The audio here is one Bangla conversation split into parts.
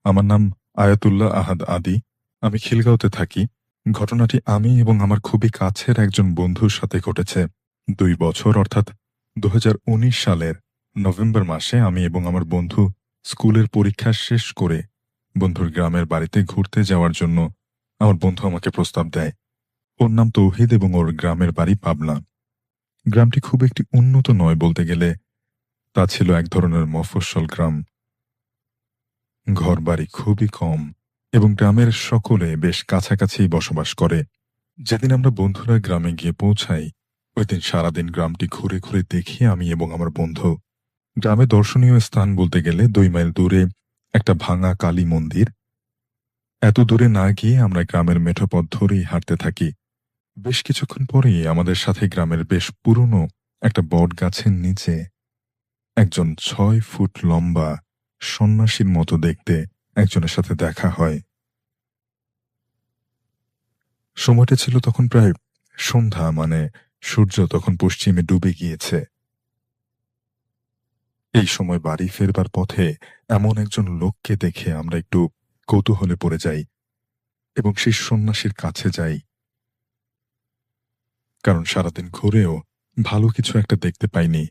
আমার নাম আয়াতুল্লাহ আহাদ আদি। আমি খিলগাঁওতে থাকি। ঘটনাটি আমি এবং আমার খুবই কাছের একজন বন্ধুর সাথে ঘটেছে। ২ বছর অর্থাৎ ২০১৯ সালের নভেম্বর মাসে আমি এবং আমার বন্ধু স্কুলের পরীক্ষা শেষ করে বন্ধুর গ্রামের বাড়িতে ঘুরতে যাওয়ার জন্য আমার বন্ধু আমাকে প্রস্তাব দেয়। ওর নাম তৌহিদ এবং ওর গ্রামের বাড়ি পাবনা। গ্রামটি খুব একটি উন্নত নয় বলতে গেলে। তা ছিল এক ধরনের মফস্বল গ্রাম। ঘরবাড়ি খুবই কম এবং গ্রামের সকলে বেশ কাছাকাছি বসবাস করে। যেদিন আমরা বন্ধুরা গ্রামে গিয়ে পৌঁছাই, ওই দিন সারাদিন গ্রামটি ঘুরে ঘুরে দেখি আমি এবং আমার বন্ধু। গ্রামে দর্শনীয় স্থান বলতে গেলে ২ মাইল দূরে একটা ভাঙা কালী মন্দির। এত দূরে না গিয়ে আমরা গ্রামের মেঠো পথ ধরেই হাঁটতে থাকি। বেশ কিছুক্ষণ পরেই আমাদের সাথে গ্রামের বেশ পুরনো একটা বট গাছের নিচে একজন ৬ ফুট লম্বা সন্ন্যাসীর মতো দেখতে একজনের সাথে দেখা হয়। সময়টা ছিল তখন প্রায় সন্ধ্যা, মানে সূর্য তখন পশ্চিমে ডুবে গিয়েছে। এই সময় বাড়ি ফেরবার পথে এমন একজন লোককে দেখে আমরা একটু কৌতূহলে পড়ে যাই এবং সেই সন্ন্যাসীর কাছে যাই, কারণ সারাদিন ঘুরেও ভালো কিছু একটা দেখতে পাইনি।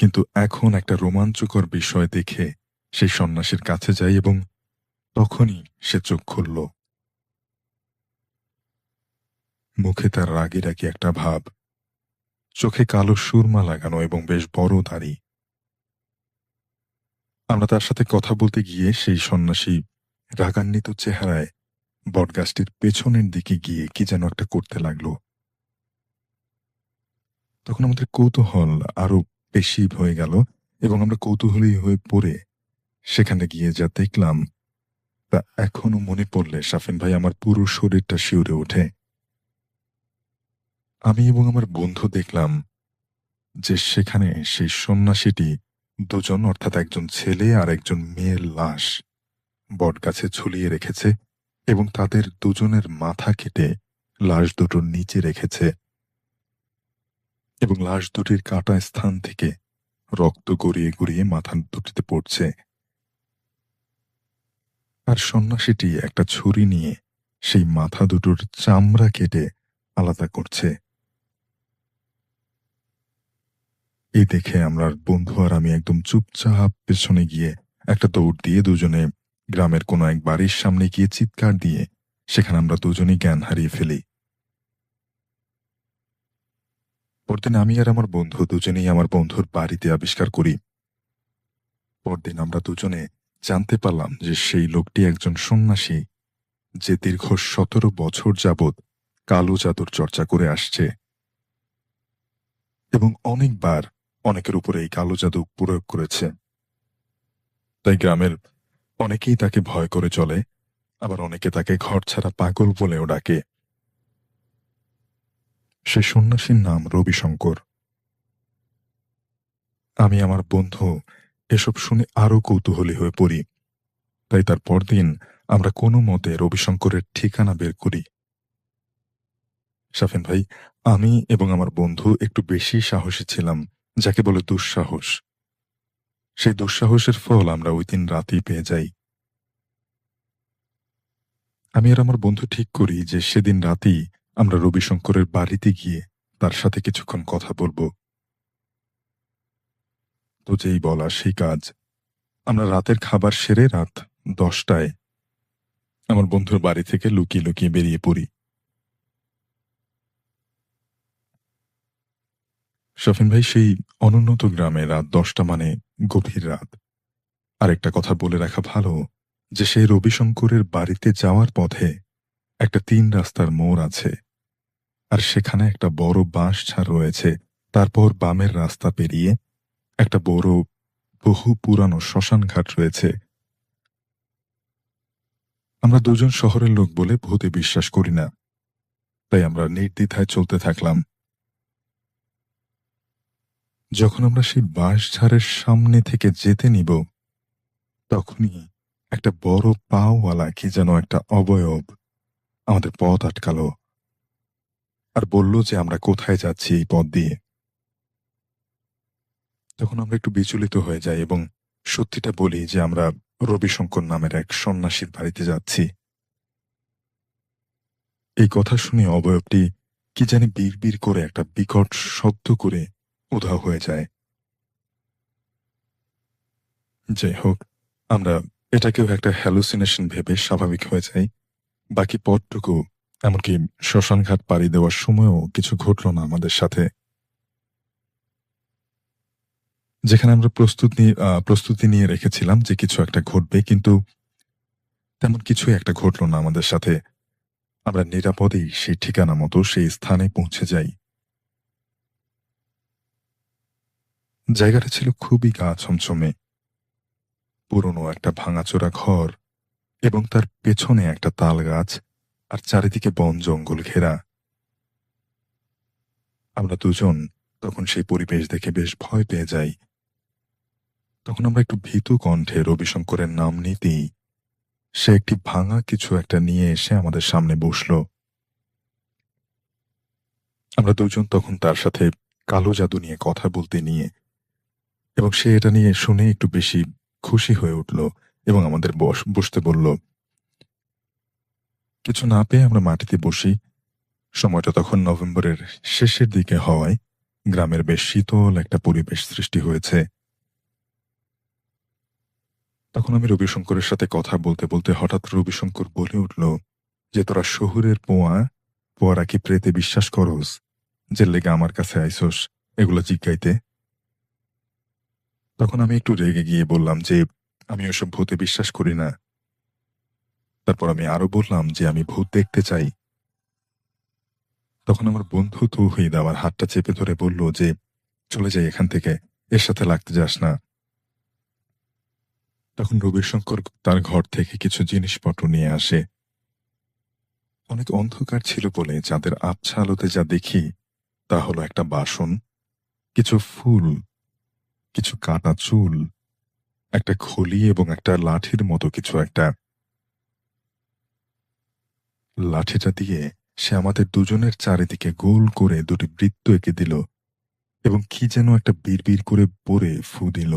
কিন্তু এখন একটা রোমাঞ্চকর বিষয় দেখে সেই সন্ন্যাসীর কাছে যাই এবং তখনই সে চোখ খুলল। মুখে তার রাগি রাগি একটা ভাব, চোখে কালো সুরমা লাগানো এবং বেশ বড় দাড়ি। আমরা তার সাথে কথা বলতে গিয়ে সেই সন্ন্যাসী রাগান্বিত চেহারায় বটগাছটির পেছনের দিকে গিয়ে কি যেন একটা করতে লাগলো। তখন আমাদের কৌতূহল আরো বেশি হয়ে গেল এবং আমরা কৌতূহলী হয়ে পড়ে সেখানে গিয়ে যা দেখলাম তা এখনো মনে পড়লে শাফিন ভাই আমার পুরো শরীরটা শিউরে ওঠে। আমি এবং আমার বন্ধু দেখলাম যে সেখানে সেই সন্ন্যাসীটি দুজন, অর্থাৎ একজন ছেলে আর একজন মেয়ের লাশ বটগাছে ঝুলিয়ে রেখেছে এবং তাদের দুজনের মাথা কেটে লাশ দুটোর নিচে রেখেছে এবং লাশ দুটির কাটা স্থান থেকে রক্ত গড়িয়ে গড়িয়ে মাথা দুটিতে পড়ছে। আর সন্ন্যাসীটি একটা ছুরি নিয়ে সেই মাথা দুটোর চামড়া কেটে আলাদা করছে। এই দেখে আমরা বন্ধু আর আমি একদম চুপচাপ পেছনে গিয়ে একটা দৌড় দিয়ে দুজনে গ্রামের কোনো এক বাড়ির সামনে গিয়ে চিৎকার দিয়ে সেখানে আমরা দুজনেই জ্ঞান হারিয়ে ফেলি। পরদিন আমি আর আমার বন্ধু দুজনেই আমার বন্ধুর বাড়িতে আবিষ্কার করি। পরদিন আমরা দুজনে জানতে পারলাম যে সেই লোকটি একজন সন্ন্যাসী, যে দীর্ঘ ১৭ বছর যাবৎ কালো জাদুর চর্চা করে আসছে এবং অনেকবার অনেকের উপরে এই কালো জাদু প্রয়োগ করেছে। তাই গ্রামের অনেকেই তাকে ভয় করে চলে, আবার অনেকে তাকে ঘরছাড়া পাগল বলেও ডাকে। সে সন্ন্যাসীর নাম রবিশঙ্কর। আমি আমার বন্ধু এসব শুনে আরো কৌতূহলী হয়ে পড়ি। তাই তার পরদিন আমরা কোনো মতে রবিশঙ্করের ঠিকানা বের করি। শাফিন ভাই, আমি এবং আমার বন্ধু একটু বেশি সাহসী ছিলাম, যাকে বলে দুঃসাহস। সেই দুঃসাহসের ফল আমরা ওই দিন রাতেই পেয়ে যাই। আমি আর আমার বন্ধু ঠিক করি যে সেদিন রাতেই আমরা রবিশঙ্করের বাড়িতে গিয়ে তার সাথে কিছুক্ষণ কথা বলবো। তো যেই বলা সেই কাজ। আমরা রাতের খাবার সেরে রাত ১০টায় আমার বন্ধুর বাড়ি থেকে লুকিয়ে লুকিয়ে বেরিয়ে পড়ি। শফিন ভাই, সেই অনুন্নত গ্রামে রাত ১০টা মানে গভীর রাত। আরেকটা কথা বলে রাখা ভালো যে সেই রবিশঙ্করের বাড়িতে যাওয়ার পথে একটা ৩ রাস্তার মোড় আছে, আর সেখানে একটা বড় বাঁশঝাড় রয়েছে। তারপর বামের রাস্তা পেরিয়ে একটা বড় বহু পুরানো শ্মশান ঘাট রয়েছে। আমরা দুজন শহরের লোক বলে ভূতে বিশ্বাস করি না, তাই আমরা নির্দ্বিধায় চলতে থাকলাম। যখন আমরা সেই বাঁশঝাড়ের সামনে থেকে যেতে নিব, তখনই একটা বড় পাওয়ালা কি যেন একটা অবয়ব আমাদের পথ আটকালো আর বলল যে আমরা কোথায় যাচ্ছি এই পথ দিয়ে। তখন আমরা একটু বিচলিত হয়ে যাই এবং সত্যিটা বলি যে আমরা রবিশঙ্কর নামের এক সন্ন্যাসীর বাড়িতে যাচ্ছি। এই কথা শুনে অবয়বটি কি জানি বিড়বিড় করে একটা বিকট শব্দ করে উধাও হয়ে যায়। যাই হোক, আমরা এটাকেও একটা হ্যালুসিনেশন ভেবে স্বাভাবিক হয়ে যাই। বাকি পথটুকু, এমনকি শ্মশানঘাট পাড়ি দেওয়ার সময়ও কিছু ঘটল না আমাদের সাথে। যেখানে আমরা প্রস্তুতি নিয়ে রেখেছিলাম যে কিছু একটা ঘটবে, কিন্তু তেমন কিছুই একটা ঘটল না আমাদের সাথে। আমরা নিরাপদেই সেই ঠিকানা মতো সেই স্থানে পৌঁছে যাই। জায়গাটা ছিল খুবই গা ছমছমে। পুরনো একটা ভাঙাচোরা ঘর এবং তার পেছনে একটা তাল গাছ, আর চারিদিকে বন জঙ্গল ঘেরা। আমরা দুজন তখন সেই পরিবেশ দেখে বেশ ভয় পেয়ে যাই। তখন আমরা একটু ভীতু কণ্ঠে রবিশঙ্করের নাম নিতেই সে একটি ভাঙা কিছু একটা নিয়ে এসে আমাদের সামনে বসল। আমরা দুজন তখন তার সাথে কালো জাদু নিয়ে কথা বলতে নিয়ে, এবং সে এটা নিয়ে শুনে একটু বেশি খুশি হয়ে উঠল এবং আমাদের বসতে বলল। কিছু না পেয়ে আমরা মাটিতে বসি। সময়টা তখন নভেম্বরের শেষের দিকে হওয়ায় গ্রামের বেশ শীতল একটা পরিবেশ সৃষ্টি হয়েছে। তখন আমি রবিশঙ্করের সাথে কথা বলতে বলতে হঠাৎ রবিশঙ্কর বলে উঠল যে, তোরা শহুরের পোয়ারা কি প্রেতে বিশ্বাস করস, যে লেগে আমার কাছে আইসোস এগুলো জিজ্ঞাইতে? তখন আমি একটু রেগে গিয়ে বললাম যে আমি ওসব ভূতে বিশ্বাস করি না। তারপর আমি আরো বললাম যে আমি ভূত দেখতে চাই। তখন আমার বন্ধু তৌহিদ আমার হাতটা চেপে ধরে বলল যে, চলে যাই এখান থেকে, এর সাথে লাগতে যাস না। তখন রবিশঙ্কর তার ঘর থেকে কিছু জিনিসপত্র নিয়ে আসে। অনেক অন্ধকার ছিল বলে চাঁদের আবছা আলোতে যা দেখি তা হলো একটা বাসন, কিছু ফুল, কিছু কাটা চুল, একটা খলি এবং একটা লাঠির মতো কিছু একটা। লাঠিটা দিয়ে সে আমাদের দুজনের চারিদিকে গোল করে দুটি বৃত্ত এঁকে দিল এবং কি যেন একটা বিড়বিড় করে পড়ে ফু দিল।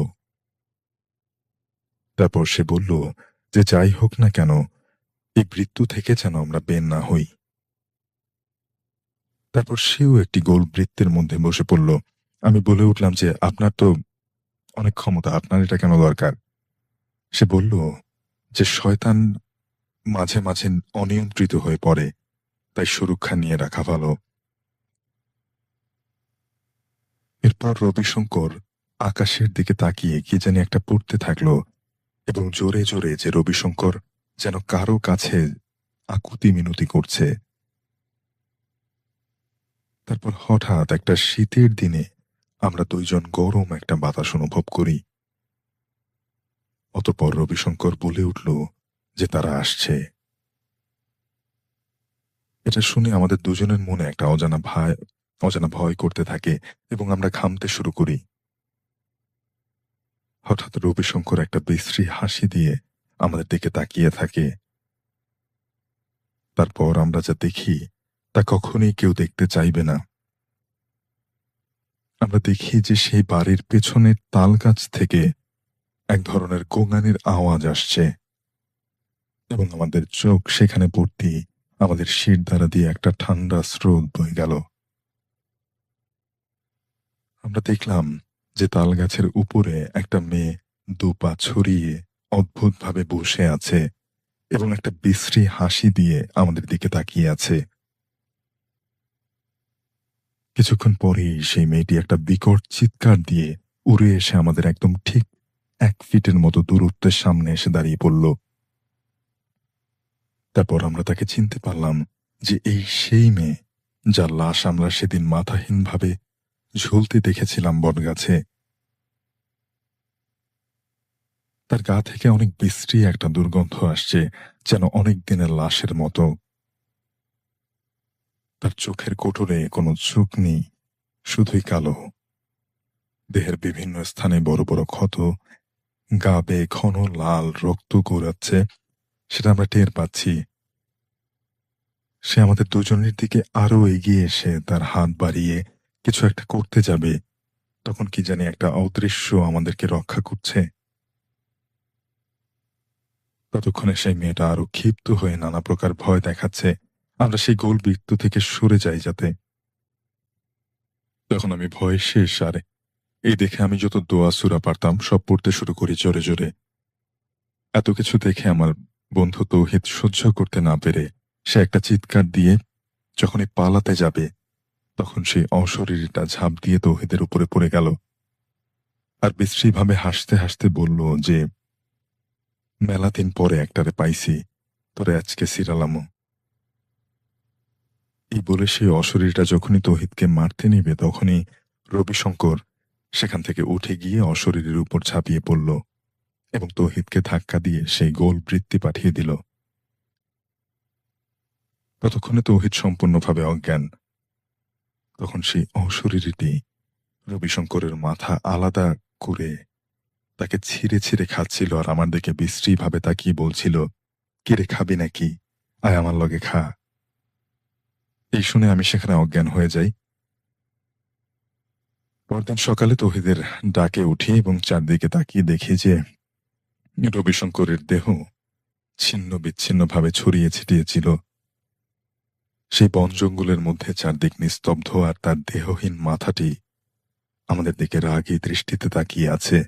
তারপর সে বলল যে যাই হোক না কেন, এই বৃত্ত থেকে যেন আমরা বের না হই। তারপর সেও একটি গোল বৃত্তের মধ্যে বসে পড়ল। আমি বলে উঠলাম যে, আপনার তো অনেক ক্ষমতা, আপনার এটা কেন দরকার? সে বলল যে, শয়তান মাঝে মাঝে অনিয়ন্ত্রিত হয়ে পড়ে, তাই সুরক্ষা নিয়ে রাখা ভালো। এরপর রবিশঙ্কর আকাশের দিকে তাকিয়ে কি জানি একটা পড়তে থাকলো এবং জোরে জোরে যে রবিশঙ্কর যেন কারো কাছে আকুতি মিনতি করছে। তারপর হঠাৎ একটা শীতের দিনে আমরা দুইজন গরম একটা বাতাস অনুভব করি। অতঃপর রবিশঙ্কর বলে উঠল যে তারা আসছে। এটা শুনে আমাদের দুজনের মনে একটা অজানা ভয় করতে থাকে এবং আমরা ঘামতে শুরু করি। হঠাৎ রবিশঙ্কর একটা বিশ্রী হাসি দিয়ে আমাদের দিকে তাকিয়ে থাকে। তারপর আমরা যা দেখি তা কখনোই কেউ দেখতে চাইবে না। আমরা দেখি যে সেই বাড়ির পেছনের তাল গাছ থেকে এক ধরনের গোঙানির আওয়াজ আসছে এবং আমাদের চোখ সেখানে পড়তেই আমাদের শির দ্বারা দিয়ে একটা ঠান্ডা স্রোত বয়ে গেল। আমরা দেখলাম যে তাল গাছের উপরে একটা মেয়ে দুপা ছড়িয়ে অদ্ভুতভাবে বসে আছে এবং একটা বিশ্রী হাসি দিয়ে আমাদের দিকে তাকিয়ে আছে। কিছুক্ষণ পরেই সেই মেয়েটি একটা বিকট চিৎকার দিয়ে উড়ে এসে আমাদের একদম ঠিক 1 ফিটের মতো দূরত্বের সামনে এসে দাঁড়িয়ে পড়ল। তারপর আমরা তাকে চিনতে পারলাম যে এই সেই মেয়ে যার লাশ আমরা সেদিন মাথাহীনভাবে ঝুলতে দেখেছিলাম বটগাছে। তার গা থেকে অনেক বিশ্রী একটা দুর্গন্ধ আসছে, যেন অনেক দিনের লাশের মতো। তার চোখের কোটরে কোনো চোখ নেই, শুধুই কালো। দেহের বিভিন্ন স্থানে বড় বড় ক্ষত, গা বেয়ে ঘন লাল রক্ত গড়াচ্ছে, সেটা আমরা টের পাচ্ছি। সে আমাদের দুজনের দিকে আরো এগিয়ে এসে তার হাত বাড়িয়ে কিছু একটা করতে যাবে, তখন কি জানি একটা অদৃশ্য আমাদেরকে রক্ষা করছে। ততক্ষণে সেই মেয়েটা আরো ক্ষিপ্ত হয়ে নানা প্রকার ভয় দেখাচ্ছে আমরা সেই গোল বৃত্ত থেকে সরে যাই যাতে। তখন আমি ভয়ে শেষ, আর এই দেখে আমি যত দোয়া সূরা পারতাম সব পড়তে শুরু করি জোরে জোরে। এত কিছু দেখে আমার বন্ধু তৌহিদ সহ্য করতে না পেরে সে একটা চিৎকার দিয়ে যখনই পালাতে যাবে তখন সেই অশরীরীটা ঝাঁপ দিয়ে তৌহিদের উপরে পড়ে গেল আর বিশ্রীভাবে হাসতে হাসতে বলল যে, মেলা দিন পরে একটারে পাইছি, তোরে আজকে সিরালামো। এই বলে সেই অশরীরটা যখনই তৌহিদকে মারতে নিবে তখনই রবিশঙ্কর সেখান থেকে উঠে গিয়ে অশরীরের উপর ঝাঁপিয়ে পড়ল এবং তৌহিদকে ধাক্কা দিয়ে সেই গোল বৃত্তি পাঠিয়ে দিল। ততক্ষণে তৌহিদ সম্পূর্ণভাবে অজ্ঞান। তখন সেই অশরীরীটি রবিশঙ্করের মাথা আলাদা করে তাকে ছিঁড়ে ছিঁড়ে খাচ্ছিল আর আমার দিকে বিশ্রীভাবে তাকিয়ে বলছিল, কিরে খাবি নাকি, আয় আমার লগে খা। এই শুনে আমি সেখানে অজ্ঞান হয়ে যাই। পরদিন সকালে তৌহিদের ডাকে উঠি এবং চারদিকে তাকিয়ে দেখি যে রবিশঙ্করের দেহ ছিন্ন বিচ্ছিন্নভাবে ছড়িয়ে ছিটিয়েছিল। সেই বন জঙ্গলের মধ্যে চারদিক নিস্তব্ধ আর তার দেহহীন মাথাটি আমাদের দিকে রাগী দৃষ্টিতে তাকিয়ে আছে।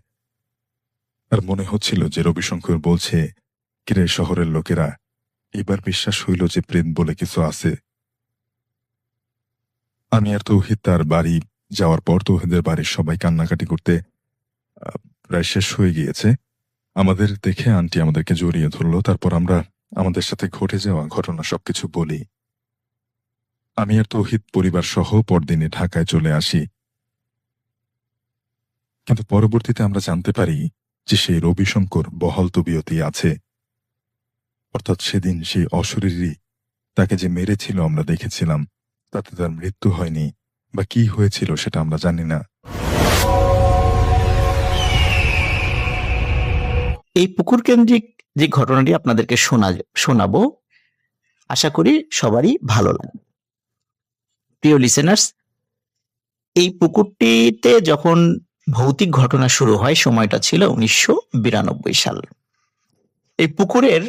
আর মনে হচ্ছিল যে রবিশঙ্কর বলছে, কিরে শহরের লোকেরা, এবার বিশ্বাস হইল যে প্রেম বলে কিছু আছে। আমি আর তৌহিদ তার বাড়ি যাওয়ার পর তৌহিদের বাড়ির সবাই কান্নাকাটি করতে প্রায় শেষ হয়ে গিয়েছে। আমাদের দেখে আন্টি আমাদেরকে জড়িয়ে ধরল। তারপর আমরা আমাদের সাথে ঘটে যাওয়া ঘটনা সবকিছু বলি। আমি আর তৌহিদ পরিবার সহ পরদিনে ঢাকায় চলে আসি। কিন্তু পরবর্তীতে আমরা জানতে পারি যে সেই রবিশঙ্কর বহাল তবিয়তে আছে। অর্থাৎ সেদিন সেই অশরীরী তাকে যে মেরেছিল আমরা দেখেছিলাম, তাতে তার মৃত্যু হয়নি বা কি হয়েছিল সেটা আমরা জানি না। এই পুকুর কেন্দ্রিক যে ঘটনাটি আপনাদেরকে শোনাবো, আশা করি সবারই ভালো লাগবে। প্রিয় লিসেনার্স, এই পুকুরটিতে যখন ভৌতিক ঘটনা শুরু হয় সময়টা ছিল 1992 সাল। এই পুকুরের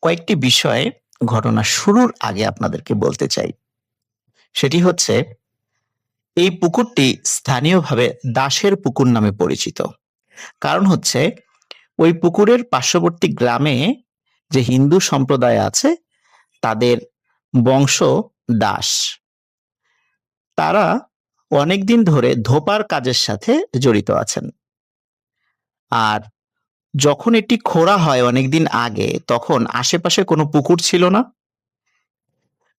কয়েকটি বিষয়ে ঘটনা শুরুর আগে আপনাদেরকে বলতে চাই। সেটি হচ্ছে, এই পুকুরটি স্থানীয়ভাবে দাসের পুকুর নামে পরিচিত। কারণ হচ্ছে, ওই পুকুরের পার্শ্ববর্তী গ্রামে যে হিন্দু সম্প্রদায় আছে তাদের বংশ দাস। তারা অনেকদিন ধরে ধোপার কাজের সাথে জড়িত আছেন। আর যখন এটি খোঁড়া হয় অনেকদিন আগে, তখন আশেপাশে কোনো পুকুর ছিল না।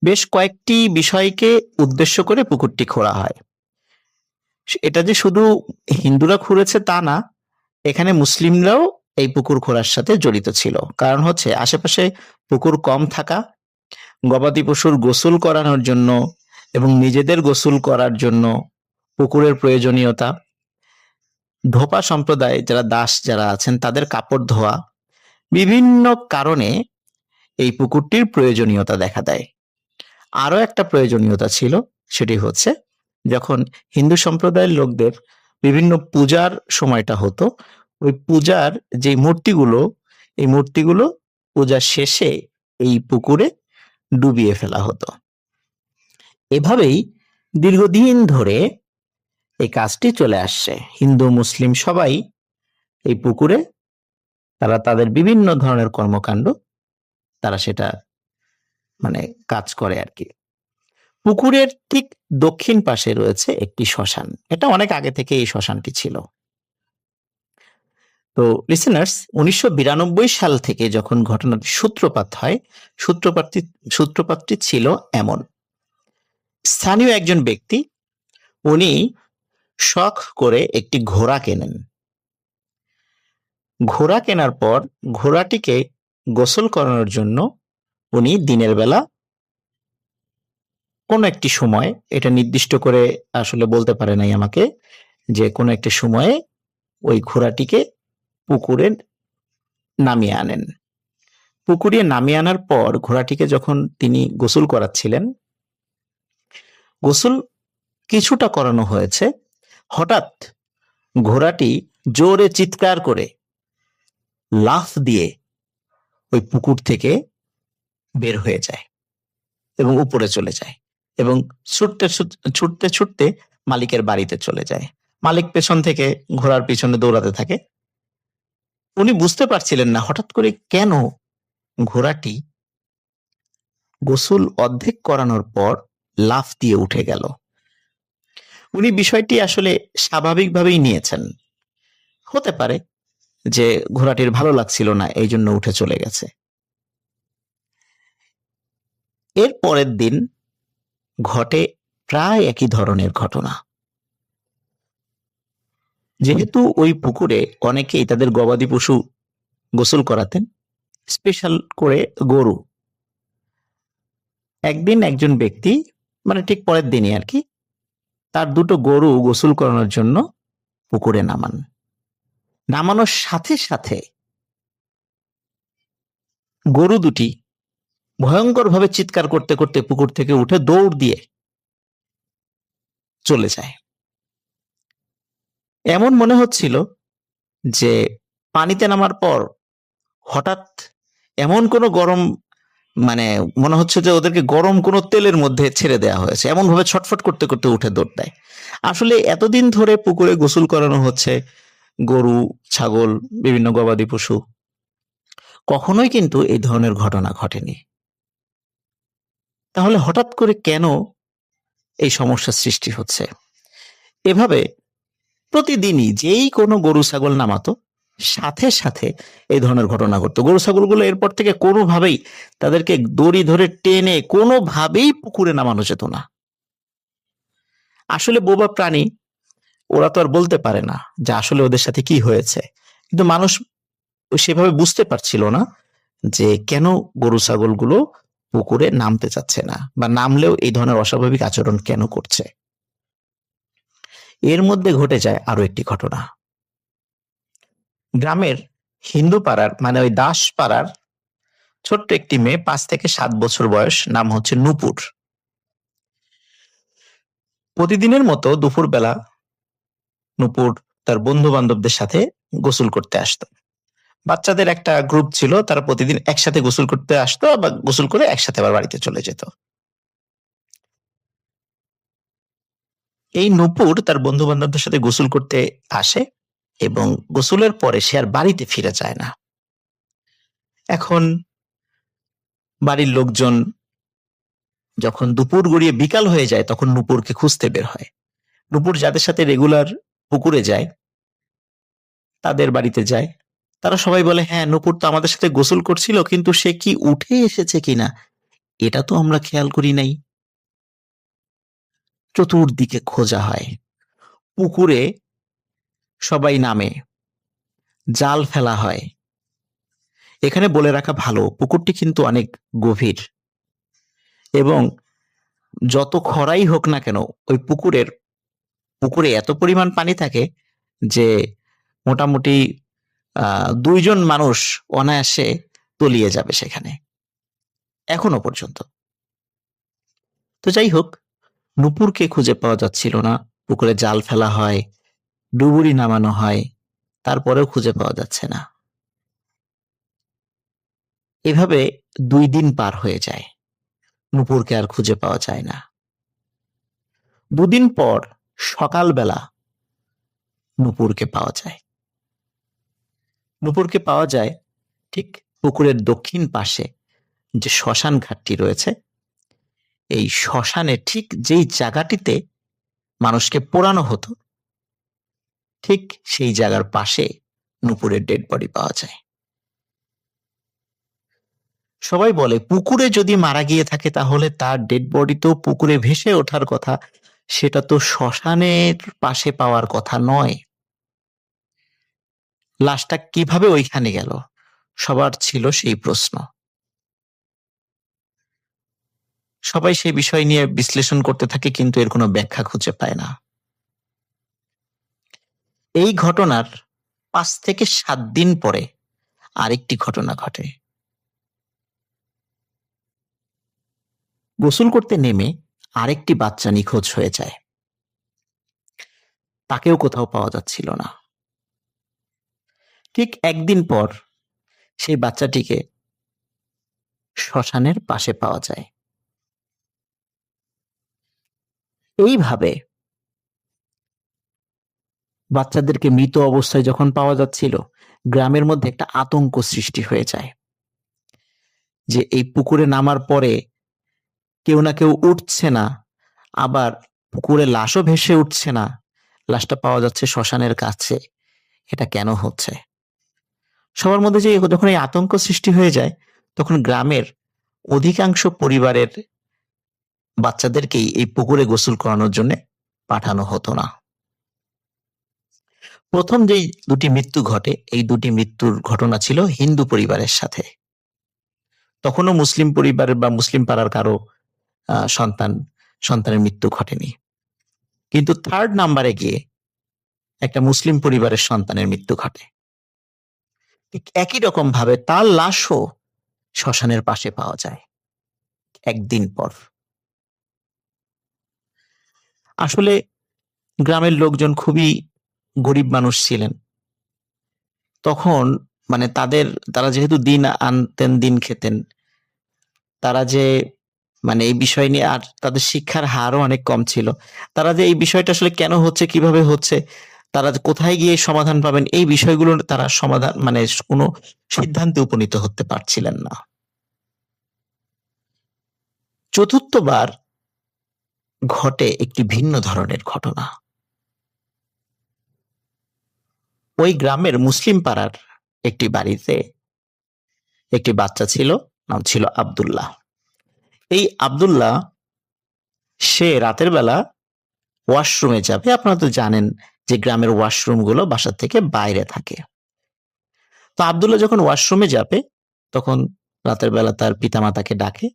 বেশ কয়েকটি বিষয়কে উদ্দেশ্য করে পুকুরটি খোঁড়া হয়। এটা যে শুধু হিন্দুরা খুঁড়েছে তা না, এখানে মুসলিমরাও এই পুকুর খোঁড়ার সাথে জড়িত ছিল। কারণ হচ্ছে আশেপাশে পুকুর কম থাকা, গবাদি পশুর গোসল করানোর জন্য এবং নিজেদের গোসল করার জন্য পুকুরের প্রয়োজনীয়তা, ধোপা সম্প্রদায় যারা দাস যারা আছেন তাদের কাপড় ধোয়া, বিভিন্ন কারণে এই পুকুরটির প্রয়োজনীয়তা দেখা দেয়। আরো একটা প্রয়োজনীয়তা ছিল, সেটি হচ্ছে যখন হিন্দু সম্প্রদায়ের লোকদের বিভিন্ন পূজার সময়টা হতো, ওই পূজার যে মূর্তিগুলো, এই মূর্তিগুলো পূজার শেষে এই পুকুরে ডুবিয়ে ফেলা হতো। এভাবেই দীর্ঘদিন ধরে এই কাজটি চলে আসছে। হিন্দু মুসলিম সবাই এই পুকুরে তারা তাদের বিভিন্ন ধরনের কর্মকাণ্ড তারা সেটা কাজ করে আর কি। পুকুরের ঠিক দক্ষিণ পাশে রয়েছে একটি শ্মশান। এটা অনেক আগে থেকে এই শ্মশানটি ছিল। তো লিসেনার্স, 1992 সাল থেকে যখন ঘটনাটি সূত্রপাত হয়, সূত্রপাতটি ছিল এমন। স্থানীয় একজন ব্যক্তি, উনি শখ করে একটি ঘোড়া কেনেন। ঘোড়া কেনার পর ঘোড়াটিকে গোসল করানোর জন্য উনি দিনের বেলা কোন একটি সময়, এটা নির্দিষ্ট করে আসলে বলতে পারে নাই আমাকে, যে কোন একটি সময়ে ওই ঘোড়াটিকে পুকুরে নামিয়ে আনেন। পুকুরে নামিয়ে আনার পর ঘোড়াটিকে যখন তিনি গোসল করাচ্ছিলেন, গোসল কিছুটা করানো হয়েছে, হঠাৎ ঘোড়াটি জোরে চিৎকার করে লাফ দিয়ে ওই পুকুর থেকে বের হয়ে যায় এবং উপরে চলে যায় এবং ছুটতে ছুটতে ছুটতে মালিকের বাড়িতে চলে যায়। মালিক পেছন থেকে ঘোড়ার পিছনে দৌড়াতে থাকে। উনি বুঝতে পারছিলেন না হঠাৎ করে কেন ঘোড়াটি গোসল অর্ধেক করানোর পর লাফ দিয়ে উঠে গেল। উনি বিষয়টি আসলে স্বাভাবিকভাবেই নিয়েছেন। হতে পারে যে ঘোড়াটির ভালো লাগছিল না, এই জন্য উঠে চলে গেছে। এর পরের দিন ঘটে প্রায় একই ধরনের ঘটনা। যেহেতু ওই পুকুরে অনেকেই তাদের গবাদি পশু গোসল করাতেন, স্পেশাল করে গরু। একদিন একজন ব্যক্তি, মানে ঠিক পরের দিনই আর কি, তার দুটো গরু গোসল করানোর জন্য পুকুরে নামান। নামানোর সাথে সাথে গরু দুটি ভয়ঙ্করভাবে চিৎকার করতে করতে পুকুর থেকে উঠে দৌড় দিয়ে চলে যায়। এমন মনে হচ্ছিল যে পানিতে নামার পর হঠাৎ এমন কোনো গরম, মানে মনে হচ্ছে যে ওদেরকে গরম কোনো তেলের মধ্যে ছেড়ে দেওয়া হয়েছে, এমন ভাবে ছটফট করতে করতে উঠে দৌড় দেয়। আসলে এতদিন ধরে পুকুরে গোসল করানো হচ্ছে গরু, ছাগল, বিভিন্ন গবাদি পশু, কখনোই কিন্তু এই ধরনের ঘটনা ঘটেনি। তাহলে হঠাৎ করে কেন এই সমস্যার সৃষ্টি হচ্ছে? এভাবে প্রতিদিনই যেই কোনো গরু ছাগল নামাতো, সাথে সাথে এই ধরনের ঘটনা ঘটতো। গরু ছাগলগুলো এরপর থেকে কোনোভাবেই তাদেরকে দড়ি ধরে টেনে কোনোভাবেই পুকুরে নামানো যেত না। আসলে বোবা প্রাণী, ওরা তো আর বলতে পারে না যে আসলে ওদের সাথে কি হয়েছে। কিন্তু মানুষ সেভাবে বুঝতে পারছিল না যে কেন গরু ছাগলগুলো পুকুরে নামতে চাচ্ছে না, বা নামলেও এই ধরনের অস্বাভাবিক আচরণ কেন করছে। এর মধ্যে ঘটে যায় আরো একটি ঘটনা। গ্রামের হিন্দু পাড়ার, মানে ওই দাস পাড়ার ছোট্ট একটি মেয়ে, 5 থেকে 7 বছর বয়স, নাম হচ্ছে নূপুর। প্রতিদিনের মতো দুপুরবেলা নূপুর তার বন্ধু বান্ধবদের সাথে গোসল করতে আসতো। বাচ্চাদের একটা গ্রুপ ছিল, তারা প্রতিদিন একসাথে গোসল করতে আসতো, বা গোসল করে একসাথে আবার বাড়িতে চলে যেত। এই নূপুর তার বন্ধু বান্ধবদের সাথে গোসল করতে আসে এবং গোসলের পরে সে আর বাড়িতে ফিরে যায় না। এখন বাড়ির লোকজন যখন দুপুর গড়িয়ে বিকাল হয়ে যায়, তখন নূপুরকে খুঁজতে বের হয়। নূপুর যাদের সাথে রেগুলার পুকুরে যায়, তাদের বাড়িতে যায়। তারা সবাই বলে, হ্যাঁ, নূপুর তো আমাদের সাথে গোসল করছিল, কিন্তু সে কি উঠে এসেছে কিনা এটা তো আমরা খেয়াল করি নাই। চতুর্দিকে খোঁজা হয়, পুকুরে সবাই নামে, জাল ফেলা হয়। এখানে বলে রাখা ভালো, পুকুরটি কিন্তু অনেক গভীর এবং যত খরাই হোক না কেন, ওই পুকুরে এত পরিমাণ পানি থাকে যে মোটামুটি 2 জন মানুষ অনায়াসে তলিয়ে যাবে সেখানে, এখনো পর্যন্ত। তো যাই হোক, নূপুরকে খুঁজে পাওয়া যাচ্ছিল না। পুকুরে জাল ফেলা হয়, ডুবুরি নামানো হয়, তারপরেও খুঁজে পাওয়া যাচ্ছে না। এভাবে 2 দিন পার হয়ে যায়, নূপুরকে আর খুঁজে পাওয়া যায় না। 2 দিন পর সকালবেলা নূপুরকে পাওয়া যায়। নূপুরকে পাওয়া যায় ঠিক পুকুরের দক্ষিণ পাশে যে শ্মশান ঘাটটি রয়েছে, এই শ্মশানে ঠিক যেই জায়গাটিতে মানুষকে পোড়ানো হতো, ঠিক সেই জায়গার পাশে নূপুরের ডেড বডি পাওয়া যায়। সবাই বলে পুকুরে যদি মারা গিয়ে থাকে তাহলে তার ডেড বডি তো পুকুরে ভেসে ওঠার কথা, সেটা তো শ্মশানের পাশে পাওয়ার কথা নয়। লাশটা কিভাবে ওইখানে গেল, সবার ছিল সেই প্রশ্ন। সবাই সেই বিষয় নিয়ে বিশ্লেষণ করতে থাকে, কিন্তু এর কোনো ব্যাখ্যা খুঁজে পায় না। এই ঘটনার 5 থেকে 7 দিন পরে আরেকটি ঘটনা ঘটে। গোসল করতে নেমে আরেকটি বাচ্চা নিখোঁজ হয়ে যায়। তাকেও কোথাও পাওয়া যাচ্ছিল না। ঠিক 1 দিন পর সেই বাচ্চাটিকে শ্মশানের পাশে পাওয়া যায়। এইভাবে বাচ্চাদেরকে মৃত অবস্থায় যখন পাওয়া যাচ্ছিল, গ্রামের মধ্যে একটা আতঙ্ক সৃষ্টি হয়ে যায় যে এই পুকুরে নামার পরে কেউ না কেউ উঠছে না, আবার পুকুরে লাশও ভেসে উঠছে না, লাশটা পাওয়া যাচ্ছে শ্মশানের কাছে। এটা কেন হচ্ছে? সবার মধ্যে যে যখন এই আতঙ্ক সৃষ্টি হয়ে যায়, তখন গ্রামের অধিকাংশ পরিবারের বাচ্চাদেরকেই এই পুকুরে গোসল করানোর জন্য পাঠানো হতো না। প্রথম যেই দুটি মৃত্যু ঘটে, এই দুটি মৃত্যুর ঘটনা ছিল হিন্দু পরিবারের সাথে। তখনও মুসলিম পরিবারের বা মুসলিম পাড়ার কারো সন্তানের মৃত্যু ঘটেনি। কিন্তু থার্ড নাম্বারে গিয়ে একটা মুসলিম পরিবারের সন্তানের মৃত্যু ঘটে। ঠিক একই রকম ভাবে তার লাশও শ্মশানের পাশে পাওয়া যায় একদিন পর। আসলে গ্রামের লোকজন খুবই গরিব মানুষ ছিলেন তখন। মানে তারা যেহেতু দিন আনতেন দিন খেতেন, তারা যে মানে এই বিষয় নিয়ে, আর তাদের শিক্ষার হারও অনেক কম ছিল, তারা যে এই বিষয়টা আসলে কেন হচ্ছে, কিভাবে হচ্ছে, তারা কোথায় গিয়ে সমাধান পাবেন, এই বিষয়গুলো তারা সমাধান মানে কোনো সিদ্ধান্তে উপনীত হতে পারছিলেন না। চতুর্থবার ঘটে একটি ভিন্ন ধরনের ঘটনা। ওই গ্রামের মুসলিম পাড়ার একটি বাড়িতে একটি বাচ্চা ছিল, নাম ছিল আব্দুল্লাহ। এই আব্দুল্লাহ সে রাতের বেলা ওয়াশরুমে যাবে। আপনারা তো জানেন যে গ্রামের ওয়াশরুম গুলো বাসা থেকে বাইরে থাকে। তো আব্দুল্লাহ যখন ওয়াশরুমে যাবে, তখন রাতের বেলা তার পিতামাতাকে ডাকে।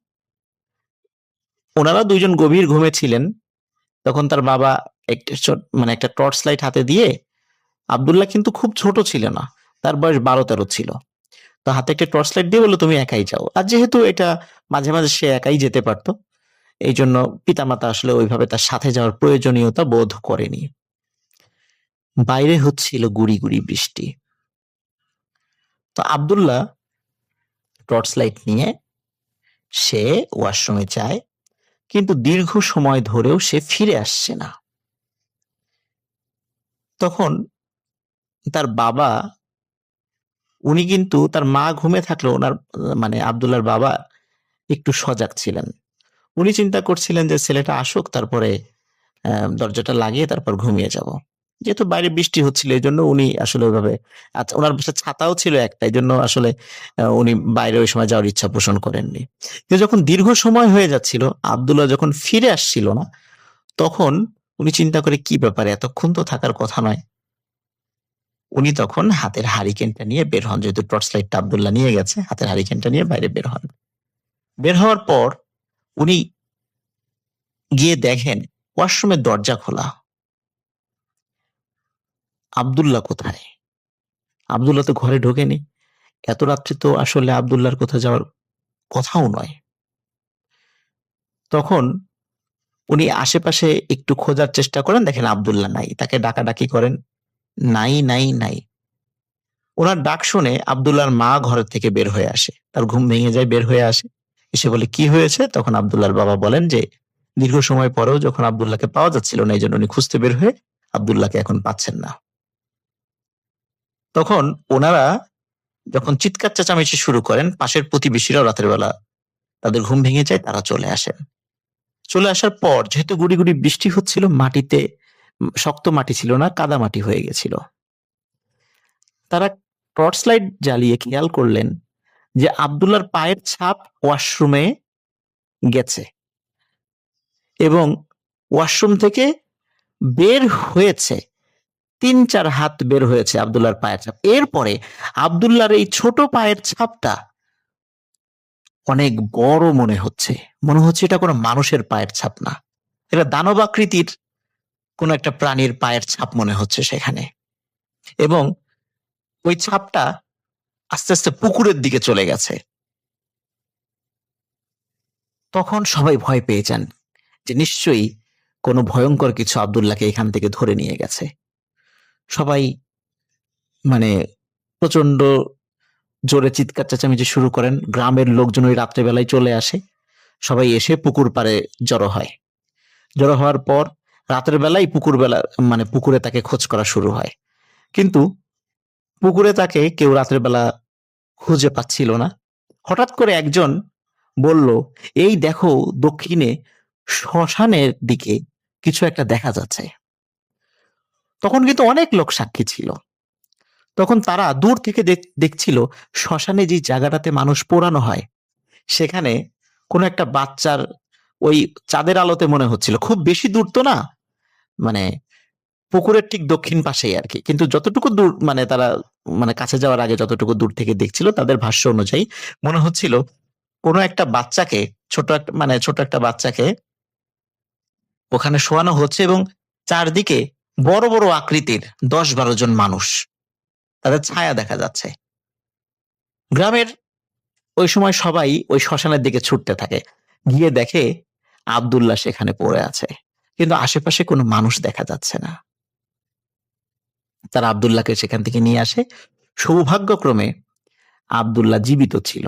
ওনারা দুইজন গভীর ঘুমে ছিলেন। তখন তার বাবা একটা টর্চ লাইট হাতে দিয়ে, আব্দুল্লাহ কিন্তু খুব ছোট ছিল না, তার বয়স 12-13 ছিল, তো হাতে একটা টর্চ লাইট দিয়ে বললো তুমি একাই যাও। আর যেহেতু এটা মাঝে মাঝে সে একাই যেতে পারতো, এই জন্য পিতামাতা আসলে ওইভাবে তার সাথে যাওয়ার প্রয়োজনীয়তা বোধ করেনি। বাইরে হচ্ছিল গুড়ি গুড়ি বৃষ্টি। তো আব্দুল্লাহ টর্চ লাইট নিয়ে সে ওয়াশরুমে যায়, কিন্তু দীর্ঘ সময় ধরেও সে ফিরে আসছে না। তখন তার বাবা, উনি কিন্তু তার মা ঘুমে থাকলেও ওনার মানে আব্দুল্লাহর বাবা একটু সজাগ ছিলেন। উনি চিন্তা করছিলেন যে ছেলেটা আসুক, তারপরে দরজাটা লাগিয়ে তারপর ঘুমিয়ে যাব। যেহেতু বাইরে বৃষ্টি হচ্ছিল, এই জন্য উনি আসলে ওইভাবে, আচ্ছা ওনার বাসায় ছাতাও ছিল একটা, এই জন্য আসলে উনি বাইরে ওই সময় যাওয়ার ইচ্ছা পোষণ করেননি। কিন্তু যখন দীর্ঘ সময় হয়ে যাচ্ছিল, আব্দুল্লাহ যখন ফিরে আসছিল না, তখন উনি চিন্তা করে কি ব্যাপারে, এতক্ষণ তো থাকার কথা নয়। উনি তখন হাতের হারিকেনটা নিয়ে বের হন, যেহেতু টর্চ লাইটটা আব্দুল্লাহ নিয়ে গেছে, হাতের হারিকেনটা নিয়ে বাইরে বের হন। বের হওয়ার পর উনি গিয়ে দেখেন ওয়াশরুমের দরজা খোলা। আব্দুল্লাহ কোথায়? আব্দুল্লাহ তো ঘরে ঢোকেনি। এত রাত্রে তো আসলে আব্দুল্লাহর কোথাও যাওয়ার কথাও নয়। তখন উনি আশেপাশে একটু খোঁজার চেষ্টা করেন, দেখেন আব্দুল্লাহ নাই। তাকে ডাকাডাকি করেন, নাই নাই নাই। ওনার ডাক শুনে আব্দুল্লাহর মা ঘরের থেকে বের হয়ে আসে, তার ঘুম ভেঙে যায়, বের হয়ে আসে, এসে বলে কি হয়েছে? তখন আব্দুল্লাহর বাবা বলেন যে দীর্ঘ সময় পরেও যখন আব্দুল্লাহকে পাওয়া যাচ্ছিল না, এই জন্য উনি খুঁজতে বের হয়ে আব্দুল্লাহকে এখন পাচ্ছেন না। তখন ওনারা যখন চিৎকার চেঁচামেচি শুরু করেন, পাশের প্রতিবেশীরাও রাতের বেলা তাদের ঘুম ভেঙে যায়, তারা চলে আসেন। চলে আসার পর যেহেতু গুড়ি গুড়ি বৃষ্টি হচ্ছিল, মাটিতে শক্ত মাটি ছিল না, কাদা মাটি হয়ে গেছিল। তারা টর্চ লাইট জ্বালিয়ে খেয়াল করলেন যে আব্দুল্লাহর পায়ের ছাপ ওয়াশরুমে গেছে এবং ওয়াশরুম থেকে বের হয়েছে 3-4 হাত বের হয়েছে আব্দুল্লাহর পায়ের ছাপ। এরপরে আব্দুল্লাহর এই ছোট পায়ের ছাপটা অনেক বড় মনে হচ্ছে এটা কোনো মানুষের পায়ের ছাপ না, এটা দানবাকৃতির কোন একটা প্রাণীর পায়ের ছাপ মনে হচ্ছে সেখানে। এবং ওই ছাপটা আস্তে আস্তে পুকুরের দিকে চলে গেছে। তখন সবাই ভয় পেয়ে যান যে নিশ্চয়ই কোনো ভয়ঙ্কর কিছু আব্দুল্লাহকে এখান থেকে ধরে নিয়ে গেছে। সবাই মানে প্রচন্ড জোরে চিৎকার চেঁচামেচি শুরু করেন। গ্রামের লোকজন ওই রাত্রেবেলায় চলে আসে। সবাই এসে পুকুর পাড়ে জড়ো হয়। জড়ো হওয়ার পর রাতের বেলায় পুকুরে তাকে খোঁজ করা শুরু হয়। কিন্তু পুকুরে তাকে কেউ রাতের বেলা খুঁজে পাচ্ছিল না। হঠাৎ করে একজন বলল, এই দেখো দক্ষিণে শ্মশানের দিকে কিছু একটা দেখা যাচ্ছে। তখন কিন্তু অনেক লোক সাক্ষী ছিল। তখন তারা দূর থেকে দেখছিল শ্মশানে যে জায়গাটাতে মানুষ পোড়ানো হয় সেখানে কোনো একটা বাচ্চার ওই চাঁদের আলোতে মনে হচ্ছিল, খুব বেশি দূর তো না, মানে পুকুরের ঠিক দক্ষিণ পাশেই আর কি। কিন্তু যতটুকু দূর তারা কাছে যাওয়ার আগে যতটুকু দূর থেকে দেখছিল তাদের ভাষ্য অনুযায়ী মনে হচ্ছিল কোনো একটা বাচ্চাকে, ছোট একটা বাচ্চাকে ওখানে শোয়ানো হচ্ছে এবং চারদিকে বড় বড় আকৃতির 10-12 জন মানুষ, তাদের ছায়া দেখা যাচ্ছে। গ্রামের ওই সময় সবাই ওই শ্মশানের দিকে ছুটতে থাকে। গিয়ে দেখে আব্দুল্লাহ সেখানে পড়ে আছে, কিন্তু আশেপাশে কোনো মানুষ দেখা যাচ্ছে না। তারা আব্দুল্লাহকে সেখান থেকে নিয়ে আসে। সৌভাগ্যক্রমে আব্দুল্লাহ জীবিত ছিল,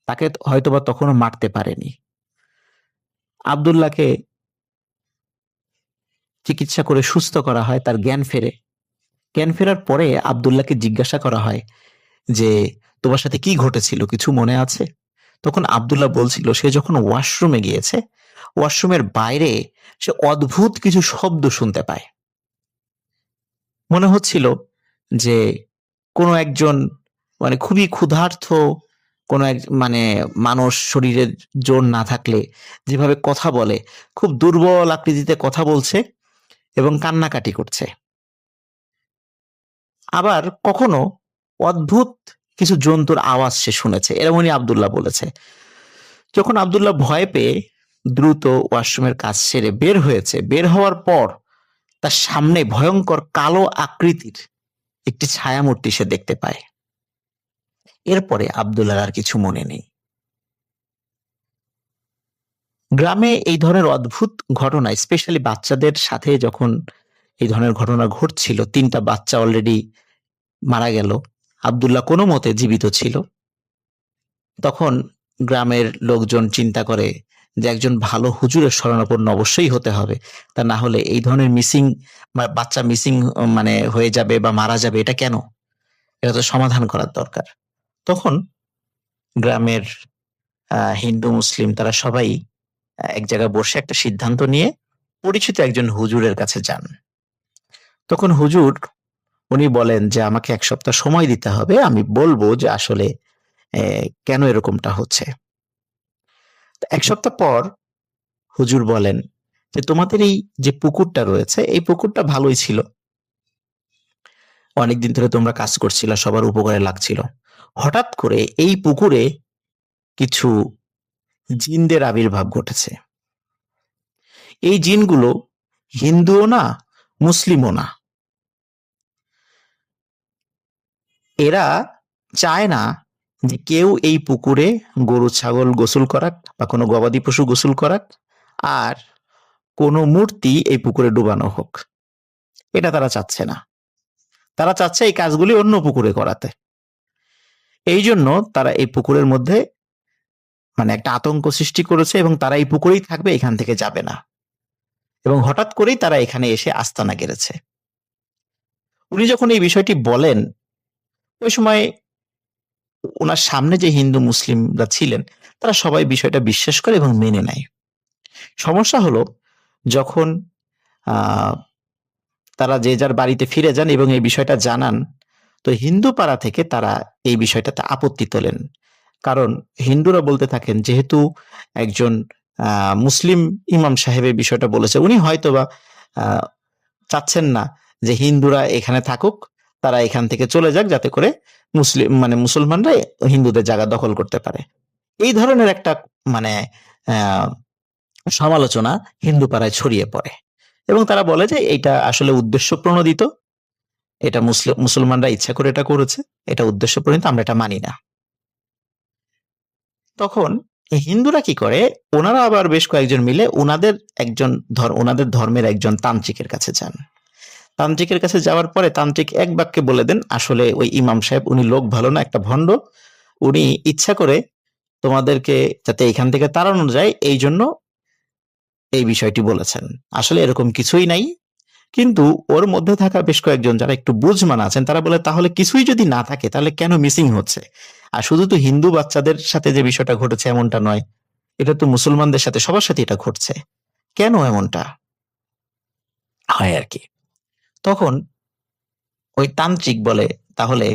তাকে হয়তোবা তখনও মারতে পারেনি। আব্দুল্লাহকে চিকিৎসা করে সুস্থ করা হয়, তার জ্ঞান ফেরে। জ্ঞান ফেরার পরে আব্দুল্লাহকে জিজ্ঞাসা করা হয় যে তোমার সাথে কি ঘটেছিল, কিছু মনে আছে? তখন আব্দুল্লাহ বলছিল সে যখন ওয়াশরুমে গিয়েছে, ওয়াশরুমের বাইরে সে অদ্ভুত কিছু শব্দ শুনতে পায়। মনে হচ্ছিল যে কোনো একজন খুবই ক্ষুধার্ত কোনো এক মানুষ, শরীরের জোর না থাকলে যেভাবে কথা বলে, খুব দুর্বল আকৃতিতে কথা বলছে এবং কান্নাকাটি করছে। আবার কখনো অদ্ভুত কিছু জন্তুর আওয়াজ সে শুনেছে, এরকমই আব্দুল্লাহ বলেছে। যখন আব্দুল্লাহ ভয় পেয়ে দ্রুত ওয়াশরুমের কাজ সেরে বের হয়েছে, বের হওয়ার পর তার সামনে ভয়ঙ্কর কালো আকৃতির একটি ছায়ামূর্তি সে দেখতে পায়। এরপরে আব্দুল্লাহর আর কিছু মনে নেই। গ্রামে এই ধরনের অদ্ভুত ঘটনা, স্পেশালি বাচ্চাদের সাথে যখন এই ধরনের ঘটনা ঘটছিল, 3টা বাচ্চা অলরেডি মারা গেল, আব্দুল্লাহ কোনো মতে জীবিত ছিল। তখন গ্রামের লোকজন চিন্তা করে যে একজন ভালো হুজুরের শরণাপন্ন অবশ্যই হতে হবে, তা না হলে এই ধরনের বাচ্চা মিসিং হয়ে যাবে বা মারা যাবে, এটা কেন? এটা তো সমাধান করার দরকার। তখন গ্রামের হিন্দু মুসলিম তারা সবাই এক জায়গায় বসে একটা সিদ্ধান্ত নিয়ে পরিচিত একজন হুজুরের কাছে যান। তখন হুজুর উনি বলেন যে আমাকে 1 সপ্তাহ সময় দিতে হবে, আমি বলবো যে আসলে কেন এরকমটা হচ্ছে। 1 সপ্তাহ পর হুজুর বলেন যে তোমাদের এই যে পুকুরটা রয়েছে, এই পুকুরটা ভালোই ছিল, অনেকদিন ধরে তোমরা কাজ করছিল, সবার উপকারে লাগছিল। হঠাৎ করে এই পুকুরে কিছু জিনদের আবির্ভাব ঘটেছে। এই জিনগুলো হিন্দুও না, মুসলিমও না। এরা চায় না যে কেউ এই পুকুরে গরু ছাগল গোসল করাক বা কোনো গবাদি পশু গোসল করাক, আর কোনো মূর্তি এই পুকুরে ডুবানো হোক, এটা তারা চাচ্ছে না। তারা চাচ্ছে এই কাজগুলি অন্য পুকুরে করাতে। এই জন্য তারা এই পুকুরের মধ্যে একটা আতঙ্ক সৃষ্টি করেছে এবং তারা এই পুকুরেই থাকবে, এখান থেকে যাবে না। এবং হঠাৎ করেই তারা এখানে এসে আস্তানা গেড়েছে। উনি যখন এই বিষয়টি বলেন, ওই সময় ওনার সামনে যে হিন্দু মুসলিমরা ছিলেন তারা সবাই বিষয়টা বিশ্বাস করে এবং মেনে নেয়। সমস্যা হলো যখন তারা যে যার বাড়িতে ফিরে যান এবং এই বিষয়টা জানান, তো হিন্দু পাড়া থেকে তারা এই বিষয়টাতে আপত্তি তোলেন। কারণ হিন্দুরা বলতে থাকেন যেহেতু একজন মুসলিম ইমাম সাহেব এই বিষয়টা বলেছে, উনি হয়তোবা চাচ্ছেন না যে হিন্দুরা এখানে থাকুক, তারা এখান থেকে চলে যাক যাতে করে মুসলমানরা হিন্দুদের জায়গা দখল করতে পারে। এই ধরনের একটা সমালোচনা হিন্দু পাড়ায় ছড়িয়ে পড়ে এবং তারা বলে যে এটা আসলে উদ্দেশ্য প্রণোদিত, এটা মুসলমানরা ইচ্ছা করে এটা করেছে, এটা উদ্দেশ্য প্রণোদিত, আমরা এটা মানি না। তখন হিন্দুরা কি করে, ওনারা আবার বেশ কয়েকজন মিলে ওনাদের ধর্মের একজন তান্ত্রিকের কাছে যান। তান্ত্রিকের কাছে যাওয়ার পরে তান্ত্রিক এক বাক্যে বলে দেন, আসলে ওই ইমাম সাহেব উনি লোক ভালো না, একটা ভণ্ড। উনি ইচ্ছা করে তোমাদেরকে যাতে এখান থেকে তাড়ানো যায় এই জন্য এই বিষয়টি বলেছেন। আসলে এরকম কিছুই নাই। কিন্তু ওর মধ্যে থাকা বেশ কয়েকজন যারা একটু বুঝমান আছেন তারা বলে, তাহলে কিছুই যদি না থাকে তাহলে কেন মিসিং হচ্ছে? আর শুধু তো হিন্দু বাচ্চাদের সাথে যে বিষয়টা ঘটেছে এমনটা নয়, এটা তো মুসলমানদের সাথে, সবার সাথে এটা ঘটছে। কেন এমনটা হয় আর কি? তখন ওই তান্ত্রিক বলে, তাহলে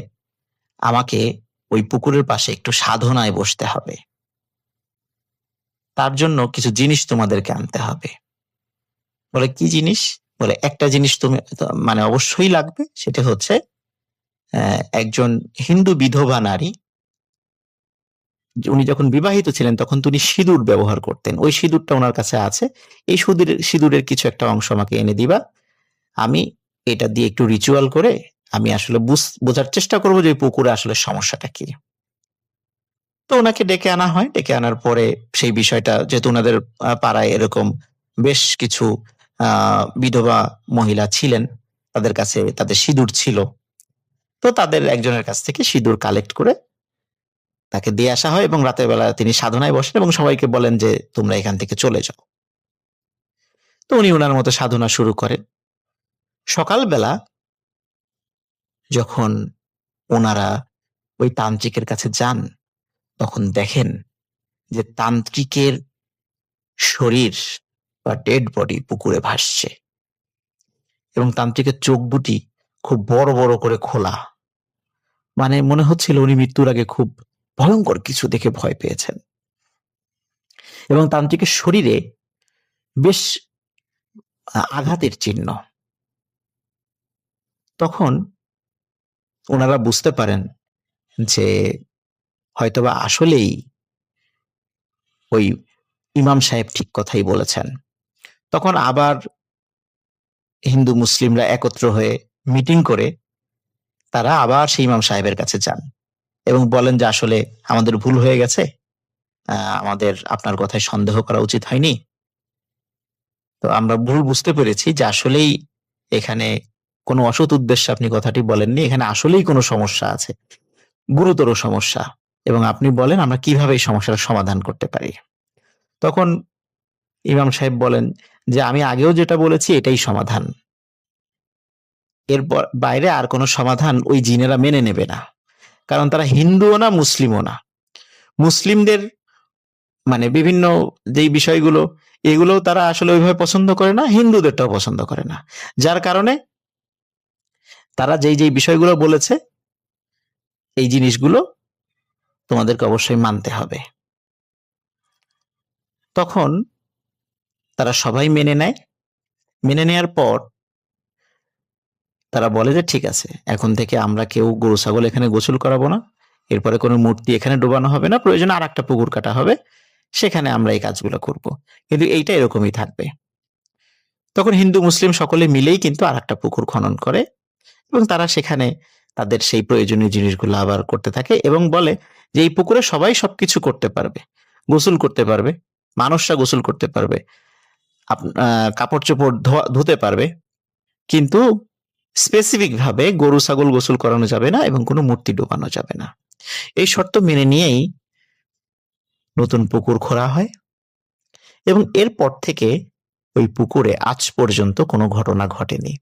আমাকে ওই পুকুরের পাশে একটু সাধনায় বসতে হবে, তার জন্য কিছু জিনিস তোমাদেরকে আনতে হবে। বলে, কি জিনিস? বলে, একটা জিনিস তুমি মানে অবশ্যই লাগবে, সেটা হচ্ছে একজন হিন্দু বিধবা নারী, উনি যখন বিবাহিত ছিলেন তখন তিনি সিঁদুর ব্যবহার করতেন, ওই সিঁদুরটা ওনার কাছে আছে। এই সিঁদুরের কিছু একটা অংশ আমাকে এনে দিবা। আমি এটা দিয়ে একটু রিচুয়াল করে আমি আসলে বোঝার চেষ্টা করবো যে পুকুরে আসলে সমস্যাটা কি। তো ওনাকে ডেকে আনা হয়। ডেকে আনার পরে সেই বিষয়টা, যেহেতু ওনাদের পাড়ায় এরকম বেশ কিছু বিধবা মহিলা ছিলেন, তাদের কাছে তাদের সিঁদুর ছিল, তো তাদের একজনের কাছ থেকে সিঁদুর কালেক্ট করে তাকে দিয়ে আসা হয় এবং রাতের বেলা তিনি সাধনায় বসেন এবং সবাইকে বলেন যে তোমরা এখান থেকে চলে যাও। তো উনি ওনার মতো সাধনা শুরু করেন। সকালবেলা যখন ওনারা ওই তান্ত্রিকের কাছে যান তখন দেখেন যে তান্ত্রিকের শরীর বা ডেড বডি পুকুরে ভাসছে এবং তান্ত্রিকের চোখ দুটি খুব বড় বড় করে খোলা। মানে মনে হচ্ছিল উনি মৃত্যুর আগে খুব ভয়ঙ্কর কিছু দেখে ভয় পেয়েছেন। এবং তান্ত্রিকের শরীরে বেশ আঘাতের চিহ্ন। তখন ওনারা বুঝতে পারেন যে হয়তোবা আসলেই ওই ইমাম সাহেব ঠিক কথাই বলেছেন। তখন আবার হিন্দু মুসলিমরা একত্র হয়ে মিটিং করে তারা আবার সেই ইমাম সাহেবের কাছে যান এবং বলেন যে আসলে আমাদের ভুল হয়ে গেছে, আমাদের আপনার কথায় সন্দেহ করা উচিত হয়নি। তো আমরা ভুল বুঝতে পেরেছি যে আসলেই এখানে কোনো অসৎ উদ্দেশ্যে আপনি কথাটি বলেননি, এখানে আসলেই কোনো সমস্যা আছে, গুরুতর সমস্যা, এবং আপনি বলেন আমরা কিভাবে এই সমস্যার সমাধান করতে পারি। তখন ইমাম সাহেব বলেন যে আমি আগেও যেটা বলেছি এটাই সমাধান, এরপর বাইরে আর কোনো সমাধান ওই জিনেরা মেনে নেবে না, কারণ তারা হিন্দুও না মুসলিমও না। মুসলিমদের মানে বিভিন্ন যেই বিষয়গুলো এগুলো তারা আসলে ওইভাবে পছন্দ করে না, হিন্দুদেরটাও পছন্দ করে না, যার কারণে তারা যেই যেই বিষয়গুলো বলেছে এই জিনিসগুলো তোমাদেরকে অবশ্যই মানতে হবে। তখন তারা সবাই মেনে নেয়। মেনে নেয়ার পর তারা বলে যে ঠিক আছে, এখন থেকে আমরা কেউ গরু ছাগল এখানে গোসল করাবো না, এরপরে কোনো মূর্তি এখানে ডোবানো হবে না, প্রয়োজনে আর একটা পুকুর কাটা হবে, সেখানে আমরা এই কাজগুলো করব, কিন্তু এইটা এরকমই থাকবে। তখন হিন্দু মুসলিম সকলে মিলেই কিন্তু আর একটা পুকুর খনন করে এবং তারা সেখানে তাদের সেই প্রয়োজনীয় জিনিসগুলো আবার করতে থাকে এবং বলে যে এই পুকুরে সবাই সবকিছু করতে পারবে, গোসল করতে পারবে, মানুষরা গোসল করতে পারবে, কাপড় চোপড় ধুতে পারবে, কিন্তু স্পেসিফিক ভাবে গরু ছাগল গোসল করানো যাবে না এবং কোনো মূর্তি ডোবানো যাবে না। এই শর্ত মেনে নিয়েই নতুন পুকুর খোঁড়া হয় এবং এরপর থেকে ওই পুকুরে আজ পর্যন্ত কোনো ঘটনা ঘটেনি।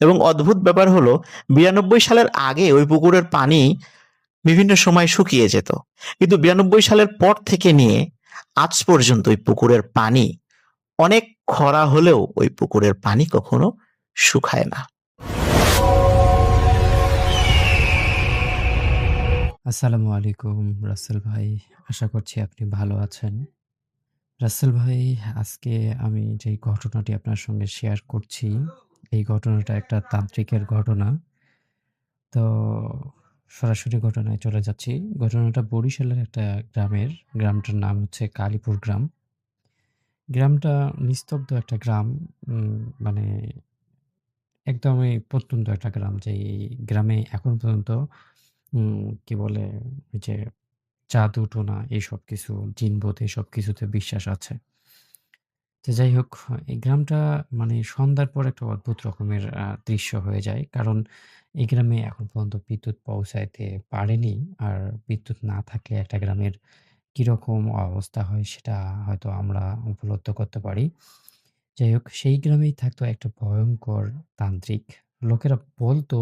এবং অদ্ভুত ব্যাপার হলো 92 সালের আগে ওই পুকুরের পানি বিভিন্ন সময় শুকিয়ে যেত, কিন্তু 92 সালের পর থেকে নিয়ে আজ পর্যন্ত ওই পুকুরের পানি অনেক খরা হলেও ওই পুকুরের পানি কখনো শুকায় না। আসসালামু আলাইকুম রাসেল ভাই, আশা করছি আপনি ভালো আছেন। রাসেল ভাই, আজকে আমি যেই ঘটনাটি আপনার সঙ্গে শেয়ার করছি, এই ঘটনাটা একটা তান্ত্রিকের ঘটনা। তো সরাসরি ঘটনায় চলে যাচ্ছি। ঘটনাটা বরিশালের একটা গ্রামের, গ্রামটার নাম হচ্ছে কালীপুর গ্রাম। গ্রামটা নিস্তব্ধ একটা গ্রাম, মানে একদমই প্রত্যন্ত একটা গ্রাম, যেই গ্রামে এখন পর্যন্ত কি বলে ওই যে জাদু টোনা এইসব কিছু, জিন ভূত এসব কিছুতে বিশ্বাস আছে। তো যাই হোক, এই গ্রামটা মানে সন্ধ্যার পর একটা অদ্ভুত রকমের দৃশ্য হয়ে যায়। কারণ এই গ্রামে এখন পর্যন্ত বিদ্যুৎ পৌঁছাইতে পারেনি। আর বিদ্যুৎ না থাকলে একটা গ্রামের কিরকম অবস্থা হয় সেটা হয়তো আমরা উপলব্ধ করতে পারি। যাই হোক, সেই গ্রামেই থাকতো একটা ভয়ংকর তান্ত্রিক। লোকেরা বলতো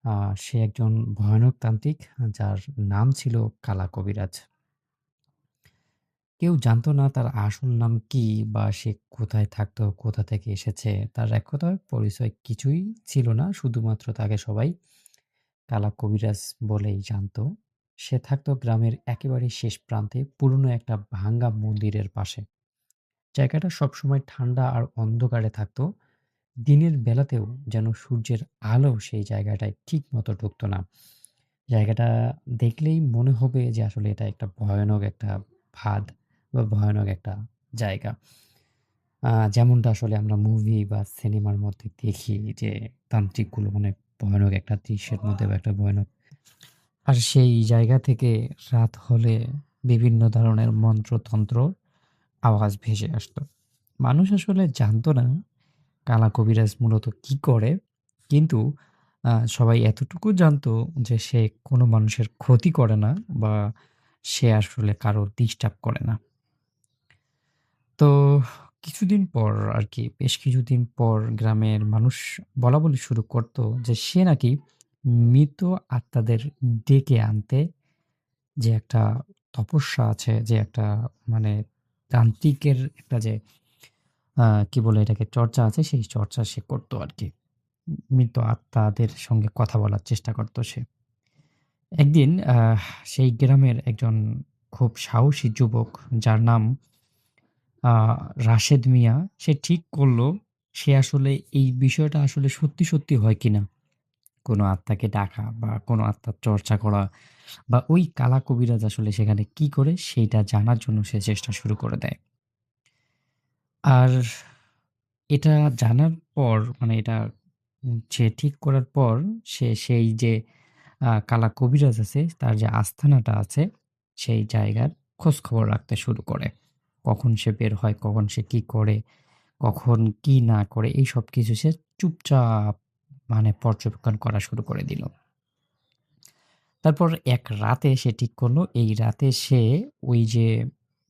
আ সে একজন ভয়ানক তান্ত্রিক যার নাম ছিল কালা কবিরাজ। কেউ জানতো না তার আসল নাম কি বা সে কোথায় থাকতো, কোথা থেকে এসেছে। তার এক কথায় পরিচয় কিছুই ছিল না। শুধুমাত্র তাকে সবাই কালা কবিরাজ বলেই জানতো। সে থাকতো গ্রামের একেবারে শেষ প্রান্তে পুরনো একটা ভাঙ্গা মন্দিরের পাশে। জায়গাটা সবসময় ঠান্ডা আর অন্ধকারে থাকতো। দিনের বেলাতেও যেন সূর্যের আলো সেই জায়গাটায় ঠিকমতো ঢুকতো না। জায়গাটা দেখলেই মনে হবে যে আসলে এটা একটা ভয়ানক একটা ফাঁদ বা ভয়ানক একটা জায়গা। যেমনটা আসলে আমরা মুভি বা সিনেমার মধ্যে দেখি যে তান্ত্রিকগুলো অনেক ভয়ানক একটা দৃশ্যের মধ্যে বা একটা ভয়ানক। আর সেই জায়গা থেকে রাত হলে বিভিন্ন ধরনের মন্ত্রতন্ত্র আওয়াজ ভেসে আসতো। মানুষ আসলে জানতো না কালা কবিরাজ মূলত কি করে? কিন্তু সবাই এতটুকু জানতো যে সে কোনো মানুষের ক্ষতি করে না বা সে আসলে কারো ডিস্টার্ব করে না। তো কিছুদিন পর আরকি বেশ কিছুদিন পর গ্রামের মানুষ বলাবলি শুরু করত যে সে নাকি মৃত আত্মাদের ডেকে আনতে যে একটা তপস্যা আছে, যে একটা মানে তান্ত্রিকের একটা যে কি বলে এটাকে চর্চা আছে, সেই চর্চা সে করত আরকি। মৃত আত্মাদের সঙ্গে কথা বলার চেষ্টা করত সে। একদিন সেই গ্রামের একজন খুব সাহসী যুবক যার নাম আ রাশেদ মিয়া, সে ঠিক করল সে আসলে এই বিষয়টা আসলে সত্যি, সত্যি হয় কিনা। কোনো আত্মাকে ডাকা বা কোনো আত্মার চর্চা করা বা ওই কালা কবিরাজ আসলে সেখানে কি করে সেইটা জানার জন্য সে চেষ্টা শুরু করে দেয়। আর এটা জানার পর মানে এটা সে ঠিক করার পর সে সেই যে কালা কবিরাজ আছে তার যে আস্তানাটা আছে সেই জায়গার খোঁজখবর রাখতে শুরু করে। কখন সে বের হয়, কখন সে কি করে, কখন কি না করে এই সবকিছু সে চুপচাপ মানে পর্যবেক্ষণ করা শুরু করে দিল। তারপর এক রাতে সে ঠিক করল এই রাতে সে ওই যে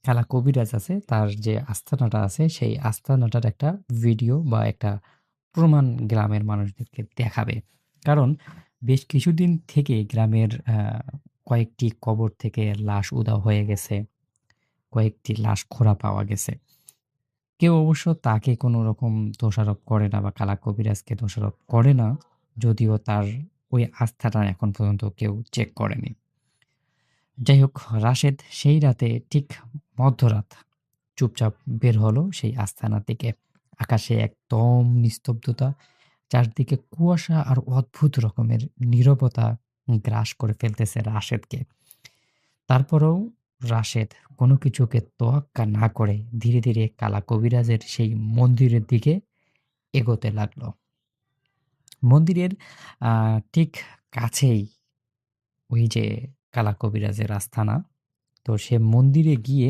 কালা কবিরাজ আছে তার যে আস্তানাটা আছে সেই আস্তানাটার একটা ভিডিও বা একটা প্রমাণ গ্রামের মানুষদেরকে দেখাবে। কারণ বেশ কিছুদিন থেকে গ্রামের কয়েকটি কবর থেকে লাশ উধাও হয়ে গেছে। কয়েকটি লাশ খোঁড়া পাওয়া গেছে। কেউ অবশ্য তাকে কোনো রকম দোষারোপ করে না বা কালা কবিরাজকে দোষারোপ করে না। যদিও তার ওই আস্থাটা এখন পর্যন্ত কেউ চেক করেনি। যাই হোক, রাশেদ সেই রাতে ঠিক মধ্যরাত চুপচাপ বের হলো সেই আস্তানা থেকে। আকাশে একদম নিস্তব্ধতা। চারদিকে কুয়াশা আর অদ্ভুত রকমের নীরবতা গ্রাস করে ফেলতেছে রাশেদকে। তারপরেও রাশেদ কোনো কিছুকে তোয়াক্কা না করে ধীরে, ধীরে কালা কবিরাজের সেই মন্দিরের দিকে এগোতে লাগলো। মন্দিরের আ ঠিক কাছেই ওই যে কালা কবিরাজের আস্তানা। তো সে মন্দিরে গিয়ে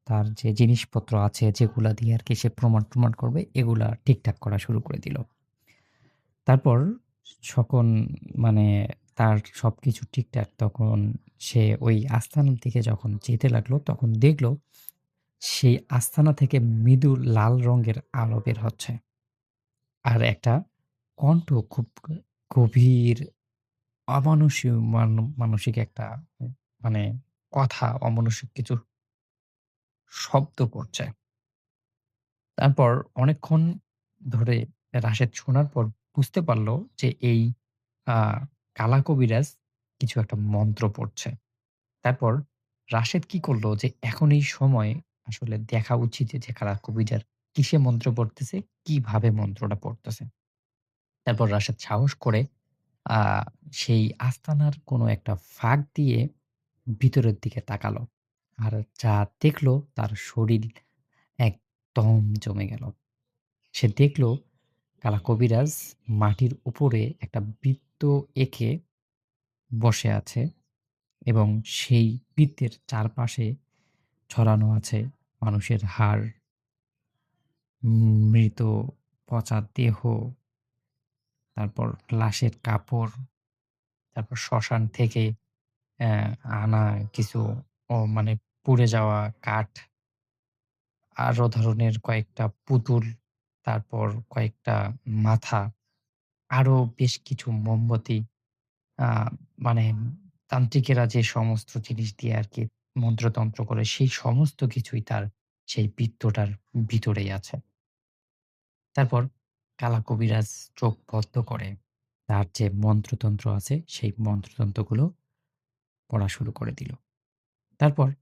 তার যে জিনিসপত্র আছে যেগুলা দিয়ে আরকি সে প্রমাণ-টমাণ করবে এগুলা ঠিকঠাক করা শুরু করে দিল। তারপর সকন মানে তার সবকিছু ঠিকঠাক তখন সে ওই আস্তানার দিকে যখন যেতে লাগলো তখন দেখল সেই আস্তানা থেকে মৃদু লাল রঙের আলো বের হচ্ছে। আর একটা কণ্ঠ খুব গভীর অমানুষীয় মানসিক একটা মানে কথা অমানুষিক কিছু শব্দ করছে। তারপর অনেকক্ষণ ধরে রাশেদ শোনার পর বুঝতে পারল যে এই আ কালা কবিরাজ কিছু একটা মন্ত্র পড়ছে। তারপর রাশেদ কি করল যে এখন এই সময় আসলে দেখা উচিত যে কালা কবিরাজ কিসে মন্ত্র পড়তেছে, কিভাবে মন্ত্রটা পড়তেছে। তারপর রাশেদ সাহস করে আ সেই আস্তানার কোনো একটা ফাঁক দিয়ে ভিতরের দিকে তাকালো। আর যা দেখল তার শরীর একদম জমে গেল। সে দেখল কালা কবিরাজ মাটির উপরে একটা বৃত্ত এঁকে বসে আছে এবং সেই বৃত্তের চারপাশে ছড়ানো আছে মানুষের হাড়, মৃত পচা দেহ, তারপর লাশের কাপড়, তারপর শ্মশান থেকে অ্যা আনা কিছু মানে পুড়ে যাওয়া কাঠ, আরো ধরনের কয়েকটা পুতুল, তারপর কয়েকটা মাথা, আরো বেশ কিছু মোমবাতি, আ মানে তান্ত্রিকেরা যে সমস্ত জিনিস দিয়ে আরকি মন্ত্রতন্ত্র করে সেই সমস্ত কিছুই তার সেই বৃত্তটার ভিতরেই আছে। তারপর কালা কবিরাজ চোখ বদ্ধ করে তার যে মন্ত্রতন্ত্র আছে সেই মন্ত্রতন্ত্রগুলো পড়া শুরু করে দিল। তারপর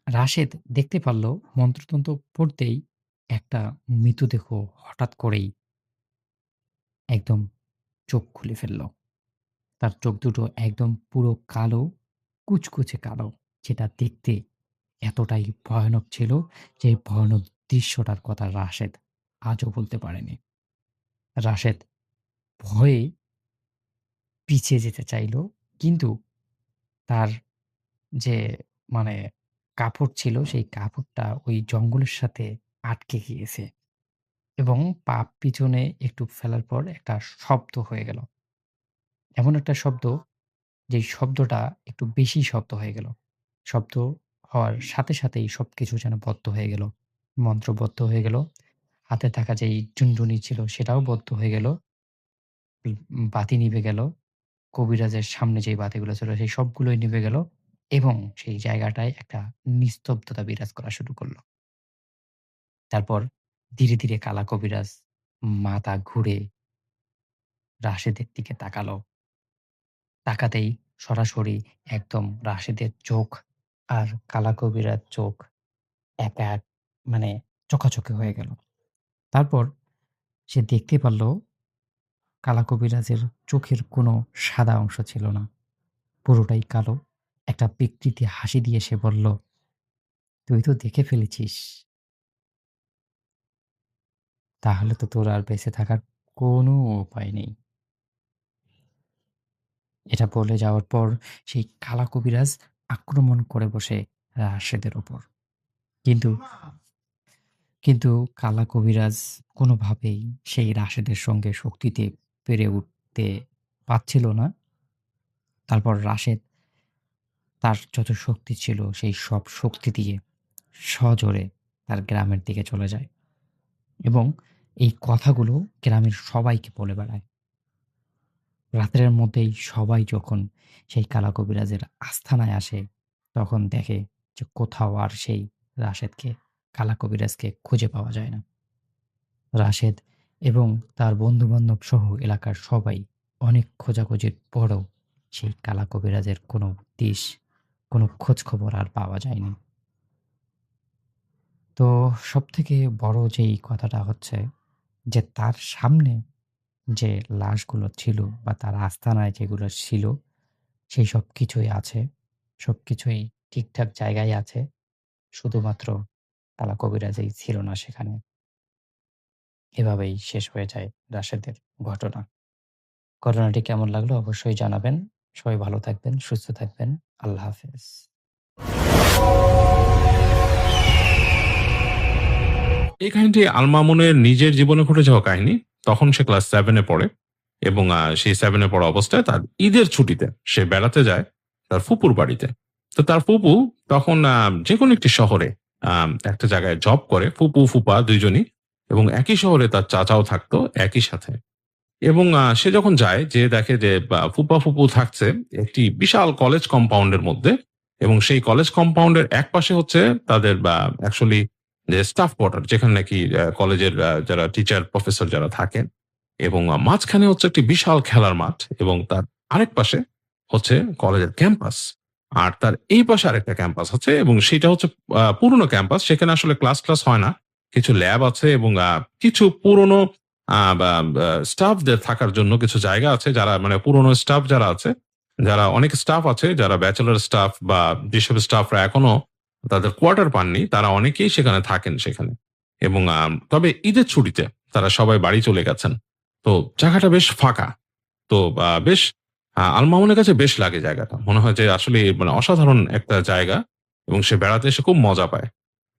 রাশেদ দেখতে পারল মন্ত্রতন্ত্র পড়তেই একটা মৃতদেহ হঠাৎ করেই একদম চোখ খুলে ফেলল। তার চোখ দুটো একদম পুরো কালো, কুচকুচে কালো, যেটা দেখতে এতটাই ভয়ানক ছিল যে এই ভয়ানক দৃশ্যটার কথা রাশেদ আজও বলতে পারেনি। রাশেদ ভয়ে পিছিয়ে যেতে চাইল, কিন্তু তার যে মানে কাপড় ছিল সেই কাপড়টা ওই জঙ্গলের সাথে আটকে গিয়েছে এবং পা পিছনে একটু ফেলার পর একটা শব্দ হয়ে গেল। এমন একটা শব্দ, যেই শব্দটা একটু বেশি শব্দ হয়ে গেল। শব্দ হওয়ার সাথে সাথেই সবকিছু যেন বদ্ধ হয়ে গেল। মন্ত্র বদ্ধ হয়ে গেল। হাতে থাকা যেই টুনটুনি ছিল সেটাও বদ্ধ হয়ে গেল। বাতি নিভে গেল। কবিরাজের সামনে যেই বাতিগুলো ছিল সেই সবগুলোই নিভে গেল এবং সেই জায়গাটায় একটা নিস্তব্ধতা বিরাজ করা শুরু করল। তারপর ধীরে, ধীরে কালা কবিরাজ মাথা ঘুরে রাশেদের দিকে তাকালো। তাকাতেই সরাসরি একদম রাশেদের চোখ আর কালা কবিরার চোখ এক মানে চোখাচোখি হয়ে গেল। তারপর সে দেখতে পারল কালা কবিরাজের চোখের কোনো সাদা অংশ ছিল না। পুরোটাই কালো। একটা বিকৃতি হাসি দিয়ে সে বলল, "তুই তো দেখে ফেলেছিস। তাহলে তো তোর আর বেঁচে থাকার কোনো উপায় নেই।" এটা বলে যাওয়ার পর সেই কালা কবিরাজ আক্রমণ করে বসে রাশেদের উপর। কিন্তু কিন্তু কালা কবিরাজ কোনোভাবেই সেই রাশেদের সঙ্গে শক্তিতে পেরে উঠতে পারছিল না। তারপর রাশেদ তার যত শক্তি ছিল সেই সব শক্তি দিয়ে সজোরে তার গ্রামের দিকে চলে যায় এবং এই কথাগুলো গ্রামের সবাইকে বলে বেড়ায়। রাতের মধ্যেই সবাই যখন সেই কালা কবিরাজের আস্তানায় আসে, তখন দেখে যে কোথাও আর সেই রাশেদকে, কালা কবিরাজকে খুঁজে পাওয়া যায় না। রাশেদ এবং তার বন্ধু-বান্ধব সহ এলাকার সবাই অনেক খোঁজাখুঁজির পরও সেই কালা কবিরাজের কোনো দিশ, কোনো খোঁজখবর আর পাওয়া যায়নি। তো সবথেকে বড় যেই কথাটা হচ্ছে যে তার সামনে যে লাশগুলো ছিল বা তার আস্তানায় যেগুলো ছিল সেই সবকিছুই আছে। সবকিছুই ঠিকঠাক জায়গায় আছে। শুধুমাত্র কালা কবিরাজই ছিল না সেখানে। এভাবেই শেষ হয়ে যায় রাশেদের ঘটনা। ঘটনাটি কেমন লাগলো অবশ্যই জানাবেন। সবাই ভালো থাকবেন, সুস্থ থাকবেন। আল্লাহ হাফেজ। এই কাহিনীটি আল মামুনের নিজের জীবনে ঘটে যাওয়া কাহিনী। তখন সে ক্লাস 7 এ পড়ে এবং সেই 7 এ পড়া অবস্থায় তার ঈদের ছুটিতে সে বেড়াতে যায় তার ফুপুর বাড়িতে। তো তার ফুপু তখন যেকোনো একটি শহরে একটা জায়গায় জব করে। ফুপু, ফুপা ২ জনই এবং একই শহরে তার চাচাও থাকতো একই সাথে। এবং সে যখন যায় যেয়ে দেখে যে ফুপা, ফুপু থাকছে একটি বিশাল কলেজ কম্পাউন্ডের মধ্যে এবং সেই কলেজ কম্পাউন্ডের একপাশে হচ্ছে তাদের অ্যাকচুয়ালি যে স্টাফ কোয়ার্টার যেখানে নাকি কলেজের যারা টিচার, প্রফেসর যারা থাকেন এবং মাঝখানে হচ্ছে একটি বিশাল খেলার মাঠ এবং তার আরেক পাশে হচ্ছে কলেজের ক্যাম্পাস। আর তার এই পাশে আরেকটা ক্যাম্পাস আছে এবং সেটা হচ্ছে পুরনো ক্যাম্পাস। সেখানে আসলে ক্লাস হয় না। কিছু ল্যাব আছে এবং কিছু পুরনো বা স্টাফদের থাকার জন্য কিছু জায়গা আছে যারা মানে পুরনো স্টাফ যারা আছে, যারা অনেক স্টাফ আছে যারা ব্যাচেলর স্টাফ বা যেসব স্টাফরা এখনো তাদের কোয়ার্টার পাননি তারা অনেকেই সেখানে থাকেন সেখানে। এবং তবে ঈদের ছুটিতে তারা সবাই বাড়ি চলে গেছেন। তো জায়গাটা বেশ ফাঁকা। তো বেশ আল মামুনের কাছে বেশ লাগে জায়গাটা। মনে হয় যে আসলে মানে অসাধারণ একটা জায়গা এবং সে বেড়াতে এসে খুব মজা পায়।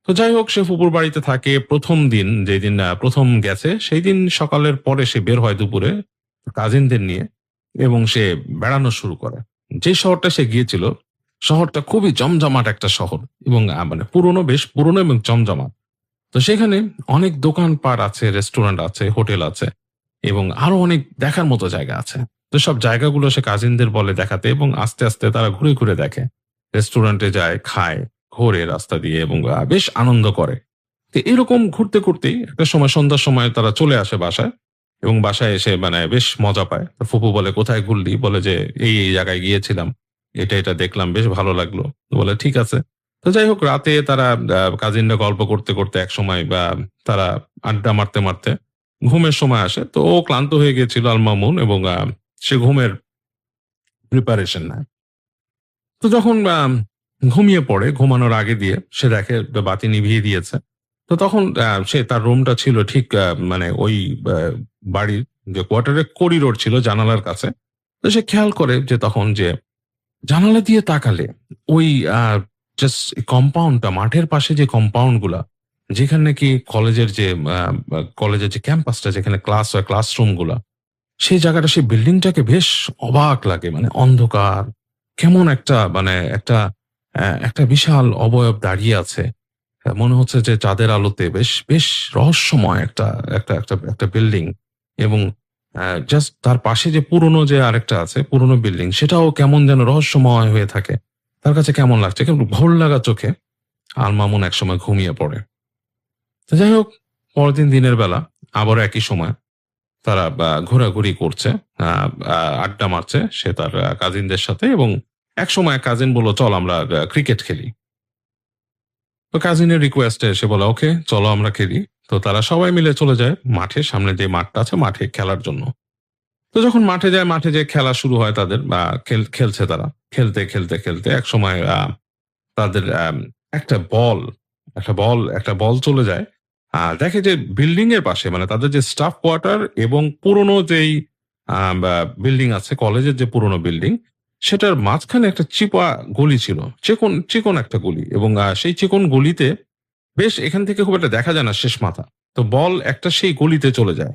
তো যাই হোক, সে ফুপুর বাড়িতে থাকে। প্রথম দিন, যেদিন প্রথম গেছে, সেই দিন সকালের পরে সে বের হয় দুপুরে কাজিনদের নিয়ে, এবং সে বেড়ানো শুরু করে। যে শহরটা সে গিয়েছিল, শহরটা খুবই জমজমাট একটা শহর, এবং মানে পুরনো, বেশ পুরনো এবং জমজমাট। তো সেখানে অনেক দোকানপাট আছে, রেস্টুরেন্ট আছে, হোটেল আছে, এবং আরো অনেক দেখার মতো জায়গা আছে। তো সব জায়গাগুলো সে কাজিনদের বলে দেখাতে, এবং আস্তে আস্তে তারা ঘুরে ঘুরে দেখে, রেস্টুরেন্টে যায়, খায়, ঘোরে রাস্তা দিয়ে, এবং বেশ আনন্দ করে। তো এরকম ঘুরতে ঘুরতেই একটা সময়, সন্ধ্যার সময় তারা চলে আসে বাসায়, এবং বাসায় এসে মানে বেশ মজা পায়। তো ফুপু বলে, কোথায় ঘুরলি? বলে যে এই এই জায়গায় গিয়েছিলাম, এটা এটা দেখলাম, বেশ ভালো লাগলো। তো বলে ঠিক আছে। তো যাই হোক, রাতে তারা কাজিনরা গল্প করতে করতে এক সময় বা তারা আড্ডা মারতে মারতে ঘুমের সময় আসে। তো ও ক্লান্ত হয়ে গেছিল আল মামুন, এবং সে ঘুমের প্রিপারেশন নেয়। তো যখন ঘুমিয়ে পড়ে, ঘুমানোর আগে দিয়ে সে দেখে বাতি নিভিয়ে দিয়েছে। তো তখন সে, তার রুমটা ছিল ঠিক মানে ওই বাড়ির যে কোয়ার্টারের করিডোর ছিল জানালার কাছে। তো সে খেয়াল করে যে তখন যে জানালা দিয়ে তাকালে ওই জাস্ট কম্পাউন্ডটা, মাঠের পাশে যে কম্পাউন্ড গুলা, যেখানে নাকি কলেজের যে ক্যাম্পাসটা, যেখানে ক্লাস হয়, ক্লাসরুম গুলা, সেই জায়গাটা, সেই বিল্ডিংটাকে বেশ অবাক লাগে। মানে অন্ধকার, কেমন একটা, মানে একটা বিশাল অবয়ব দাঁড়িয়ে আছে। মনে হচ্ছে যে চাঁদের আলোতে বেশ বেশ রহস্যময় একটা একটা একটা একটা বিল্ডিং। এবং জাস্ট তার পাশে যে পুরনো যে আরেকটা আছে, পুরনো বিল্ডিং, সেটাও কেমন যেন রহস্যময় হয়ে থাকে। তার কাছে কেমন লাগছে, কেমন ঘোর লাগা চোখে আল মামুন একসময় ঘুমিয়ে পড়ে। তো যাই হোক, পরের দিন দিনের বেলা আবার একই সময় তারা ঘোরাঘুরি করছে, আড্ডা মারছে সে তার কাজিনদের সাথে, এবং এক সময় কাজিন বলল, চল আমরা ক্রিকেট খেলি। তো কাজিনের রিকোয়েস্টে সে বলে, ওকে চলো আমরা খেলি। তো তারা সবাই মিলে চলে যায় মাঠে, সামনে যে মাঠটা আছে, মাঠে খেলার জন্য। তো যখন মাঠে যায়, মাঠে যে খেলা শুরু হয় তাদের, বা খেলছে তারা, খেলতে খেলতে খেলতে এক সময় তাদের একটা বল চলে যায়। দেখে যে বিল্ডিং এর পাশে, মানে তাদের যে স্টাফ কোয়ার্টার এবং পুরনো যেই বিল্ডিং আছে, কলেজের যে পুরনো বিল্ডিং, সেটার মাঝখানে একটা চিপা গলি ছিল, চিকন চিকন একটা গলি, এবং সেই চিকন গলিতে বেশ, এখান থেকে খুব একটা দেখা যায় না শেষ মাথা। তো বল একটা সেই গলিতে চলে যায়,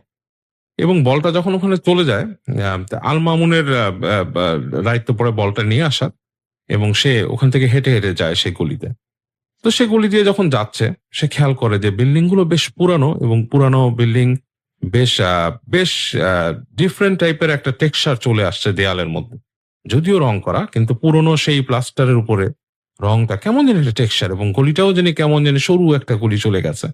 এবং বলটা যখন ওখানে চলে যায়, আল মামুনের দায়িত্ব পড়ে বলটা নিয়ে আসার, এবং সে ওখান থেকে হেঁটে হেঁটে যায় সেই গলিতে। তো সে গলি দিয়ে যখন যাচ্ছে, সে খেয়াল করে যে বিল্ডিং গুলো বেশ পুরানো, এবং পুরানো বিল্ডিং বেশ ডিফারেন্ট টাইপের একটা টেক্সচার চলে আসছে দেয়ালের মধ্যে। যদিও রং করা, কিন্তু পুরনো সেই প্লাস্টারের উপরে রংটা কেমন জানি একটা টেক্সচার, এবং গলিটাও জানি কেমন জানি সরু একটা গলি চলে গেছে।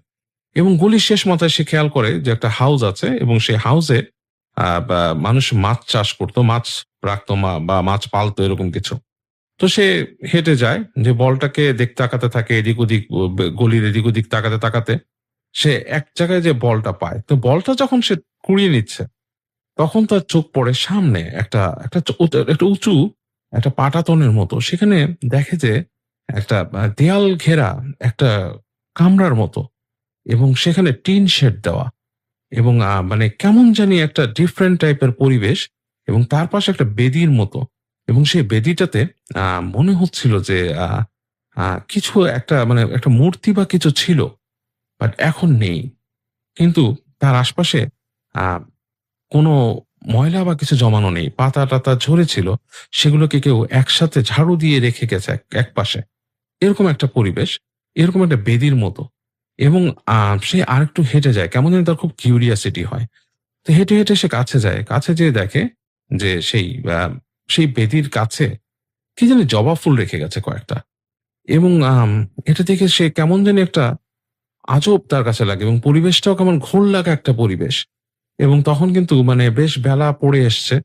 এবং গলির শেষ মাথায় সে খেয়াল করে যে একটা হাউস আছে, এবং সেই হাউসে মানুষ মাছ চাষ করতো, মাছ রাখতো, বা মাছ পালতো, এরকম কিছু। তো সে হেঁটে যায়, যে বলটাকে দেখতে তাকাতে থাকে, এদিক ওদিক, গলির এদিক ওদিক তাকাতে তাকাতে সে এক জায়গায় যে বলটা পায়। তো বলটা যখন সে কুড়িয়ে নিচ্ছে, তখন তার চোখ পড়ে সামনে একটা একটা একটা উঁচু একটা পাটাতনের মতো। সেখানে দেখে যে একটা দেয়াল ঘেরা একটা কামরার মতো, এবং সেখানে টিন শেড দেওয়া, এবং মানে কেমন জানি একটা ডিফারেন্ট টাইপের পরিবেশ, এবং তার পাশে একটা বেদির মতো, এবং সেই বেদিটাতে মনে হচ্ছিল যে কিছু একটা, মানে একটা মূর্তি বা কিছু ছিল, বাট এখন নেই। কিন্তু তার আশপাশে আহ কোনো ময়লা বা কিছু জমানো নেই, পাতা টাতা ঝরেছিল, সেগুলোকে কেউ একসাথে ঝাড়ু দিয়ে রেখে গেছে এক পাশে। এরকম একটা পরিবেশ, এরকম একটা বেদির মতো। এবং সে আরেকটু হেঁটে যায়, কেমন জানি তার খুব কিউরিয়াসিটি হয়। তো হেঁটে হেঁটে সে কাছে যায়, কাছে যেয়ে দেখে যে সেই বেদির কাছে কি জানি জবা ফুল রেখে গেছে কয়েকটা। এবং এটা দেখে সে কেমন জানি একটা আজব তার কাছে লাগে, এবং পরিবেশটাও কেমন ঘোর লাগা একটা পরিবেশ। এবং তখন কিন্তু মানে বেশ বেলা পড়ে এসছে,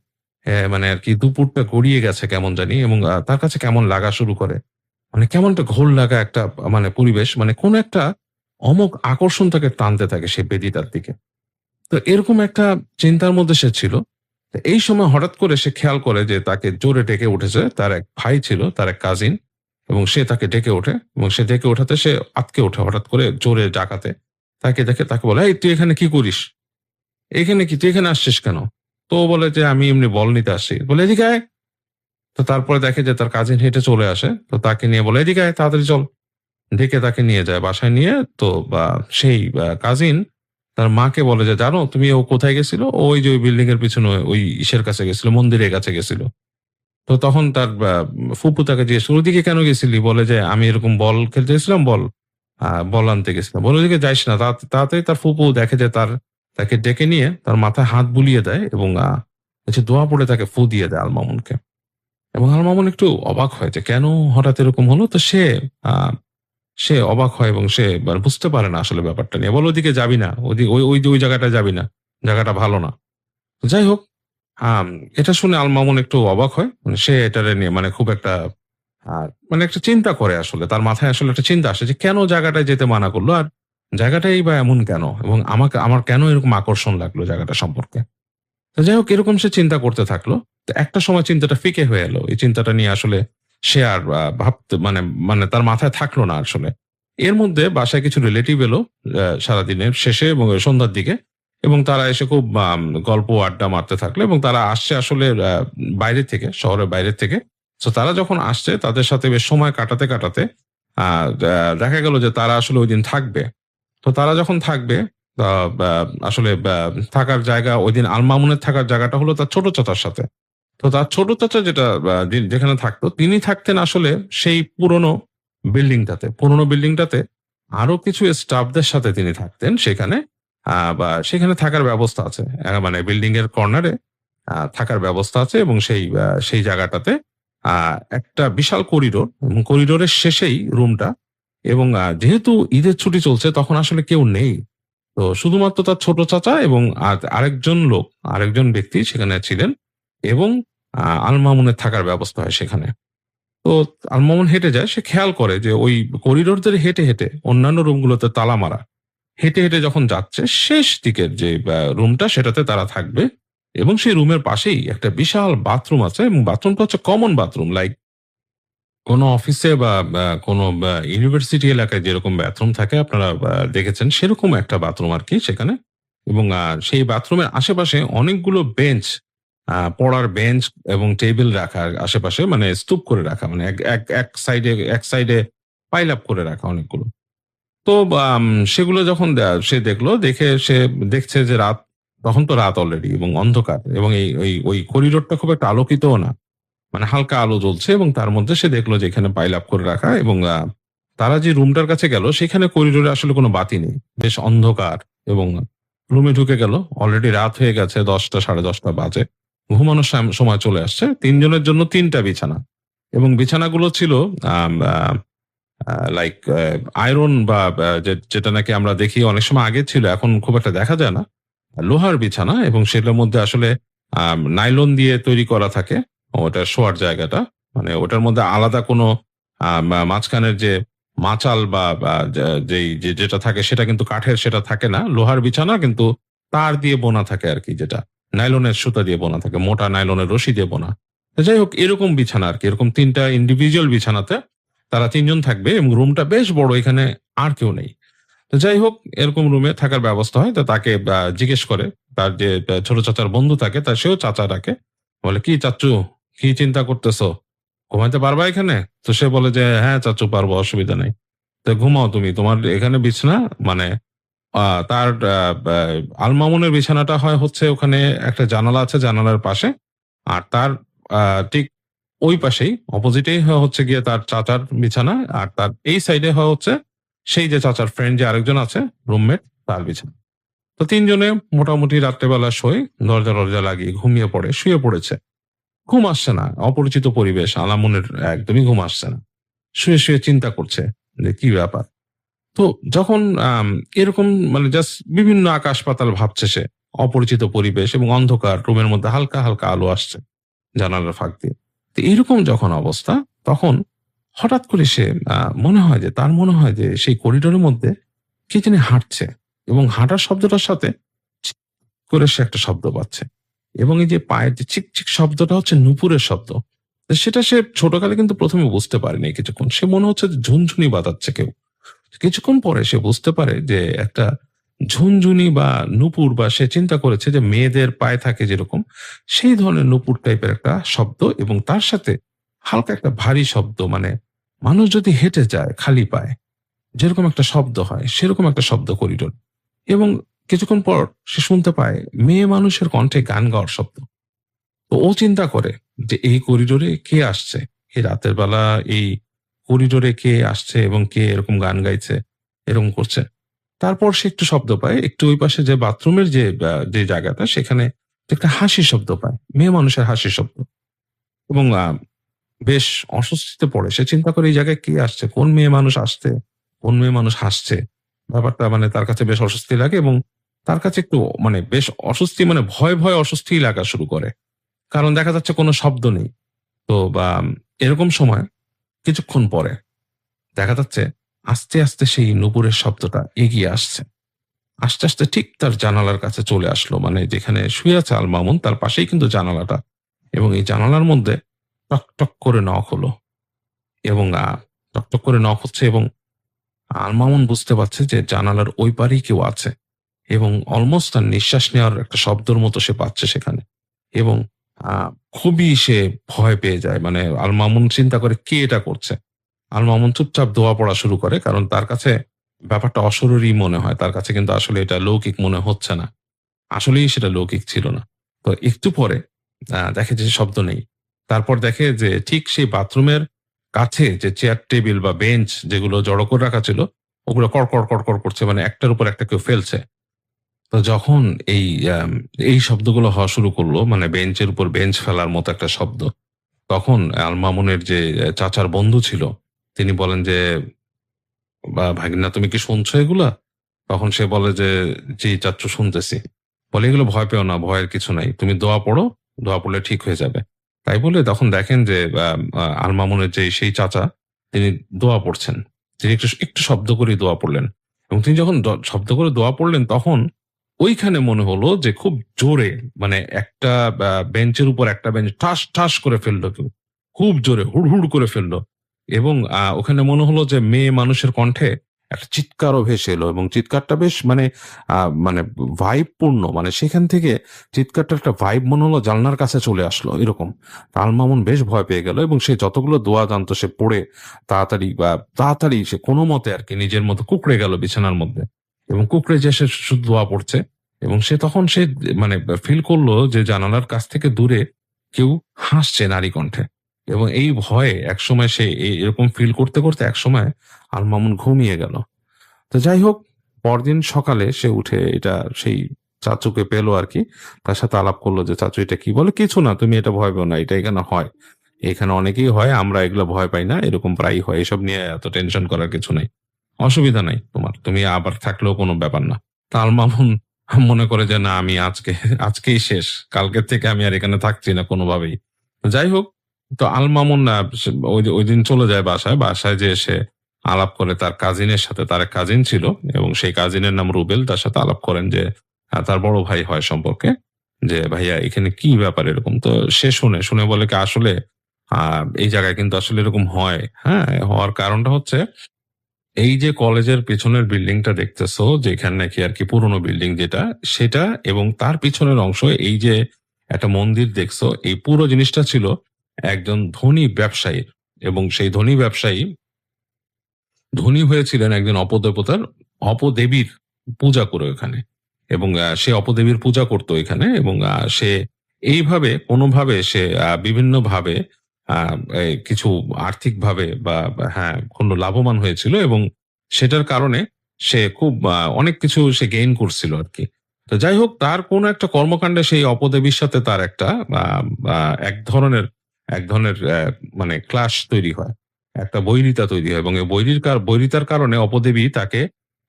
মানে আর কি দুপুরটা গড়িয়ে গেছে কেমন জানি, এবং তার কাছে কেমন লাগা শুরু করে, মানে কেমন একটা ঘোর লাগা একটা, মানে পরিবেশ, মানে কোন একটা অমোঘ আকর্ষণ তাকে টানতে থাকে সেই বেদিটার দিকে। তো এরকম একটা চিন্তার মধ্যে সে ছিল। তো এই সময় হঠাৎ করে সে খেয়াল করে যে তাকে জোরে ডেকে উঠেছে তার এক ভাই ছিল, তার এক কাজিন, এবং সে তাকে ডেকে ওঠে, এবং সে ডেকে ওঠাতে সে আঁতকে ওঠে হঠাৎ করে জোরে ডাকাতে। তাকে দেখে তাকে বলে, এই তুই এখানে কি করিস? এখানে কি, তুই এখানে আসছিস কেন? তো ও বলে যে আমি এমনি বল নিতে আসছি। বলে এদিকে আয়। তো তারপরে দেখে যে তার কাজিন হেঁটে চলে আসে, তো তাকে নিয়ে বলে, এদিকে আয়, তাড়াতাড়ি চল। ডেকে তাকে নিয়ে যায় বাসায় নিয়ে। তো সেই কাজিন তার মাকে বলে যে, জানো তুমি ও কোথায় গেছিল? ও ওই যে ওই বিল্ডিং এর পিছনে ওই ইসের কাছে গেছিল, মন্দিরের কাছে গেছিল। তো তখন তার ফুপু তাকে জিজ্ঞেস করে, ওদিকে কেন গেছিলি? বলে যে, আমি এরকম বল খেলতে গেছিলাম, বল আনতে গেছিলাম। বলে, ওদিকে যাইস না। তাড়াতাড়ি তার ফুপু দেখে যে তাকে ডেকে নিয়ে তার মাথায় হাত বুলিয়ে দেয় এবং হচ্ছে দোয়া পড়ে তাকে ফু দিয়ে দেয় আলমামুনকে। এবং আলমামুন একটু অবাক হয় যে কেন হঠাৎ এরকম হলো। তো সে অবাক হয় এবং সে বুঝতে পারে না আসলে ব্যাপারটা নিয়ে। বলে, ওদিকে যাবি না, ওই জায়গাটায় যাবি না, জায়গাটা ভালো না। তো যাই হোক, আম এটা শুনে আল মামুন একটু অবাক হয়। মানে সে এটারে নিয়ে মানে খুব একটা মানে একটা চিন্তা করে আসলে। তার মাথায় আসলে একটা চিন্তা আসে যে কেন জায়গাটায় যেতে মানা করলো? আর জায়গাটাই বা এমন কেন? এবং আমার কেন এরকম আকর্ষণ লাগলো জায়গাটা সম্পর্কে? তো যাই হোক, এরকম সে চিন্তা করতে থাকলো। তো একটা সময় চিন্তাটা ফিকে হয়ে এলো। এই চিন্তাটা নিয়ে আসলে সে আর ভাবতে মানে মানে তার মাথায় থাকলো না আসলে। এর মধ্যে বাসায় কিছু রিলেটিভ এলো সারাদিনের শেষে এবং সন্ধ্যার দিকে। এবং তারা এসে খুব গল্প আড্ডা মারতে থাকলো এবং তারা আসছে আসলে বাইরে থেকে, শহরের বাইরে থেকে। তো তারা যখন আসছে তাদের সাথে বেশ সময় কাটাতে কাটাতে দেখা গেল যে তারা আসলে ওইদিন থাকবে। তো তারা যখন থাকবে, আসলে থাকার জায়গা ওইদিন আল মামুনের থাকার জায়গাটা হলো তার ছোট চাচার সাথে। তো তার ছোট চাচা যেটা যেখানে থাকতো, তিনি থাকতেন আসলে সেই পুরোনো বিল্ডিংটাতে আরো কিছু স্টাফদের সাথে তিনি থাকতেন সেখানে। বা সেখানে থাকার ব্যবস্থা আছে। মানে বিল্ডিং এর কর্নারে থাকার ব্যবস্থা আছে এবং সেই জায়গাটাতে একটা বিশাল করিডোর এবং করিডোরের শেষেই রুমটা। এবং যেহেতু ঈদের ছুটি চলছে তখন আসলে কেউ নেই। তো শুধুমাত্র তার ছোট চাচা এবং আরেকজন ব্যক্তি সেখানে ছিলেন। এবং আল মামুনের থাকার ব্যবস্থা হয় সেখানে। তো আল মামুন হেঁটে যায়, সে খেয়াল করে যে ওই করিডোর ধরে হেঁটে হেঁটে অন্যান্য রুমগুলোতে তালা মারা। হেঁটে হেঁটে যখন যাচ্ছে শেষ দিকের যে রুমটা সেটাতে তারা থাকবে। এবং সেই রুমের পাশেই একটা বিশাল বাথরুম আছে এবং বাথরুমটা হচ্ছে কমন বাথরুম, লাইক কোনো অফিসে বা কোনো ইউনিভার্সিটি এলাকায় যেরকম বাথরুম থাকে আপনারা দেখেছেন, সেরকম একটা বাথরুম আরকি সেখানে। এবং সেই বাথরুমের আশেপাশে অনেকগুলো বেঞ্চ, পড়ার বেঞ্চ এবং টেবিল রাখা আশেপাশে, মানে স্তূপ করে রাখা, মানে এক সাইডে পাইল আপ করে রাখা অনেকগুলো। তো সেগুলো যখন সে দেখলো, দেখে সে দেখছে যে তখন তো রাত অলরেডি এবং অন্ধকার এবং ওই করিডোরটা খুব একটা আলোকিতও না। মানে হালকা আলো জ্বলছে এবং তার মধ্যে সে দেখলো যে এখানে পাইল আপ করে রাখা। এবং তারা যে রুমটার কাছে গেল সেখানে করিডোরে আসলে কোনো বাতি নেই, বেশ অন্ধকার। এবং রুমে ঢুকে গেল, অলরেডি রাত হয়ে গেছে, 10টা 10:30 বাজে, ঘুমানোর সময় চলে আসছে। তিনজনের জন্য 3টা বিছানা এবং বিছানাগুলো ছিল লাইক আয়রন বা যেটা নাকি আমরা দেখি অনেক সময় আগে ছিল, এখন খুব একটা দেখা যায় না, লোহার বিছানা। এবং সেটার মধ্যে আসলে নাইলন দিয়ে তৈরি করা থাকে ওটা শোয়ার জায়গাটা। মানে ওটার মধ্যে আলাদা কোনো মাঝখানের যে মাচাল বা যেটা থাকে সেটা কিন্তু কাঠের, সেটা থাকে না। লোহার বিছানা কিন্তু তার দিয়ে বোনা থাকে আর কি, যেটা নাইলনের সুতা দিয়ে বোনা থাকে, মোটা নাইলনের রশি দিয়ে বোনা। তো যাই হোক, এরকম বিছানা আর কি, এরকম 3টা ইন্ডিভিজুয়াল বিছানাতে তারা 3জন থাকবে এবং রুমটা বেশ বড়, এখানে আর কেউ নেই। তো যাই হোক, এরকম রুমে থাকার ব্যবস্থা হয়। তো তাকে জিজ্ঞেস করে তার যে ছোট চাচার বন্ধু থাকে, তার সেও চাচা ডাকে। বলে, কি চাচ্চু, কি চিন্তা করতেছো? ঘুমাইতে পারবা এখানে? তো সে বলে যে, হ্যাঁ চাচ্চু পারবো, অসুবিধা নেই। তো ঘুমাও তুমি, তোমার এখানে বিছানা। মানে তার আল মামুনের বিছানাটা হয় হচ্ছে ওখানে একটা জানালা আছে, জানালার পাশে। আর তার ঠিক ওই পাশেই অপোজিটেই হচ্ছে গিয়ে তার চাচার বিছানা। আর তার এই সাইডে হচ্ছে সেই যে চাচার ফ্রেন্ড যে আরেকজন আছে, রুমমেট, তার বিছানা। তো 3জনে মোটামুটি রাত্রেবেলা শোয়, দরজা লাগিয়ে ঘুমিয়ে পড়ে, শুয়ে পড়েছে। ঘুম আসছে না, অপরিচিত পরিবেশ, আলামুনের একদমই ঘুম আসছে না। শুয়ে শুয়ে চিন্তা করছে যে কি ব্যাপার। তো যখন এরকম মানে জাস্ট বিভিন্ন আকাশ পাতাল ভাবছে সে, অপরিচিত পরিবেশ এবং অন্ধকার, রুমের মধ্যে হালকা হালকা আলো আসছে জানালার ফাঁক দিয়ে। তো এইরকম যখন অবস্থা, তখন হঠাৎ করে সে তার মনে হয় যে সেই করিডোরের মধ্যে কে জানি হাঁটছে এবং হাঁটার শব্দটার সাথে চিক করে সে একটা শব্দ পাচ্ছে। এবং এই যে পায়ের যে চিকচিক শব্দটা হচ্ছে নূপুরের শব্দ। তো সেটা সে ছোটকালে কিন্তু প্রথমে বুঝতে পারেনি। কিছুক্ষণ সে মনে হচ্ছে যে ঝুনঝুনি বাজাচ্ছে কেউ। কিছুক্ষণ পরে সে বুঝতে পারে যে একটা ঝুনঝুনি বা নূপুর, বা সে চিন্তা করেছে যে মেয়েদের পায়ে থাকে যেরকম সেই ধরনের নূপুর টাইপের একটা শব্দ। এবং তার সাথে হালকা একটা ভারী শব্দ, মানে মানুষ যদি হেঁটে যায় খালি পায়ে যেরকম একটা শব্দ হয় সেরকম একটা শব্দ করিডোর, এবং কিছুক্ষণ পর সে শুনতে পায় মেয়ে মানুষের কণ্ঠে গান গাওয়ার শব্দ। তো ও চিন্তা করে যে এই করিডোরে কে আসছে, এই রাতের বেলা এই করিডোরে কে আসছে এবং কে এরকম গান গাইছে, এরকম করছে। তারপর সে একটু শব্দ পায়, একটু ওই পাশে যে বাথরুমের যে জায়গাটা, সেখানে একটা হাসির শব্দ পায়, মেয়ে মানুষের হাসির শব্দ। এবং বেশ অস্বস্তিতে পড়ে। সে চিন্তা করে এই জায়গায় কে আসছে, কোন মেয়ে মানুষ আসছে, কোন মেয়ে মানুষ হাসছে। ব্যাপারটা মানে তার কাছে বেশ অস্বস্তি লাগে, এবং তার কাছে একটু মানে বেশ অস্বস্তি, মানে ভয় ভয় অস্বস্তি লাগা শুরু করে। কারণ দেখা যাচ্ছে কোনো শব্দ নেই। তো বা এরকম সময় কিছুক্ষণ পরে দেখা যাচ্ছে আস্তে আস্তে সেই নুপুরের শব্দটা এগিয়ে আসছে। আস্তে আস্তে ঠিক তার জানালার কাছে চলে আসলো, মানে যেখানে শুয়ে আছে আল মামুন তার পাশেই কিন্তু জানালাটা, এবং এই জানালার মধ্যে টক টক করে নখ হলো, এবং টক টক করে নখ হচ্ছে, এবং আল মামুন বুঝতে পারছে যে জানালার ওই পারেই কেউ আছে, এবং অলমোস্ট তার নিঃশ্বাস নেওয়ার একটা শব্দের মতো সে পাচ্ছে সেখানে। এবং খুবই সে ভয় পেয়ে যায়, মানে আল মামুন চিন্তা করে কে এটা করছে। আল মামুন চুপচাপ দোয়া পড়া শুরু করে, কারণ তার কাছে ব্যাপারটা অশরীরী মনে হয়, তার কাছে কিন্তু আসলে এটা লৌকিক মনে হচ্ছে না, আসলেই সেটা লৌকিক ছিল না। তো একটু পরে দেখে যে শব্দ নেই। তারপর দেখে যে ঠিক সেই বাথরুমের কাছে যে চেয়ার টেবিল বা বেঞ্চ যেগুলো জড়ো করে রাখা ছিল, ওগুলো কড়কড় কড়কড় করছে, মানে একটার উপর একটা কেউ ফেলছে। তো যখন এই এই শব্দগুলো হওয়া শুরু করলো, মানে বেঞ্চের উপর বেঞ্চ ফেলার মতো একটা শব্দ, তখন আল মামুনের যে চাচার বন্ধু ছিল, তিনি বলেন যে, ভাগিনা তুমি কি শুনছো এগুলা?" তখন সে বলে যে, "জি চাচ্চু, শুনতেছি।" বলে, "এগুলো ভয় পেও না, ভয়ের কিছু নাই। তুমি দোয়া পড়ো, দোয়া পড়লে ঠিক হয়ে যাবে।" তাই বলে তখন দেখেন যে আল মামুনের যে সেই চাচা, তিনি দোয়া পড়ছেন। তিনি একটু একটু শব্দ করেই দোয়া পড়লেন, এবং তিনি যখন শব্দ করে দোয়া পড়লেন, তখন ওইখানে মনে হলো যে খুব জোরে, মানে একটা বেঞ্চের উপর একটা বেঞ্চ ঠাস ঠাস করে ফেললো কেউ, খুব জোরে হুড় হুড় করে ফেললো। এবং ওখানে মনে হলো যে মেয়ে মানুষের কণ্ঠে একটা চিৎকারও ভেসে এলো, এবং চিৎকারটা বেশ মানে মানে ভাইব পূর্ণ, মানে সেখান থেকে চিৎকারটা একটা ভাইব মনে হলো জানলার কাছে চলে আসলো এরকম। আল মামুন বেশ ভয় পেয়ে গেল, এবং সে যতগুলো দোয়া জানতো সে পড়ে তাড়াতাড়ি সে কোনো মতে আর কি নিজের মতো কুঁকড়ে গেল বিছানার মধ্যে, এবং কুঁকড়ে যে সে শুধু দোয়া পড়ছে। এবং সে তখন সে মানে ফিল করলো যে জানালার কাছ থেকে দূরে কেউ হাসছে নারী কণ্ঠে, এবং এই ভয়ে একসময় সে এরকম ফিল করতে করতে একসময় আল মামুন ঘুমিয়ে গেল। তো যাই হোক, পরদিন সকালে সে উঠে এটা সেই চাচুকে পেলো আর কি, তার সাথে আলাপ করলো যে, "চাচু এটা কি?" বলে, "কিছু না, তুমি এটা ভয় পেও না, এটা এখানে হয়, এখানে অনেকেই হয়, আমরা এগুলো ভয় পাই না, এরকম প্রায়ই হয়, এসব নিয়ে এত টেনশন করার কিছু নেই, অসুবিধা নাই তোমার, তুমি আবার থাকলেও কোনো ব্যাপার না।" তা আল মামুন মনে করে যে, না, আমি আজকেই শেষ, কালকের থেকে আমি আর এখানে থাকছি না কোনোভাবেই। যাই হোক, তো আল মামুন ওই দিন চলে যায় বাসায়। বাসায় যেয়ে সে আলাপ করে তার কাজিনের সাথে, তার এক কাজিন ছিল, এবং সেই কাজিনের নাম রুবেল। তার সাথে আলাপ করেন যে তার বড় ভাই হয় সম্পর্কে, যে, "ভাইয়া এখানে কি ব্যাপার এরকম?" তো সে শুনে বলে কি, আসলে এই জায়গায় কিন্তু আসলে এরকম হয়। হ্যাঁ, হওয়ার কারণটা হচ্ছে এই যে কলেজের পেছনের বিল্ডিংটা দেখতেছো, যেখানে নাকি আর কি পুরোনো বিল্ডিং যেটা, সেটা, এবং তার পিছনের অংশ, এই যে একটা মন্দির দেখছো, এই পুরো জিনিসটা ছিল একজন ধনী ব্যবসায়ীর, এবং সেই ধনী হয়েছিলেন একজন অপদেবীর পূজা করে ওখানে, এবং সে অপদেবীর পূজা করতো এখানে, এবং সে এইভাবে কোনোভাবে সে বিভিন্নভাবে কিছু আর্থিকভাবে হ্যাঁ, কোনো লাভবান হয়েছিল, এবং সেটার কারণে সে খুব অনেক কিছু সে গেইন করছিল আর কি। তো যাই হোক, তার কোনো একটা কর্মকাণ্ডে সেই অপদেবীর সাথে তার একটা এক ধরনের মানে ক্লাশ তৈরি হয়, একটা বৈরিতা তৈরি হয়, এবং এই বৈরিতার কারণে অপদেবী তাকে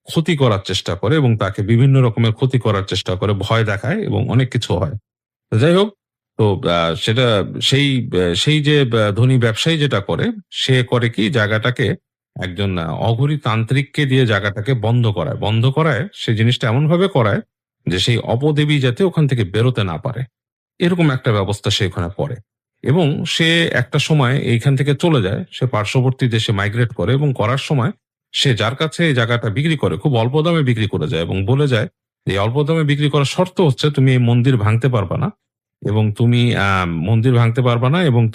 ক্ষতি করার চেষ্টা করে, এবং তাকে বিভিন্ন রকমের ক্ষতি করার চেষ্টা করে, ভয় দেখায়, এবং অনেক কিছু হয়। তো যাই হোক, তো সেটা সেই যে ধনী ব্যবসায়ী যেটা করে, সে করে কি, জায়গাটাকে একজন অঘরী তান্ত্রিককে দিয়ে জায়গাটাকে বন্ধ করায় সে জিনিসটা এমন ভাবে করায় যে সেই অপদেবী যাতে ওখান থেকে বেরোতে না পারে, এরকম একটা ব্যবস্থা সে ওখানে করে। এবং সে একটা সময় এইখান থেকে চলে যায়, সে পার্শ্ববর্তী দেশে মাইগ্রেট করে, এবং করার সময় সে যার কাছে এই জায়গাটা বিক্রি করে খুব অল্প দামে বিক্রি করে যায়, এবং বলে যায় যে এই অল্প দামে বিক্রি করার শর্ত হচ্ছে তুমি এই মন্দির ভাঙতে পারবা না, এবং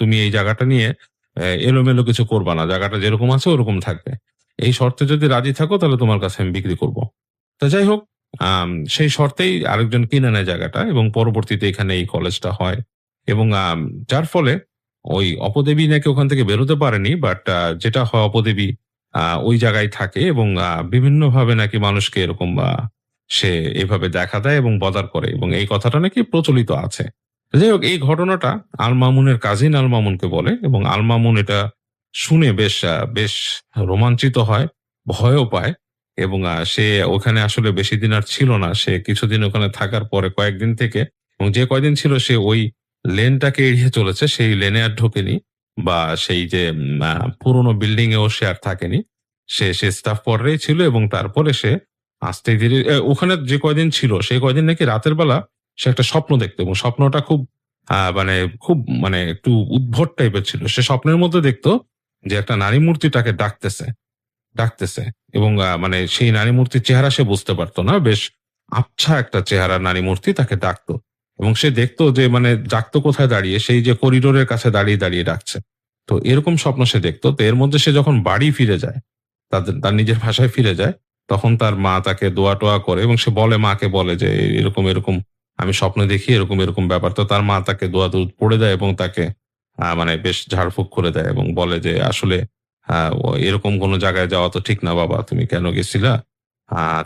তুমি এই জায়গাটা নিয়ে এলোমেলো কিছু করবা না, জায়গাটা যেরকম আছে ওরকম থাকবে। এই শর্তে যদি রাজি থাকো তাহলে তোমার কাছে আমি বিক্রি করব। তো যাই হোক, সেই শর্তেই আরেকজন কিনে নেয় জায়গাটা এবং পরবর্তীতে এখানে এই কলেজটা হয় এবং যার ফলে ওই অপদেবী নাকি ওখান থেকে বেরোতে পারেনি, বাট যেটা হয় অপদেবী ওই জায়গায় থাকে এবং বিভিন্নভাবে নাকি মানুষকে এরকম সে এভাবে দেখা দেয় এবং বদার করে এবং এই কথাটা নাকি প্রচলিত আছে। যাই হোক, এই ঘটনাটা আল মামুনের কাজিন আল মামুনকে বলে এবং আল মামুন এটা শুনে বেশ রোমাঞ্চিত হয়, ভয়ও পায় এবং সে ওখানে আসলে বেশি দিন আর ছিল না। সে কিছুদিন ওখানে থাকার পরে কয়েকদিন থেকে এবং যে কয়দিন ছিল সে ওই লেনটাকে এড়িয়ে চলেছে, সেই লেনে আর ঢোকেনি বা সেই যে পুরোনো বিল্ডিং এও সে আর থাকেনি। সে স্টাফ কোয়ার্টারেই ছিল এবং তারপরে সে আস্তে ধীরে ওখানে যে কয়দিন ছিল সেই কয়দিন নাকি রাতের বেলা সে একটা স্বপ্ন দেখতো এবং স্বপ্নটা খুব একটু উদ্ভট টাইপের ছিল। সে স্বপ্নের মধ্যে দেখতো যে একটা নারী মূর্তি তাকে ডাকতেছে এবং সেই নারী মূর্তির চেহারা সে বুঝতে পারতো না, বেশ আবছা একটা চেহারা নারী মূর্তি তাকে ডাকতো এবং সে দেখতো যে ডাকতো কোথায় দাঁড়িয়ে, সেই যে করিডোরের কাছে দাঁড়িয়ে দাঁড়িয়ে ডাকছে। তো এরকম স্বপ্ন সে দেখতো। তো এর মধ্যে সে যখন বাড়ি ফিরে যায়, তার নিজের ভাষায় ফিরে যায়, তখন তার মা তাকে দোয়া টোয়া করে এবং সে মাকে বলে যে এরকম এরকম আমি স্বপ্নে দেখি এরকম এরকম ব্যাপার। তো তার মা তাকে দোয়া দরুদ পড়ে দেয় এবং তাকে বেশ ঝাড়ফুঁক করে দেয় এবং বলে যে আসলে এরকম কোনো জায়গায় যাওয়া তো ঠিক না বাবা, তুমি কেন গেছিলা,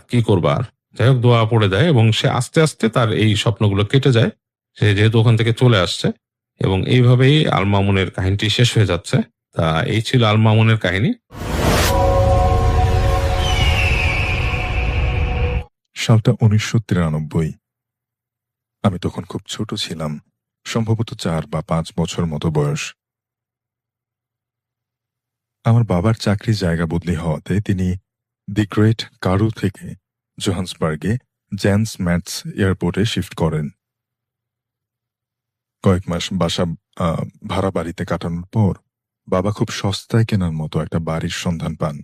কি করবা আর। যাই হোক, দোয়া পড়ে দেয় এবং সে আস্তে আস্তে তার এই স্বপ্নগুলো কেটে যায়। সে যেহেতু ওখান থেকে চলে আসছে এবং এইভাবেই আল মামুনের কাহিনীটি শেষ হয়ে যাচ্ছে। তা এই ছিল আল মামুনের কাহিনী। সালটা 1993। আমি তখন খুব ছোট ছিলাম, সম্ভবত 4 বা 5 বছর মতো বয়স। আমার বাবার চাকরির জায়গা বদলি হওয়াতে তিনি দি গ্রেট কারু থেকে জোহান্সবার্গে জ্যান্স ম্যাটস এয়ারপোর্টে শিফট করেন। কয়েক মাস বাসা ভাড়া বাড়িতে কাটানোর পর বাবা খুব সস্তায় কেনার মতো একটা বাড়ির সন্ধান পান।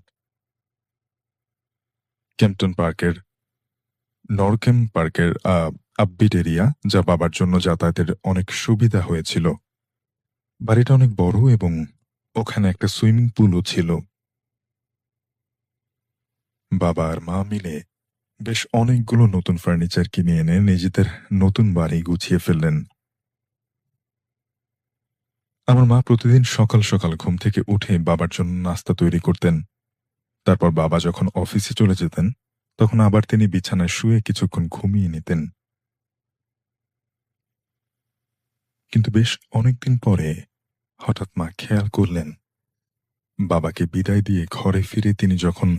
নরকেম পার্কের আপবিট এরিয়া, যা বাবার জন্য যাতায়াতের অনেক সুবিধা হয়েছিল। বাড়িটা অনেক বড় এবং ওখানে একটা সুইমিং পুলও ছিল। বাবা আর মা মিলে বেশ অনেকগুলো নতুন ফার্নিচার কিনে এনে নিজেদের নতুন বাড়ি গুছিয়ে ফেললেন। আমার মা প্রতিদিন সকাল সকাল ঘুম থেকে উঠে বাবার জন্য নাস্তা তৈরি করতেন। তারপর বাবা যখন অফিসে চলে যেতেন তখন আবার তিনি বিছানায় শুয়ে কিছুক্ষণ ঘুমিয়ে নিতেন। কিন্তু বেশ অনেকদিন পরে হঠাৎ মা খেয়াল করলেন, বাবাকে বিদায় দিয়ে ঘরে ফিরে তিনি যখন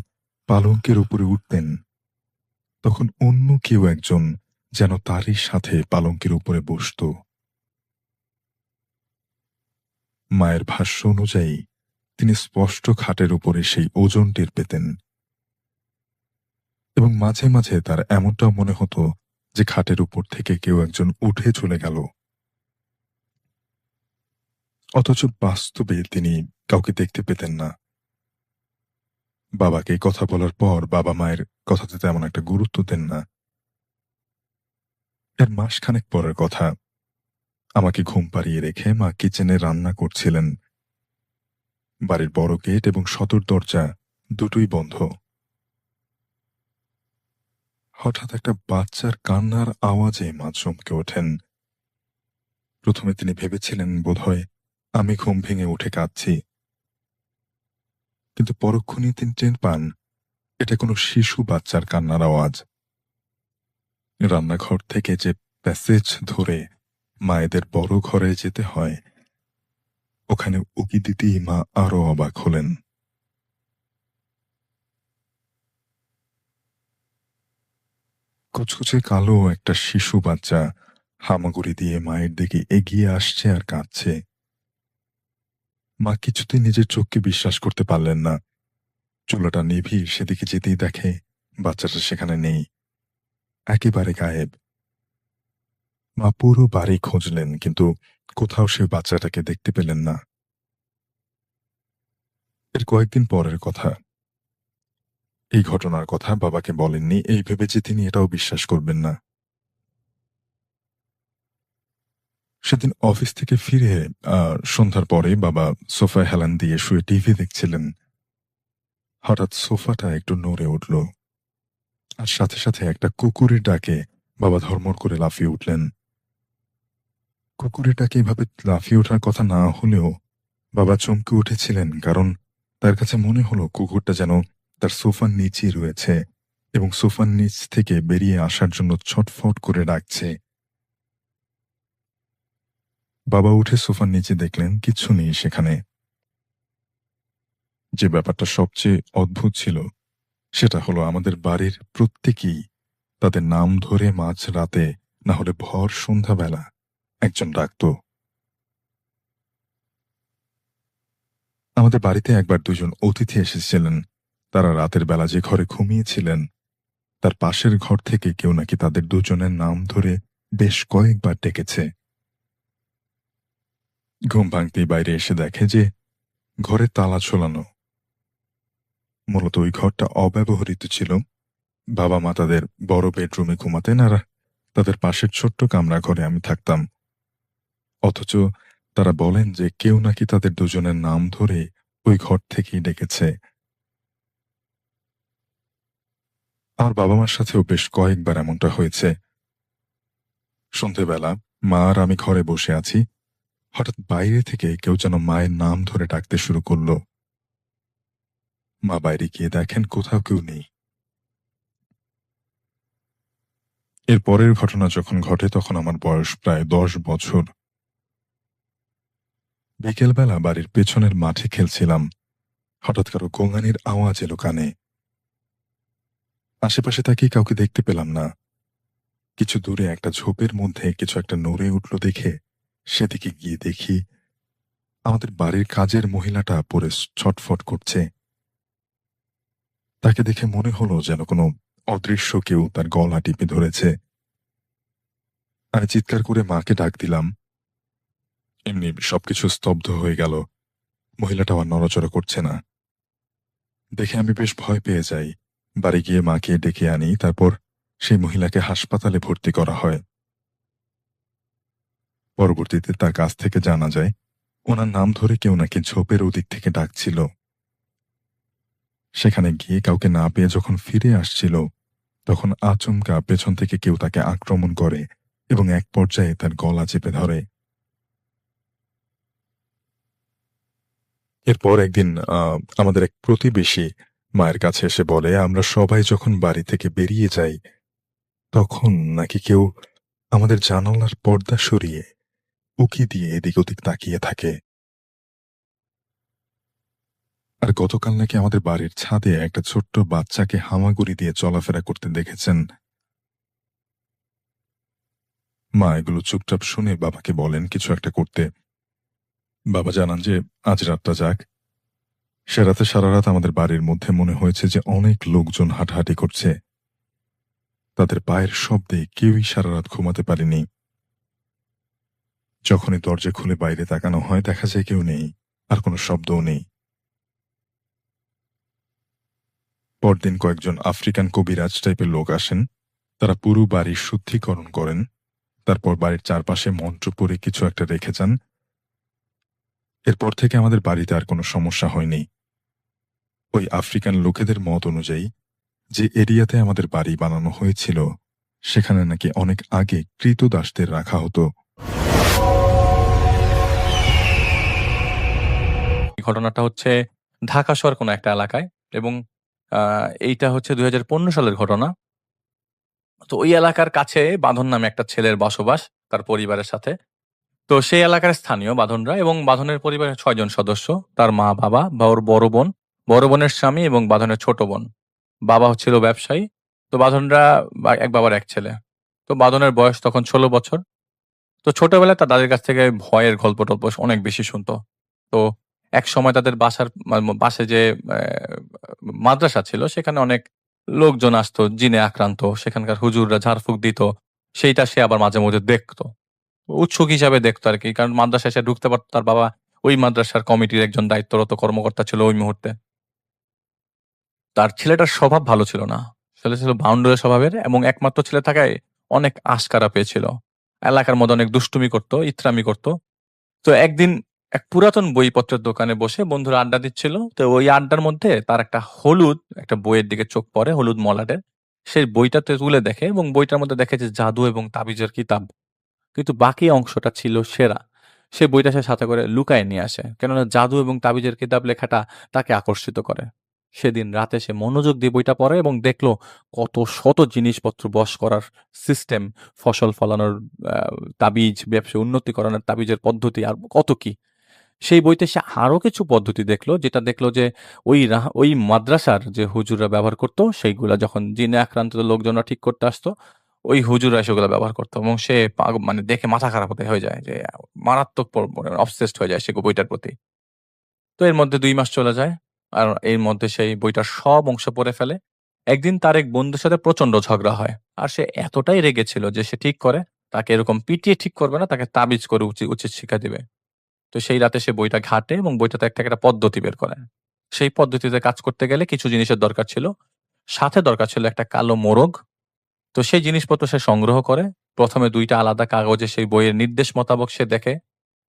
পালঙ্কের উপরে উঠতেন তখন অন্য কেউ একজন যেন তারই সাথে পালঙ্কের উপরে বসত। মায়ের ভাষ্য অনুযায়ী তিনি স্পষ্ট খাটের উপরে সেই ওজন টের পেতেন এবং মাঝে মাঝে তার এমনটাও মনে হতো যে খাটের উপর থেকে কেউ একজন উঠে চলে গেল। অথচ বাস্তবে তিনি কাউকে দেখতে পেতেন না। বাবাকে কথা বলার পর বাবা মায়ের কথাতে তেমন একটা গুরুত্ব দেন না। এর মাসখানেক পরের কথা, আমাকে ঘুম পাড়িয়ে রেখে মা কিচেনে রান্না করছিলেন। বাড়ির বড় গেট এবং সদর দরজা দুটোই বন্ধ। হঠাৎ একটা বাচ্চার কান্নার আওয়াজে মা চমকে ওঠেন। প্রথমে তিনি ভেবেছিলেন বোধহয় আমি ঘুম ভেঙে উঠে কাঁদছি, কিন্তু পরক্ষণেই তিনি টের পান এটা কোনো শিশু বাচ্চার কান্নার আওয়াজ। রান্নাঘর থেকে যে প্যাসেজ ধরে মায়েদের বড় ঘরে যেতে হয়, ওখানে উকি দিতেই মা আরো অবাক হলেন। কুচকুচে কালো একটা শিশু বাচ্চা হামাগুড়ি দিয়ে মায়ের দিকে এগিয়ে আসছে আর কাঁদছে। মা কিছুতেই নিজের চোখকে বিশ্বাস করতে পারলেন না। চুলাটা নিভিয়ে সেদিকে যেতেই দেখে বাচ্চাটা সেখানে নেই, একেবারে গায়েব। মা পুরো বাড়ি খুঁজলেন, কিন্তু কোথাও সে বাচ্চাটাকে দেখতে পেলেন না। এর কয়েকদিন পরের কথা। এই ঘটনার কথা বাবাকে বলেননি এই ভেবে যে তিনি এটাও বিশ্বাস করবেন না। সেদিন অফিস থেকে ফিরে সন্ধ্যার পরে বাবা সোফায় হেলান দিয়ে শুয়ে টিভি দেখছিলেন। হঠাৎ সোফাটা একটু নড়ে উঠল, আর সাথে সাথে একটা কুকুরের ডাকে বাবা ধর্মর করে লাফিয়ে উঠলেন। কুকুরের ডাকে এভাবে লাফিয়ে ওঠার কথা না হলেও বাবা চমকে উঠেছিলেন, কারণ তার কাছে মনে হলো কুকুরটা যেন তার সোফার নিচেই রয়েছে এবং সোফার নিচ থেকে বেরিয়ে আসার জন্য ছটফট করে ডাকছে। বাবা উঠে সোফার নিচে দেখলেন কিচ্ছু নেই সেখানে। যে ব্যাপারটা সবচেয়ে অদ্ভুত ছিল সেটা হলো আমাদের বাড়ির প্রত্যেকেই তাদের নাম ধরে মাঝ রাতে না হলে ভর সন্ধ্যাবেলা একজন ডাকত। আমাদের বাড়িতে একবার দুজন অতিথি এসেছিলেন। তারা রাতের বেলা যে ঘরে ঘুমিয়েছিলেন তার পাশের ঘর থেকে কেউ নাকি তাদের দুজনের নাম ধরে বেশ কয়েকবার ডেকেছে। ঘুম ভাঙতেই বাইরে এসে দেখে যে ঘরে তালা ঝোলানো। মূলত ওই ঘরটা অব্যবহৃত ছিল। বাবা মা তাদের বড় বেডরুমে ঘুমাতেন, আর তাদের পাশের ছোট্ট কামরা ঘরে আমি থাকতাম। অথচ তারা বলেন যে কেউ নাকি তাদের দুজনের নাম ধরে ওই ঘর থেকেই ডেকেছে। আমার বাবা মার সাথেও বেশ কয়েকবার এমনটা হয়েছে। সন্ধেবেলা মা আর আমি ঘরে বসে আছি, হঠাৎ বাইরে থেকে কেউ যেন মায়ের নাম ধরে ডাকতে শুরু করলো। মা বাইরে গিয়ে দেখেন কোথাও কেউ নেই। এর পরের ঘটনা যখন ঘটে তখন আমার বয়স প্রায় 10 বছর। বিকেলবেলা বাড়ির পেছনের মাঠে খেলছিলাম। হঠাৎ কারো গোঙানির আওয়াজ এলো কানে। আশেপাশে তাকিয়ে কাউকে দেখতে পেলাম না। কিছু দূরে একটা ঝোপের মধ্যে কিছু একটা নড়ে উঠল দেখে সেদিকে গিয়ে দেখি আমাদের বাড়ির কাজের মহিলাটা পড়ে ছটফট করছে। তাকে দেখে মনে হলো যেন কোনো অদৃশ্য কেউ তার গলা টিপে ধরেছে। আমি চিৎকার করে মাকে ডাক দিলাম। এমনি সবকিছু স্তব্ধ হয়ে গেল। মহিলাটা আর নড়াচড়া করছে না। দেখে আমি বেশ ভয় পেয়ে যাই। বাড়ি গিয়ে মাকে ডেকে আনি, তারপর সেই মহিলাকে হাসপাতালে ভর্তি করা হয়। পরবর্তীতে তার কাছ থেকে জানা যায় ওনার নাম ধরে কেউ নাকি ঝোপের ওদিক থেকে ডাকছিল। সেখানে গিয়ে কাউকে না পেয়ে যখন ফিরে আসছিল তখন আচমকা পেছন থেকে কেউ তাকে আক্রমণ করে এবং এক পর্যায়ে তার গলা চেপে ধরে। এরপর একদিন আমাদের এক প্রতিবেশী মায়ের কাছে এসে বলে আমরা সবাই যখন বাড়ি থেকে বেরিয়ে যাই তখন নাকি কেউ আমাদের জানালার পর্দা সরিয়ে উকি দিয়ে এদিক ওদিক তাকিয়ে থাকে। আর গতকাল নাকি আমাদের বাড়ির ছাদে একটা ছোট্ট বাচ্চাকে হামাগুড়ি দিয়ে চলাফেরা করতে দেখেছেন। মা এগুলো চুপচাপ শুনে বাবাকে বলেন কিছু একটা করতে। বাবা জানান যে আজ রাতটা যাক। সে রাতে সারা রাত আমাদের বাড়ির মধ্যে মনে হয়েছে যে অনেক লোকজন হাঁটাহাঁটি করছে। তাদের পায়ের শব্দে কেউই সারা রাত ঘুমাতে পারেনি। যখনই দরজা খুলে বাইরে তাকানো হয় দেখা যায় কেউ নেই, আর কোনো শব্দও নেই। পরদিন কয়েকজন আফ্রিকান কবিরাজ টাইপের লোক আসেন। তারা পুরো বাড়ির শুদ্ধিকরণ করেন, তারপর বাড়ির চারপাশে মন্ত্র পড়ে কিছু একটা রেখে যান। এরপর থেকে আমাদের বাড়িতে আর কোনো সমস্যা হয়নি। ওই আফ্রিকান লোকেদের মত অনুযায়ী যে এরিয়াতে আমাদের বাড়ি বানানো হয়েছিল সেখানে নাকি অনেক আগে ক্রীতদাসদের রাখা হতো। ঘটনাটা হচ্ছে ঢাকা শহর কোনো একটা এলাকায়, এবং এইটা হচ্ছে 2015 সালের ঘটনা। তো ওই এলাকার কাছে বাঁধন নামে একটা ছেলের বসবাস তার পরিবারের সাথে। তো সেই এলাকার স্থানীয় বাঁধনরা, এবং বাঁধনের পরিবারের 6 জন সদস্য, তার মা বাবা বা ওর বড় বোন, বড় বোনের স্বামী এবং বাঁধনের ছোট বোন। বাবা হচ্ছিল ব্যবসায়ী। তো বাঁধনরা এক বাবার এক ছেলে। তো বাঁধনের বয়স তখন 16 বছর। তো ছোটবেলায় তার দাদির কাছ থেকে ভয়ের গল্প টল্প অনেক বেশি শুনতো। তো এক সময় তাদের বাসায় যে মাদ্রাসা ছিল সেখানে অনেক লোকজন আসতো জিনে আক্রান্ত, সেখানকার হুজুররা ঝাড়ফুঁক দিত, সেইটা সে আবার মাঝে মধ্যে দেখতো, উৎসুক হিসাবে দেখতো আর কি, কারণ মাদ্রাসায় সে ঢুকতে পারতো। তার বাবা ওই মাদ্রাসার কমিটির একজন দায়িত্বরত কর্মকর্তা ছিল ওই মুহূর্তে। তার ছেলেটার স্বভাব ভালো ছিল না, ছেলে ছিল বাউন্ডুলের স্বভাবের, এবং একমাত্র ছেলে থাকায় অনেক আশকারা পেয়েছিল। এলাকার মধ্যে অনেক দুষ্টুমি করতো, ইত্রামি করতো। তো একদিন এক পুরাতন বইপত্রের দোকানে বসে বন্ধুরা আড্ডা দিচ্ছিল। তো ওই আড্ডার মধ্যে তার একটা হলুদ একটা বইয়ের দিকে চোখ পড়ে, হলুদ মলাটের। সেই বইটাতে তুলে দেখে এবং বইটার মধ্যে দেখে যে জাদু এবং তাবিজের কিতাব। কিন্তু বাকি অংশটা ছিল সেরা। সে বইটা সে সাথে করে লুকায় নিয়ে আসে। কেননা জাদু এবং তাবিজের কিতাব লেখাটা তাকে আকর্ষিত করে। সেদিন রাতে সে মনোযোগ দিয়ে বইটা পড়ে এবং দেখল কত শত জিনিসপত্র বশ করার সিস্টেম, ফসল ফলানোর আ তাবিজ, ব্যবসায় উন্নতি করানোর তাবিজের পদ্ধতি আর কত কি। সেই বইতে সে আরো কিছু পদ্ধতি দেখলো, যেটা দেখলো যে ওই মাদ্রাসার যে হুজুররা ব্যবহার করত, সেইগুলা যখন জিনে আক্রান্ত লোকজনরা ঠিক করতে আসতো, ওই হুজুররা সেগুলো ব্যবহার করতো এবং সে মানে দেখে মাথা খারাপ হয়ে যায় যে মারাত্মক অবসেসড হয়ে যায় সে বইটার প্রতি। তো এর মধ্যে ২ মাস চলে যায়। আর এর মধ্যে সেই বইটার সব অংশ পড়ে ফেলে। একদিন তার এক বন্ধুর সাথে প্রচন্ড ঝগড়া হয়। আর সে এতটাই রেগেছিল যে সে ঠিক করে তাকে এরকম পিটিয়ে ঠিক করবে না, তাকে তাবিজ করে উচিত শিক্ষা দিবে। তো সেই রাতে সে বইটা ঘাঁটে এবং বইটাতে একটা পদ্ধতি বের করে। সেই পদ্ধতিতে কাজ করতে গেলে কিছু জিনিসের দরকার ছিল। সাথে দরকার ছিল একটা কালো মোরগ। তো সেই জিনিসপত্র সে সংগ্রহ করে। ১ম এ ২ টা আলাদা কাগজে সেই বইয়ের নির্দেশ মোতাবেক সে দেখে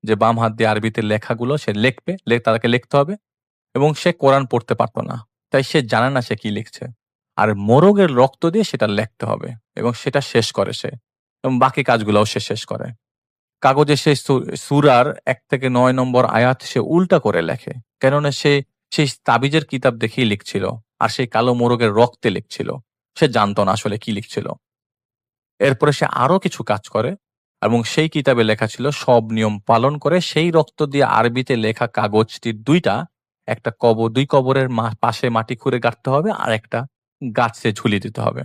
যে বাম হাত দিয়ে আরবিতে লেখাগুলো সে লিখবে, তাকে লিখতে হবে এবং সে কোরআন পড়তে পারত না। তাই সে জানে না সে কি লিখছে। আর মোরগের রক্ত দিয়ে সেটা লিখতে হবে এবং সেটা শেষ করে সে এবং বাকি কাজগুলোও সে শেষ করে। কাগজে সে সূরার ১ থেকে ৯ নম্বর আয়াত সে উল্টা করে লেখে। কেননা সে সেই তাবিজের কিতাব দেখেই লিখছিল। আর সেই কালো মোরগের রক্তে লিখছিল। সে জানত না আসলে কি লিখছিল। এরপরে সে আরো কিছু কাজ করে এবং সেই কিতাবে লেখা ছিল সব নিয়ম পালন করে সেই রক্ত দিয়ে আরবিতে লেখা কাগজটির ২ কবরের পাশে মাটি খুঁড়ে গাঁথতে হবে আর একটা গাছে ঝুলিয়ে দিতে হবে।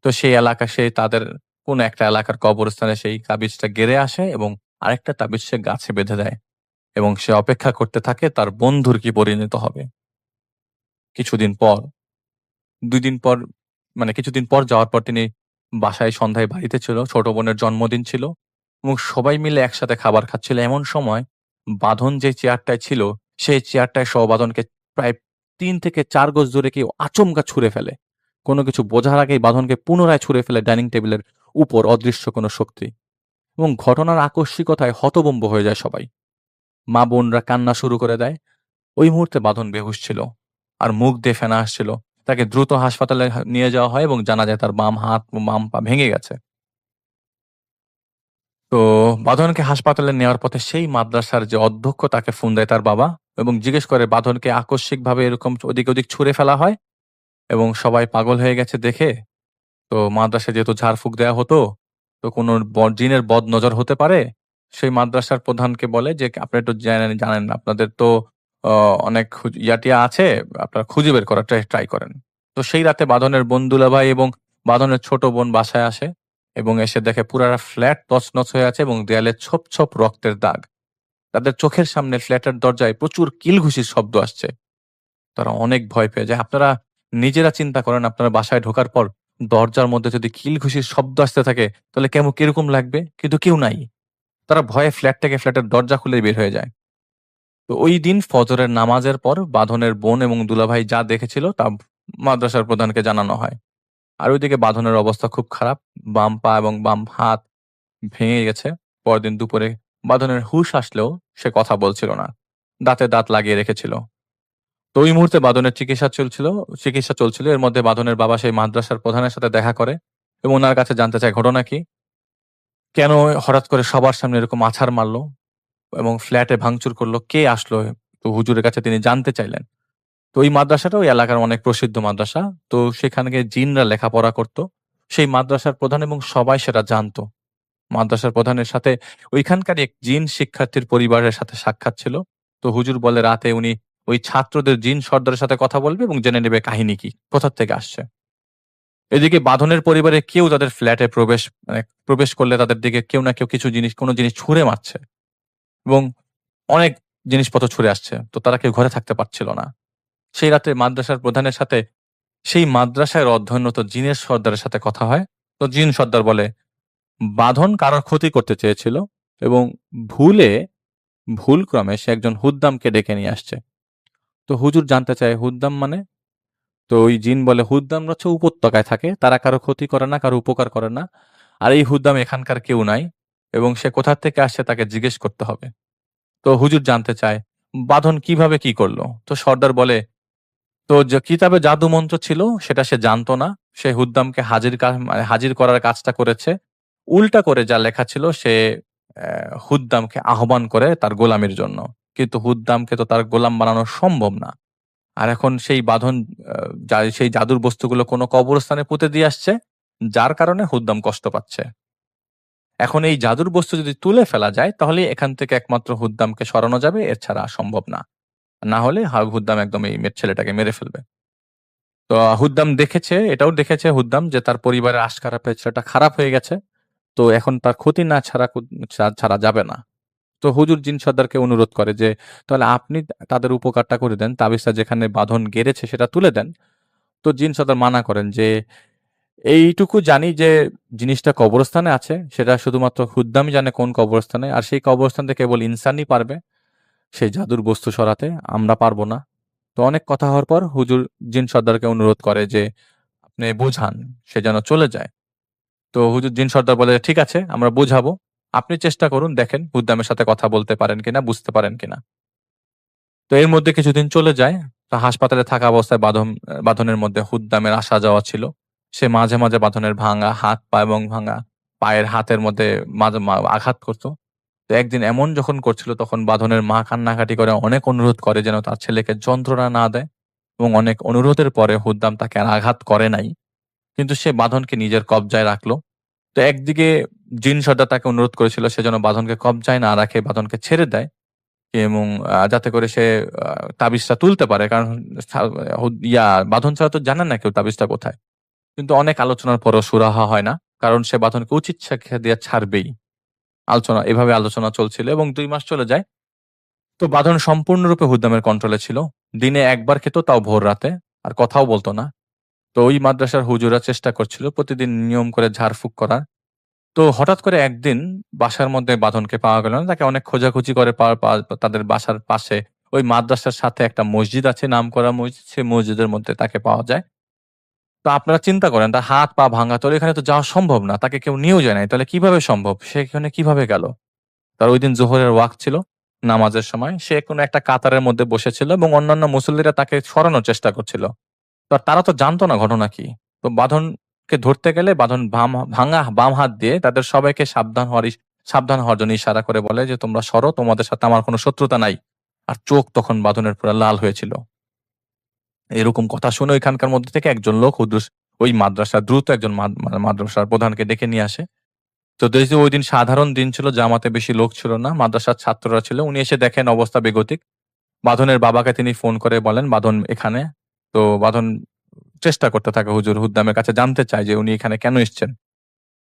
তো সেই এলাকা সে তাদের কোন একটা এলাকার কবরস্থানে সেই তাবিজটা গেড়ে আসে এবং আরেকটা তাবিজ সে গাছে বেঁধে দেয় এবং সে অপেক্ষা করতে থাকে তার বন্ধুর কি পরিণত হবে। কিছুদিন পর ২ দিন পর মানে কিছুদিন পর যাওয়ার পর তিনি বাসায় সন্ধ্যায় বাড়িতে ছিল। ছোট বোনের জন্মদিন ছিল এবং সবাই মিলে একসাথে খাবার খাচ্ছিল। এমন সময় বাঁধন যে চেয়ারটায় ছিল, সেই চেয়ারটায় সহ বাঁধনকে প্রায় ৩ থেকে ৪ গজ দূরে কেউ আচমকা ছুঁড়ে ফেলে। কোনো কিছু বোঝার আগেই বাঁধনকে পুনরায় ছুঁড়ে ফেলে ডাইনিং টেবিলের উপর অদৃশ্য কোনো শক্তি এবং ঘটনার আকস্মিকতায় হতভম্ব হয়ে যায় সবাই। মা বোনরা কান্না শুরু করে দেয়। ওই মুহূর্তে বাঁধন বেহুশ ছিল আর মুখ দিয়ে ফেনা আসছিল। তাকে দ্রুত হাসপাতালে নিয়ে যাওয়া হয় এবং জানা যায় তার বাম হাত ও বাম পা ভেঙে গেছে। তো বাঁধনকে হাসপাতালে নেওয়ার পথে সেই মাদ্রাসার যে অধ্যক্ষ তাকে ফোন দেয় তার বাবা এবং জিজ্ঞেস করে বাঁধনকে আকস্মিকভাবে এরকম ওদিক ওদিক ছুঁড়ে ফেলা হয় এবং সবাই পাগল হয়ে গেছে দেখে। তো মাদ্রাসায় যেহেতু ঝাড়ফুঁক দেয়া হতো, তো কোনো জিনের বদনজর হতে পারে। সেই মাদ্রাসার প্রধানকে বলে যে, "আপনি একটু জানেন আপনাদের তো অনেক ইয়াটিয়া আছে, আপনারা খুঁজে বের করার ট্রাই করেন।" তো সেই রাতে বাঁধনের বন্ধুলা ভাই এবং বাঁধনের ছোট বোন বাসায় আসে এবং এসে দেখে পুরাটা ফ্ল্যাট তছনছ হয়ে আছে এবং দেয়ালে ছোপ, ছোপ রক্তের দাগ। তাদের চোখের সামনে ফ্ল্যাটের দরজায় প্রচুর কিলঘুষির শব্দ আসছে। তারা অনেক ভয় পেয়ে যায়। আপনারা নিজেরা চিন্তা করেন আপনারা বাসায় ঢোকার পর দরজার মধ্যে যদি কিলঘুষির শব্দ আসতে থাকে তাহলে কিরকম লাগবে? কিন্তু কেউ নাই। তারা ভয়ে ফ্ল্যাট থেকে ফ্ল্যাটের দরজা খুলে বের হয়ে যায়। তো ওই দিন ফজরের নামাজের পর বাঁধনের বোন এবং দুলাভাই যা দেখেছিল তা মাদ্রাসার প্রধানকে জানানো হয়। আর ওইদিকে বাঁধনের অবস্থা খুব খারাপ। বাম পা এবং বাম হাত ভেঙে গেছে। পরদিন দুপুরে বাঁধনের হুঁশ আসলেও সে কথা বলছিল না। দাঁতে দাঁত লাগিয়ে রেখেছিল। তো ওই মুহূর্তে বাঁধনের চিকিৎসা চলছিল। এর মধ্যে বাঁধনের বাবা সেই মাদ্রাসার প্রধানের সাথে দেখা করে এবং উনার কাছে জানতে চায় ঘটনা কি? কেন হঠাৎ করে সবার সামনে এরকম আছাড় মারলো এবং ফ্ল্যাটে ভাঙচুর করলো? কে আসলো? তো হুজুরের কাছে তিনি জানতে চাইলেন। তো ওই মাদ্রাসাটা ওই এলাকার অনেক প্রসিদ্ধ মাদ্রাসা। তো সেখানে জিনরা লেখাপড়া করত। সেই মাদ্রাসার প্রধান এবং সবাই সেটা জানতো। মাদ্রাসার প্রধানের সাথে ওইখানকার এক জিন শিক্ষার্থীর পরিবারের সাথে সাক্ষাৎ ছিল। তো হুজুর বলে রাতে উনি ওই ছাত্রদের জিন সর্দারের সাথে কথা বলবে এবং জেনে নেবে কাহিনী কি, কোথা থেকে আসছে। এদিকে বাঁধনের পরিবারে কেউ তাদের ফ্ল্যাটে প্রবেশ করলে তাদের দিকে কেউ না কেউ কোনো জিনিস ছুঁড়ে মারছে এবং অনেক জিনিসপত্র ছুঁড়ে আসছে। তো তারা কেউ ঘরে থাকতে পারছিল না। সেই রাতে মাদ্রাসার প্রধানের সাথে সেই মাদ্রাসায় অধ্যয়নরত জিনের সর্দারের সাথে কথা হয়। তো জিন সর্দার বলে বাঁধন কারোর ক্ষতি করতে চেয়েছিল এবং ভুলক্রমে সে একজন হুদ্দামকে ডেকে নিয়ে আসছে। তো হুজুর জানতে চায় হুদ্দাম মানে? তো ওই জিন বলে হুদ্দামরা হচ্ছে উপত্যকায় থাকে, তারা কারো ক্ষতি করে না, কারো উপকার করে না। আর এই হুদ্দাম এখানকার কেউ নাই এবং সে কোথা থেকে আসছে তাকে জিজ্ঞেস করতে হবে। তো হুজুর জানতে চায় বাঁধন কিভাবে কি করলো। তো সর্দার বলে, তো যে কিতাবে জাদু মন্ত্র ছিল সেটা সে জানতো না। সে হুদ্দামকে হাজির করার কাজটা করেছে। উল্টা করে যা লেখা ছিল সে হুদ্দামকে আহ্বান করে তার গোলামির জন্য। কিন্তু হুদ্দামকে তো তার গোলাম বানানো সম্ভব না। আর এখন সেই বাঁধন সেই জাদুর বস্তুগুলো কোনো কবরস্থানে পুঁতে দিয়ে আসছে, যার কারণে হুদ্দাম কষ্ট পাচ্ছে। এখন এই জাদুর বস্তু যদি তুলে ফেলা যায় তাহলে এখান থেকে একমাত্র হুদ্দামকে সরানো যাবে, এছাড়া সম্ভব না। না হলে হুদ্দাম একদম এই ছেলেটাকে মেরে ফেলবে। তো হুদ্দাম এটাও দেখেছে হুদ্দাম যে তার পরিবারের আশকারা ছেলেটা খারাপ হয়ে গেছে। তো এখন তার ক্ষতি না ছাড়া যাবে না। তো হুজুর জিন সর্দারকে অনুরোধ করে যে তাহলে আপনি তাদের উপকারটা করে দেন, তাবিজটা যেখানে বাঁধন গেড়েছে সেটা তুলে দেন। তো জিন সর্দার মানা করেন যে এইটুকু জানি যে জিনিসটা কবরস্থানে আছে, সেটা শুধুমাত্র হুদ্দামই জানে কোন কবরস্থানে, আর সেই কবরস্থান থেকে কেবল ইনসানই পারবে সেই জাদুর বস্তু সরাতে, আমরা পারবো না। তো অনেক কথা হওয়ার পর হুজুর জিন সর্দারকে অনুরোধ করে যে আপনি বোঝান, সে যেন চলে যায়। তো হুজুর জিন সর্দার বলে ঠিক আছে আমরা বোঝাবো, আপনি চেষ্টা করুন, দেখেন হুদ্দামের সাথে কথা বলতে পারেন কিনা, বুঝতে পারেন কিনা। তো এর মধ্যে কিছুদিন চলে যায়। তো হাসপাতালে থাকা অবস্থায় বাঁধনের মধ্যে হুদ্দামের আসা যাওয়া ছিল। সে মাঝে মাঝে বাঁধনের ভাঙা হাত পা এবং ভাঙা পায়ের হাতের মধ্যে আঘাত করতো। তো একদিন এমন যখন করছিল তখন বাঁধনের মা কান্নাকাটি করে অনেক অনুরোধ করে যেন তার ছেলেকে যন্ত্রণা না দেয়, এবং অনেক অনুরোধের পরে হুদ্দাম তাকে আর আঘাত করে নাই। কিন্তু সে বাঁধনকে নিজের কবজায় রাখলো। তো একদিকে জিন সর্দার তাকে অনুরোধ করেছিল সে যেন বাঁধনকে কবজায় না রাখে, বাঁধনকে ছেড়ে দেয়, এবং যাতে করে সে তাবিজটা তুলতে পারে, কারণ বাঁধন ছাড়া তো জানে না কেউ তাবিজটা কোথায়। কিন্তু অনেক আলোচনার পরও সুরাহা হয় না, কারণ সে বাঁধনকে উচিত শিক্ষা দিয়ে ছাড়বেই। এভাবে আলোচনা চলছিল এবং 2 মাস চলে যায়। তো বাঁধন সম্পূর্ণরূপে হুদ্দামের কন্ট্রোলে ছিল। দিনে একবার খেত, তাও ভোর রাতে, আর কথাও বলতো না। তো ওই মাদ্রাসার হুজুরা চেষ্টা করছিল প্রতিদিন নিয়ম করে ঝাড়ফুঁক করার। তো হঠাৎ করে একদিন বাসার মধ্যে বাঁধনকে পাওয়া গেল না। তাকে অনেক খোঁজাখুঁজি করে তাদের বাসার পাশে ওই মাদ্রাসার সাথে একটা মসজিদ আছে, নামকরা মসজিদ, সেই মসজিদের মধ্যে তাকে পাওয়া যায়। তো আপনারা চিন্তা করেন তার হাত পা ভাঙা, তো এখানে তো যাওয়া সম্ভব না, তাকে কেউ নিয়েও যায় নাই, তাহলে কিভাবে সম্ভব, সে এখানে কিভাবে গেল? তার ওই দিন জোহরের ওয়াক্ত ছিল, নামাজের সময় সে কোনো একটা কাতারের মধ্যে বসেছিল এবং অন্যান্য মুসল্লিরা তাকে সরানোর চেষ্টা করছিল। তো তারা তো জানতো না ঘটনা কি। তো বাঁধনকে ধরতে গেলে বাঁধন ভাঙা বাম হাত দিয়ে তাদের সবাইকে সাবধান হওয়ার জন্য ইশারা করে বলে যে তোমরা সরো, তোমাদের সাথে আমার কোনো শত্রুতা নাই। আর চোখ তখন বাঁধনের পুরো লাল হয়েছিল। এরকম কথা শুনে ওইখানকার মধ্যে থেকে একজন লোক ওই মাদ্রাসা দ্রুত একজন মাদ্রাসার প্রধানকে ডেকে নিয়ে আসে। তো যেহেতু ওই দিন সাধারণ দিন ছিল, জামাতে বেশি লোক ছিল না, মাদ্রাসার ছাত্ররা ছিল, উনি এসে দেখেন অবস্থা বেগতিক। বাঁধনের বাবাকে তিনি ফোন করে বলেন বাঁধন এখানে। তো বাঁধন চেষ্টা করতে থাকে হুদ্দামের কাছে, জানতে চায় যে উনি এখানে কেন এসছেন।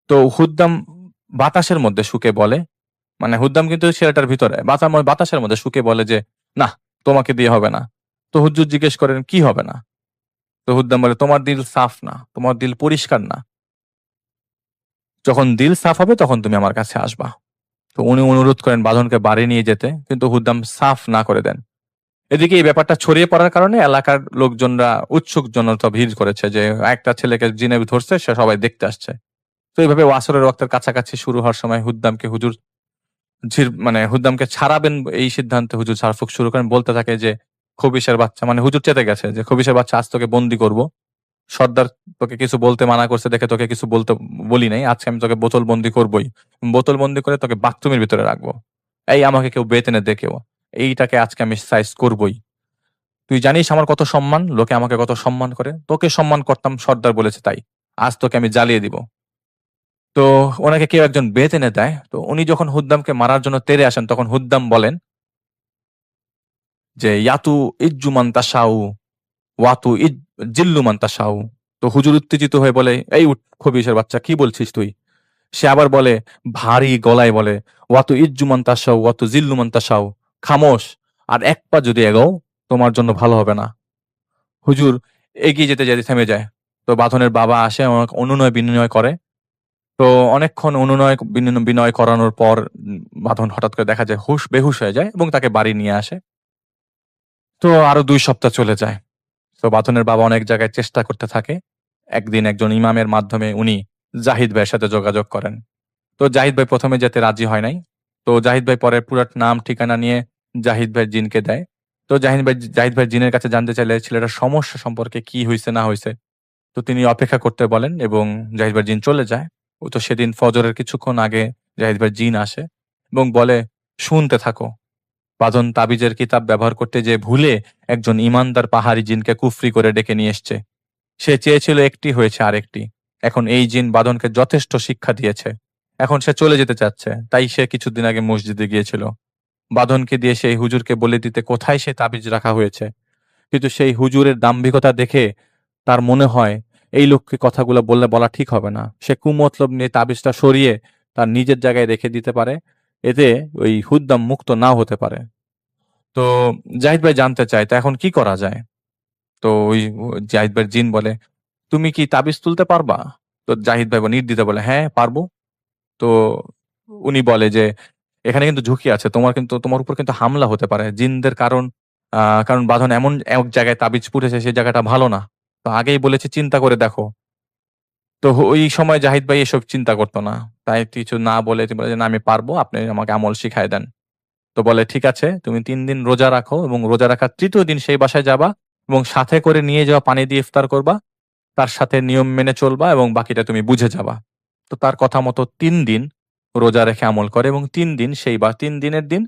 তো হুদ্দাম বাতাসের মধ্যে শুকে বলে, মানে হুদ্দাম কিন্তু ছেলেটার ভিতরে বাতাসের মধ্যে শুকে বলে যে না, তোমাকে দিয়ে হবে না। তো হুজুর জিজ্ঞেস করেন কি হবে না? তো হুদ্দাম বলে তোমার দিল সাফ না, তোমার দিল পরিষ্কার না, যখন দিল সাফ হবে তখন তুমি আমার কাছে আসবা। তো উনি অনুরোধ করেন বাঁধনকে বাড়ি নিয়ে যেতে, কিন্তু হুদ্দাম সাফ না করে দেন। এদিকে এই ব্যাপারটা ছড়িয়ে পড়ার কারণে এলাকার লোকজনরা উৎসুক জনতা ভিড় করেছে যে একটা ছেলেকে জিনে ধরছে, সে সবাই দেখতে আসছে। তো এইভাবে ওয়াসরের ওয়াক্তের কাছাকাছি শুরু হওয়ার সময় হুদ্দামকে ছাড়াবেন এই সিদ্ধান্তে হুজুর ঝাড়ফুঁক শুরু করেন, বলতে থাকে যে খবিশের বাচ্চা, মানে হুজুর চেতে গেছে যে খবিশের বাচ্চা, আজ তোকে বন্দি করব। সর্দার তোকে কিছু বলতে মানা করছে দেখে তোকে কিছু বলি নাই, আজকে আমি তোকে বোতল বন্দি করবই। বোতল বন্দি করে তোকে বাথরুমের ভিতরে রাখবো। এই আমাকে কেউ বেতেনে দেখেও, এইটাকে আজকে আমি সাইজ করবই। তুই জানিস আমার কত সম্মান, লোকে আমাকে কত সম্মান করে, তোকে সম্মান করতাম, সর্দার বলেছে তাই, আজ তোকে আমি জ্বালিয়ে দিব। তো ওনাকে কেউ একজন বেত এনে দেয়। তো উনি যখন হুদ্দামকে মারার জন্য তেড়ে আসেন তখন হুদ্দাম বলেন যে ইয়াতু ইজ্জুমান তাসাউ ওয়াতু জিল্লুমান তাসাউ। তো হুজুর উত্তেজিত হয়ে বলে এই উঠ খবিশের বাচ্চা, কি বলছিস তুই? সে আবার বলে ভারী গলায় বলে ওয়াতু ইজ্জুমান তাসাউ ওয়াতু জিল্লুমান তাসাউ, খামোশ, আর এক পা যদি এগোও তোমার জন্য ভালো হবে না। হুজুর এগিয়ে যেতে যেতে থেমে যায়। তো বাঁধনের বাবা আসে, অনুনয় বিনয় করে। তো অনেকক্ষণ বিনয় করানোর পর বাঁধন হঠাৎ করে দেখা যায় বেহুশ হয়ে যায় এবং তাকে বাড়ি নিয়ে আসে। তো আরো 2 সপ্তাহ চলে যায়। তো বাঁধনের বাবা অনেক জায়গায় চেষ্টা করতে থাকে। একদিন একজন ইমামের মাধ্যমে উনি জাহিদ ভাইয়ের সাথে যোগাযোগ করেন। তো জাহিদ ভাই প্রথমে যেতে রাজি হয় নাই। তো জাহিদ ভাই পরে পুরো নাম ঠিকানা নিয়ে জাহিদ ভাই জিনকে দেয়। তো জাহিদ ভাই জিনের কাছে জানতে চাইলে ছেলেটার সমস্যা সম্পর্কে কি হয়েছে না হয়েছে। তো তিনি অপেক্ষা করতে বলেন এবং জাহিদ ভাই জিন চলে যায়। ও তো সেদিন ফজরের কিছুক্ষণ আগে জাহিদ ভাই জিন আসে এবং বলে, শুনতে থাকো। বাঁধন তাবিজের কিতাব ব্যবহার করতে যে ভুলে একজন ইমানদার পাহাড়ি জিনকে কুফরি করে ডেকে নিয়ে এসছে। সে চেয়েছিল একটি, হয়েছে আরেকটি। এখন এই জিন বাঁধনকে যথেষ্ট শিক্ষা দিয়েছে। এখন সে চলে যেতে চাচ্ছে, তাই সে কিছুদিন আগে মসজিদে গিয়েছিল। বাঁধনকে দিয়ে সেই হুজুরকে বলে দিতে কোথায় সে তাবিজ রাখা হয়েছে। কিন্তু সেই হুজুরের দাম্ভিকতা দেখে তার মনে হয় এই লোককে কথাগুলো বলা ঠিক হবে না। সে কুমতলব নিয়ে তাবিজটা সরিয়ে তার নিজের জায়গায় রেখে দিতে পারে, এতে ওই হুদ্দাম মুক্ত নাও হতে পারে। তো জাহিদ ভাই জানতে চায়, তা এখন কি করা যায়? তো ওই জাহিদ ভাইয়ের জিন বলে, তুমি কি তাবিজ তুলতে পারবা? তো জাহিদ ভাই নির্দ্বিধায় বলে, হ্যাঁ পারবো। তো উনি বলে যে, এখানে কিন্তু ঝুঁকি আছে, তোমার উপর কিন্তু হামলা হতে পারে জিনদের, কারণ বাঁধন এমন এক জায়গায় তাবিজ পুড়েছে, সেই জায়গাটা ভালো না। তো আগেই বলেছে চিন্তা করে দেখো। তো ওই সময় জাহিদ ভাই এসব চিন্তা করতো না, তাই কিছু না বলে তিনি বলে যে, না আমি পারবো, আপনি আমাকে আমল শিখাই দেন। তো বলে, ঠিক আছে, তুমি 3 দিন রোজা রাখো এবং রোজা রাখার তৃতীয় দিন সেই বাসায় যাবা এবং সাথে করে নিয়ে যাওয়া পানি দিয়ে ইফতার করবা, তার সাথে নিয়ম মেনে চলবা এবং বাকিটা তুমি বুঝে যাবা। তো তার কথা মতো 3 দিন রোজা রেখে আমল করে এবং 3 দিনের দিন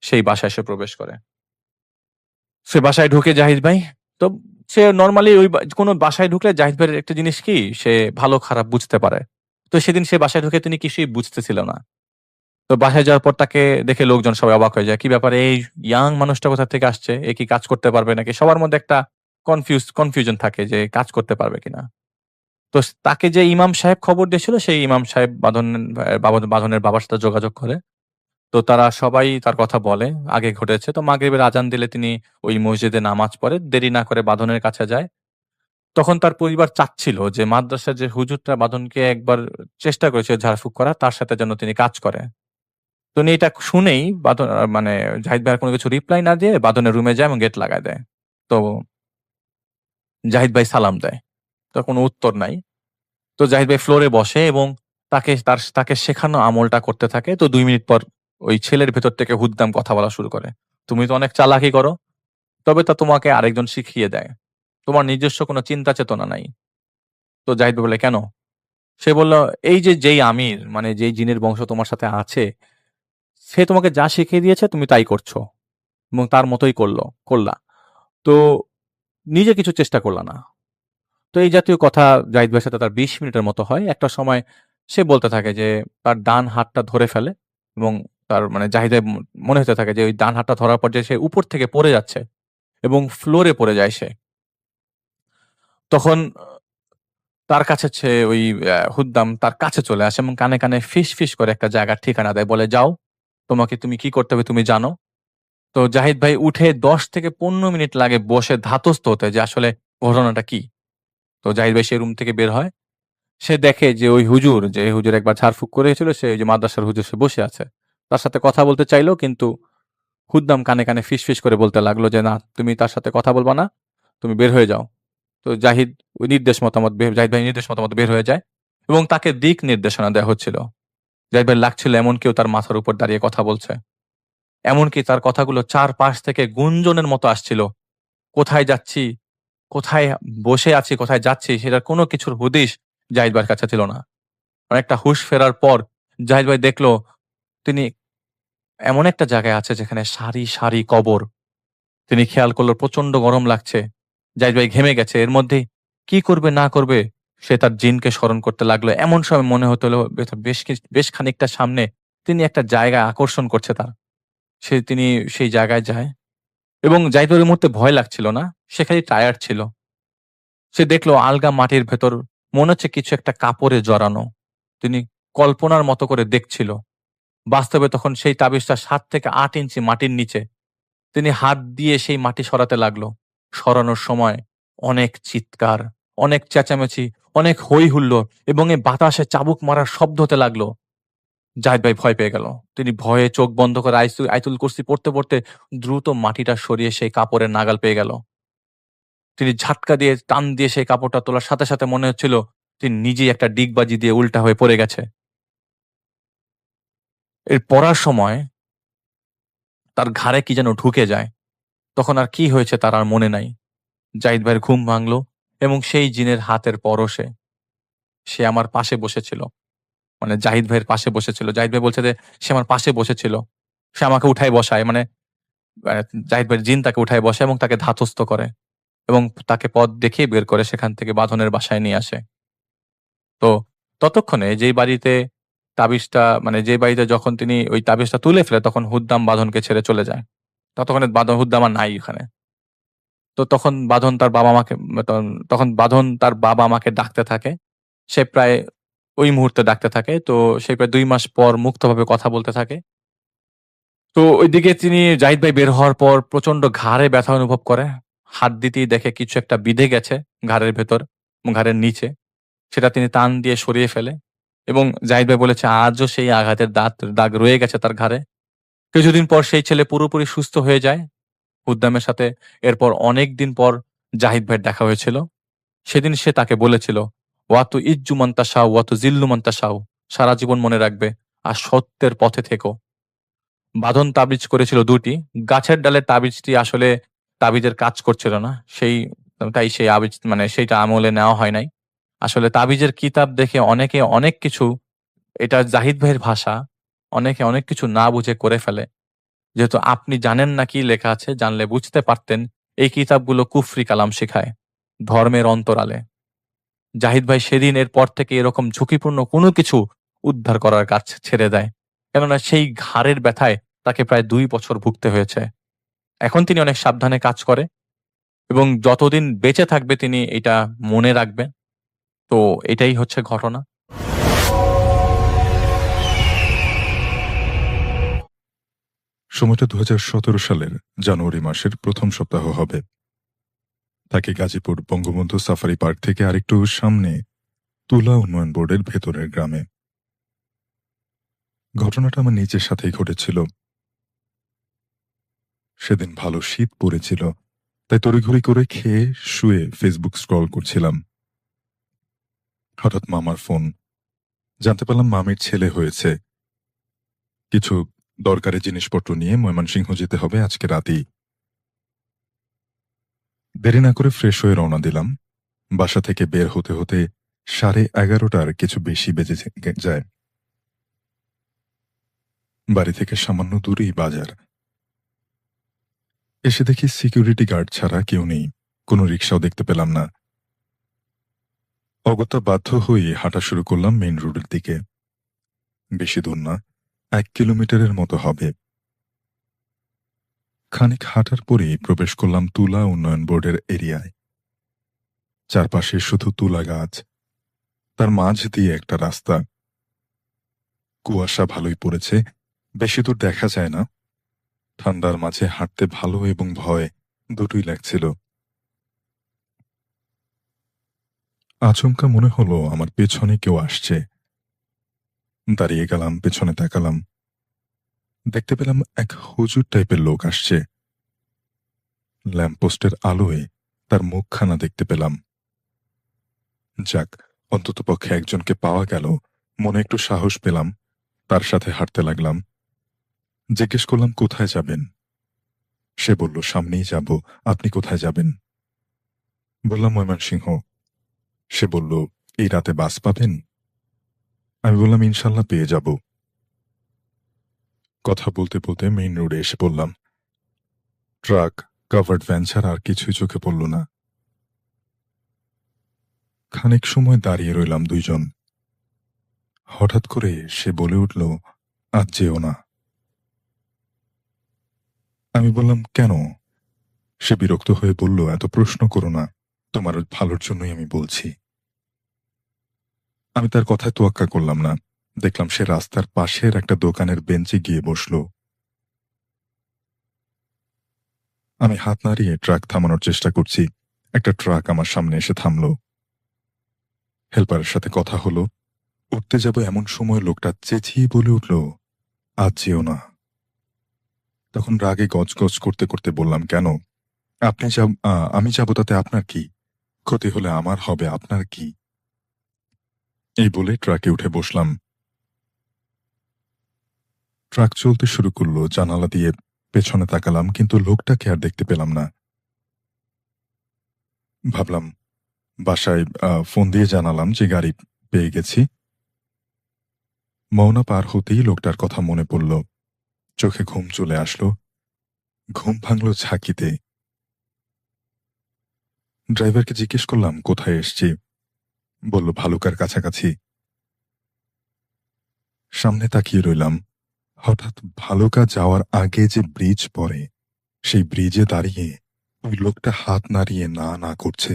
সেই বাসায় সে প্রবেশ করে। সে বাসায় ঢুকে জাহিদ ভাই, তো সে নর্মালি কোনো বাসায় ঢুকলে জাহিদ ভাইয়ের একটা জিনিস কি, সে ভালো খারাপ বুঝতে পারে। তো সেদিন সে বাসায় ঢুকে তিনি কিছুই বুঝতেছিল না। তো বাসায় যাওয়ার পর তাকে দেখে লোকজন সবাই অবাক হয়ে যায়, কি ব্যাপারে, এই ইয়াং মানুষটা কোথা থেকে আসছে, এ কি কাজ করতে পারবে নাকি? সবার মধ্যে একটা কনফিউশন থাকে যে কাজ করতে পারবে কিনা। তো তাকে যে ইমাম সাহেব খবর দিয়েছিল, সেই ইমাম সাহেব বাঁধনের বাবার সাথে যোগাযোগ করে। তো তারা সবাই তার কথা বলে, আগে ঘটেছে। তো মাগরিবের আজান দিলে তিনি ওই মসজিদে নামাজ পড়ে, দেরি না করে বাঁধনের কাছে যায়। তখন তার পরিবার চাচ্ছিল যে মাদ্রাসার যে হুজুরটা বাঁধনকে একবার চেষ্টা করেছে ঝাড়ফুঁক করা, তার সাথে যেন তিনি কাজ করে। তো উনি এটা শুনেই মানে জাহিদ ভাই আর কোনো কিছু রিপ্লাই না দিয়ে বাঁধনের রুমে যায় এবং গেট লাগায় দেয়। তো জাহিদ ভাই সালাম দেয়, তো কোনো উত্তর নাই। তো জাহিদ ভাই ফ্লোরে বসে এবং তাকে শেখানো আমলটা করতে থাকে। তো 2 মিনিট পর ওই ছেলের ভেতর থেকে হুদ্দাম কথা বলা শুরু করে, তুমি তো অনেক চালাকি করো, তবে তা তোমাকে আরেকজন শিখিয়ে দেয়, তোমার নিজস্ব কোনো চিন্তা চেতনা নাই। তো জাহিদ ভাই বলে, কেন? সে বলল, এই যে যেই আমির, মানে যেই জিনের বংশ তোমার সাথে আছে, সে তোমাকে যা শিখিয়ে দিয়েছে তুমি তাই করছো এবং তার মতোই করলা। তো নিজে কিছু চেষ্টা করলা না। তো এই জাতীয় কথা জাহিদ ভাইয়ের সাথে তার 20 মিনিটের মতো হয়। একটা সময় সে বলতে থাকে যে তার ডান হাতটা ধরে ফেলে এবং তার মানে জাহিদের মনে হতে থাকে যে ওই ডান হাতটা ধরার পর যে সে উপর থেকে পড়ে যাচ্ছে এবং ফ্লোরে পড়ে যায় সে। তখন তার কাছে ওই হুদ্দাম তার কাছে চলে আসে এবং কানে কানে ফিস ফিস করে একটা জায়গার ঠিকানা দেয়, বলে, যাও, তুমি কি করতে হবে তুমি জানো। তো জাহিদ ভাই উঠে 10 থেকে 15 মিনিট লাগে বসে ধাতস্থ হতে যে আসলে ঘটনাটা কি। তো জাহিদ ভাই সে রুম থেকে বের হয়। সে দেখে যে ওই হুজুর, যে হুজুর একবার ঝাড়ফুঁক করেছিল, সে ওই যে মাদ্রাসার হুজুর, সে বসে আছে। তার সাথে কথা বলতে চাইলো, কিন্তু হুদ্দাম কানে কানে ফিস ফিস করে বলতে লাগলো যে, না, তুমি তার সাথে কথা বলবা না, তুমি বের হয়ে যাও। তো জাহিদ ভাই নির্দেশ মতামত বের হয়ে যায় এবং তাকে দিক নির্দেশনা দেওয়া হচ্ছিল। জাহিদ ভাই লাগছিল এমন কেউ তার মাথার উপর দাঁড়িয়ে কথা বলছে। এমনকি তার কথাগুলো চারপাশ থেকে গুঞ্জনের মতো আসছিল। কোথায় যাচ্ছি, কোথায় বসে আছি, কোথায় যাচ্ছি, সেটার কোনো কিছুর হুদিস জাহিদ ভাইয়ের কাছে ছিল না। অনেকটা হুঁশ ফেরার পর জাহিদ ভাই দেখলো তিনি এমন একটা জায়গায় আছে যেখানে সারি সারি কবর। তিনি খেয়াল করলো প্রচন্ড গরম লাগছে। জাহিদ ভাই ঘেমে গেছে। এর মধ্যে কি করবে না করবে, সে তার জিনকে স্মরণ করতে লাগলো। এমন সময় মনে হতো বেশ খানিকটা সামনে তিনি একটা জায়গায় আকর্ষণ করছে তার। তিনি সেই জায়গায় যায় এবং জাহিদ ভাইয়ের মুহূর্তে ভয় লাগছিল না, সে খালি টায়ার্ড ছিল। সে দেখলো আলগা মাটির ভেতর মনে হচ্ছে কিছু একটা কাপড়ে জড়ানো। তিনি কল্পনার মতো করে দেখছিল। বাস্তবে তখন সেই তাবিজটা 7 থেকে 8 ইঞ্চি মাটির নিচে। তিনি হাত দিয়ে সেই মাটি সরাতে লাগলো। সরানোর সময় অনেক চিৎকার, অনেক চেঁচামেচি, অনেক হই হুল্লোড় এবং এই বাতাসে চাবুক মারার শব্দ হতে লাগলো। জাহিদ ভাই ভয় পেয়ে গেল। তিনি ভয়ে চোখ বন্ধ করে আয়াতুল কুরসি পড়তে পড়তে দ্রুত মাটিটা সরিয়ে সেই কাপড়ের নাগাল পেয়ে গেল। তিনি ঝাটকা দিয়ে টান দিয়ে সেই কাপড়টা তোলার সাথে সাথে মনে হচ্ছিল তিনি নিজেই একটা ডিগবাজি দিয়ে উল্টা হয়ে পড়ে গেছে। এর পড়ার সময় তার ঘাড়ে কি যেন ঢুকে যায়। তখন আর কি হয়েছে তার আর মনে নাই। জাহিদ ভাইয়ের ঘুম ভাঙলো এবং সেই জিনের হাতের পরশে সে আমার পাশে বসেছিল। মানে জাহিদ ভাইয়ের পাশে বসেছিল। জাহিদ ভাই বলছে যে সে আমার পাশে বসেছিল। সে আমাকে উঠায় বসায়, মানে জাহিদ ভাইয়ের জিন তাকে উঠায় বসায় এবং তাকে ধাতস্থ করে এবং তাকে পথ দেখিয়ে বের করে সেখান থেকে বাঁধনের বাসায় নিয়ে আসে। তো ততক্ষণে যেই বাড়িতে তাবিজটা, মানে যে বাড়িতে যখন তিনি ওই তাবিজটা তুলে ফেলে তখন হুদ্দাম বাঁধনকে ছেড়ে চলে যায়। ততক্ষণে হুদ্দাম আর নাই ওখানে। তো তখন বাঁধন তার বাবা মাকে তখন বাঁধন তার বাবা মাকে ডাকতে থাকে। সে প্রায় ওই মুহূর্তে ডাকতে থাকে। তো সে প্রায় ২ মাস পর মুক্তভাবে কথা বলতে থাকে। তো ওইদিকে তিনি জাহিদ ভাই বের হওয়ার পর প্রচন্ড ঘাড়ে ব্যথা অনুভব করে। হাত দিতেই দেখে কিছু একটা বিঁধে গেছে ঘাড়ের ভেতর এবং ঘাড়ের নিচে। সেটা তিনি টান দিয়ে সরিয়ে ফেলে এবং জাহিদ ভাই বলেছে আজও সেই আঘাতের দাগ রয়ে গেছে তার ঘাড়ে। কিছুদিন পর সেই ছেলে পুরোপুরি সুস্থ হয়ে যায় হুদ্দামের সাথে। এরপর অনেক দিন পর জাহিদ ভাইয়ের দেখা হয়েছিল। সেদিন সে তাকে বলেছিল, ওয়াতু ইজ্জু মান্তাসাউ ওয়াতু জিল্লু মান্তাসাউ, সারা জীবন মনে রাখবে আর সত্যের পথে থেকো। বাঁধন তাবিজ করেছিল ২টি। গাছের ডালের তাবিজটি আসলে তাবিজের কাজ করছিল না। তাই সেই মানে সেইটা আমলে নেওয়া হয় নাই। আসলে তাবিজের কিতাব দেখে অনেকে অনেক কিছু, এটা জাহিদ ভাইয়ের ভাষা, অনেকে অনেক কিছু না বুঝে করে ফেলে। যেহেতু আপনি জানেন না কি লেখা আছে, জানলে বুঝতে পারতেন এই কিতাবগুলো কুফরি কালাম শেখায় ধর্মের অন্তরালে। জাহিদ ভাই সেদিন এর পর থেকে এরকম ঝুঁকিপূর্ণ কোনো কিছু উদ্ধার করার কাজ ছেড়ে দেয়। কেননা সেই ঘাড়ের ব্যথায় তাকে প্রায় ২ বছর ভুগতে হয়েছে। এখন তিনি অনেক সাবধানে কাজ করে এবং যতদিন বেঁচে থাকবে তিনি এটা মনে রাখবেন। তো এটাই হচ্ছে ঘটনা। সময়টা ২০১৭ সালের জানুয়ারি মাসের প্রথম সপ্তাহ হবে। তাকে গাজীপুর বঙ্গবন্ধু সাফারি পার্ক থেকে আরেকটু সামনে তুলা উন্নয়ন বোর্ডের ভেতরের গ্রামে। ঘটনাটা আমার নিজের সাথেই ঘটেছিল। সেদিন ভালো শীত পড়েছিল, তাই তড়িঘড়ি করে খেয়ে শুয়ে ফেসবুক স্ক্রল করছিলাম। হঠাৎ মামার ফোন। জানতে পারলাম মামির ছেলে হয়েছে। কিছু দরকারি জিনিসপত্র নিয়ে ময়মনসিংহ যেতে হবে আজকে রাতেই। দেরি না করে ফ্রেশ হয়ে রওনা দিলাম। বাসা থেকে বের হতে হতে 11:30টার কিছু বেশি বেজে যায়। বাড়ি থেকে সামান্য দূরেই বাজার। এসে দেখি সিকিউরিটি গার্ড ছাড়া কেউ নেই, কোনো রিক্সাও দেখতে পেলাম না। অগত্যা বাধ্য হয়ে হাঁটা শুরু করলাম মেইন রোডের দিকে। বেশি দূর না, 1 কিলোমিটারের মতো হবে। খানিক হাঁটার পরেই প্রবেশ করলাম তুলা উন্নয়ন বোর্ডের এরিয়ায়। চারপাশে শুধু তুলা গাছ, তার মাঝ দিয়ে একটা রাস্তা। কুয়াশা ভালোই পড়েছে, বেশি দূর দেখা যায় না। ঠান্ডার মাঝে হাঁটতে ভালো এবং ভয় দুটোই লাগছিল। আচমকা মনে হলো আমার পেছনে কেউ আসছে। দাঁড়িয়ে গেলাম, পেছনে তাকালাম। দেখতে পেলাম এক হুজুর টাইপের লোক আসছে। ল্যাম্পপোস্টের আলোয় তার মুখখানা দেখতে পেলাম। যাক, অন্ততপক্ষে একজনকে পাওয়া গেল, মনে একটু সাহস পেলাম। তার সাথে হাঁটতে লাগলাম। জিজ্ঞেস করলাম কোথায় যাবেন। সে বলল সামনেই যাব, আপনি কোথায় যাবেন? বললাম ময়মনসিংহ। সে বলল এই রাতে বাস পাবেন? আমি বললাম ইনশাল্লাহ পেয়ে যাব। কথা বলতে বলতে মেইন রোডে এসে পড়লাম। ট্রাক, কাভার্ড ভ্যান ছাড়া আর কিছুই চোখে পড়ল না। খানিক সময় দাঁড়িয়ে রইলাম দুইজন। হঠাৎ করে সে বলে উঠল, আজ যেও না। আমি বললাম কেন? সে বিরক্ত হয়ে বলল, এত প্রশ্ন করো না, তোমার ভালোর জন্যই আমি বলছি। আমি তার কথায় তোয়াক্কা করলাম না। দেখলাম সে রাস্তার পাশের একটা দোকানের বেঞ্চে গিয়ে বসল। আমি হাত নাড়িয়ে ট্রাক থামানোর চেষ্টা করছি। একটা ট্রাক আমার সামনে এসে থামল। হেল্পারের সাথে কথা হলো। উঠতে যাব এমন সময় লোকটা চেঁচিয়ে বলে উঠল, আজ যেও না। তখন রাগে গজগজ করতে করতে বললাম, কেন? আমি যাব তাতে আপনার কি? ক্ষতি হলে আমার হবে, আপনার কি? এই বলে ট্রাকে উঠে বসলাম। ট্রাক চলতে শুরু করলো। জানালা দিয়ে পেছনে তাকালাম, কিন্তু লোকটাকে আর দেখতে পেলাম না। ভাবলাম বাসায় ফোন দিয়ে জানালাম যে গাড়ি পেয়ে গেছি। মওনা পার হতেই লোকটার কথা মনে পড়ল। চোখে ঘুম চলে আসলো। ঘুম ভাঙল ঝাঁকিতে। ড্রাইভারকে জিজ্ঞেস করলাম কোথায় এসছি। বলল ভালুকার কাছাকাছি। সামনে তাকিয়ে রইলাম। হঠাৎ ভালুকা যাওয়ার আগে যে ব্রিজ পড়ে, সেই ব্রিজে দাঁড়িয়ে ওই লোকটা হাত নাড়িয়ে না না করছে।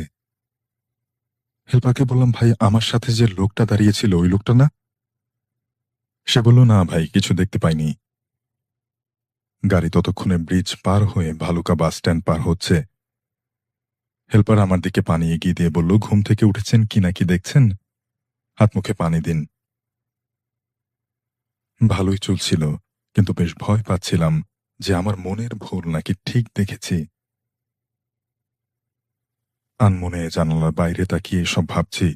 হেল্পারকে বললাম, ভাই আমার সাথে যে লোকটা দাঁড়িয়েছিল ওই লোকটা না? সে বলল, না ভাই, কিছু দেখতে পাইনি। গাড়ি ততক্ষণে ব্রিজ পার হয়ে ভালুকা বাস স্ট্যান্ড পার হচ্ছে। হেল্পার আমার দিকে পানি এগিয়ে দিয়ে বলল, ঘুম থেকে উঠেছেন কি নাকি দেখছেন? হাত মুখে পানি দিন। ভালোই চলছিল, কিন্তু বেশ ভয় পাচ্ছিলাম যে আমার মনের ভুল নাকি ঠিক দেখেছি। আনমনে জানালার বাইরে তাকিয়ে সব ভাবছি।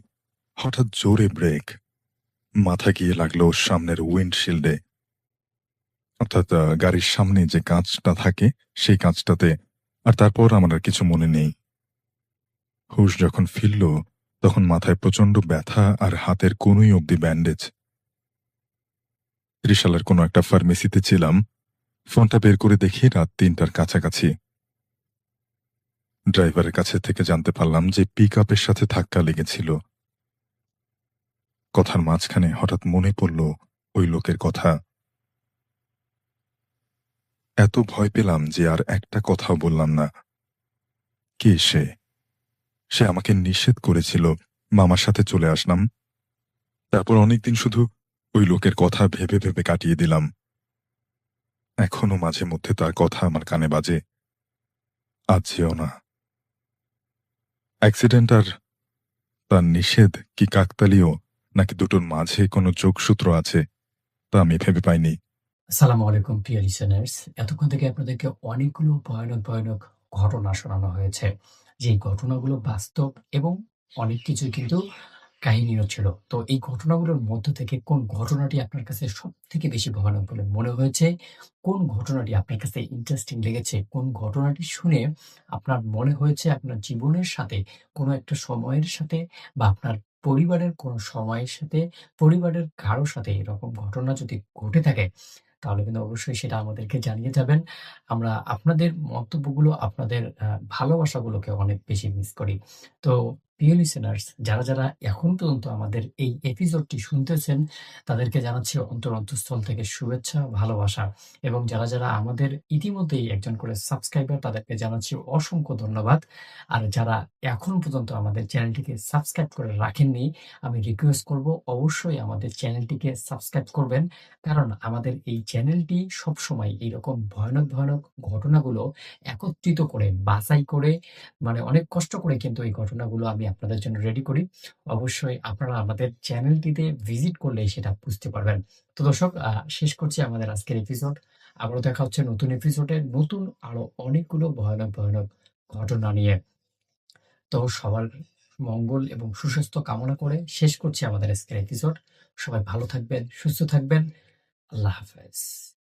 হঠাৎ জোরে ব্রেক। মাথা গিয়ে লাগলো সামনের উইন্ডশিল্ডে, অর্থাৎ গাড়ির সামনে যে কাঁচটা থাকে সেই কাঁচটাতে। আর তারপর আমার আর কিছু মনে নেই। হুশ যখন ফিরল, তখন মাথায় প্রচন্ড ব্যথা আর হাতের কনুই অবধি ব্যান্ডেজ। ত্রিশালের কোনো একটা ফার্মেসিতে ছিলাম। ফোনটা বের করে দেখি রাত ৩টার কাছাকাছি। ড্রাইভারের কাছে থেকে জানতে পারলাম যে পিক আপের সাথে ধাক্কা লেগেছিল। কথার মাঝখানে হঠাৎ মনে পড়ল ওই লোকের কথা। এত ভয় পেলাম যে আর একটা কথাও বললাম না। কে সে? সে আমাকে নিষেধ করেছিল, মামার সাথে চলে আসলাম। তারপর অনেকদিন শুধু ওই লোকের কথা ভেবে ভেবে কাটিয়ে দিলাম। এখনো মাঝে মধ্যে তার কথা আমার কানে বাজে। আজ যেও না। অ্যাক্সিডেন্ট আর তার নিষেধ কি কাকতালীয়, নাকি দুটোর মাঝে কোনো যোগসূত্র আছে, তা আমি ভেবে পাইনি। আসসালামু আলাইকুম প্রিয় লিসেনার্স। এতক্ষণ থেকে আপনাদেরকে অনেকগুলো ভয়ানক ভয়ানক ঘটনা শোনানো হয়েছে। যেই ঘটনাগুলো বাস্তব এবং অনেক কিছুই কিন্তু কাহিনীও ছিল। তো এই ঘটনাগুলোর মধ্য থেকে কোন ঘটনাটি আপনার কাছে সবথেকে বেশি ভয়ানক বলে মনে হয়েছে? কোন ঘটনাটি আপনার কাছে ইন্টারেস্টিং লেগেছে? কোন ঘটনাটি শুনে আপনার মনে হয়েছে আপনার জীবনের সাথে কোনো একটা সময়ের সাথে বা আপনার পরিবারের কোনো সময়ের সাথে, পরিবারের কারো সাথে এরকম ঘটনা যদি ঘটে থাকে, তাহলে কিন্তু অবশ্যই সেটা আমাদেরকে জানিয়ে যাবেন। আমরা আপনাদের মন্তব্যগুলো, আপনাদের ভালোবাসাগুলোকে অনেক বেশি মিস করি। তো প্রিয় লিসেনার্স, যারা এখন পর্যন্ত আমাদের এই এপিসোডটি শুনতেছেন, তাদেরকে জানাচ্ছি অন্তঃস্থল থেকে শুভেচ্ছা, ভালোবাসা। এবং যারা আমাদের ইতিমধ্যেই একজন করে সাবস্ক্রাইবার, তাদেরকে জানাচ্ছি অসংখ্য ধন্যবাদ। আর যারা এখন পর্যন্ত আমাদের চ্যানেলটিকে সাবস্ক্রাইব করে রাখেননি, আমি রিকোয়েস্ট করব অবশ্যই আমাদের চ্যানেলটিকে সাবস্ক্রাইব করবেন। কারণ আমাদের এই চ্যানেলটি সবসময় এইরকম ভয়ানক ভয়ানক ঘটনাগুলো একত্রিত করে, বাছাই করে, মানে অনেক কষ্ট করে কিন্তু এই ঘটনাগুলো আমি আপনাদের জন্য রেডি করি। অবশ্যই আপনারা আমাদের চ্যানেলটিতে ভিজিট করলেই সেটা বুঝতে পারবেন। তো দর্শক, শেষ করছি আমাদের আজকের এপিসোড। আবারও দেখা হচ্ছে নতুন এপিসোডে, নতুন আরো অনেকগুলো ভয়ানক ভয়ানক ঘটনা নিয়ে। তো সবার মঙ্গল এবং সুস্বাস্থ্য কামনা করে শেষ করছি আমাদের আজকের এপিসোড। সবাই ভালো থাকবেন, সুস্থ থাকবেন। আল্লাহ হাফেজ।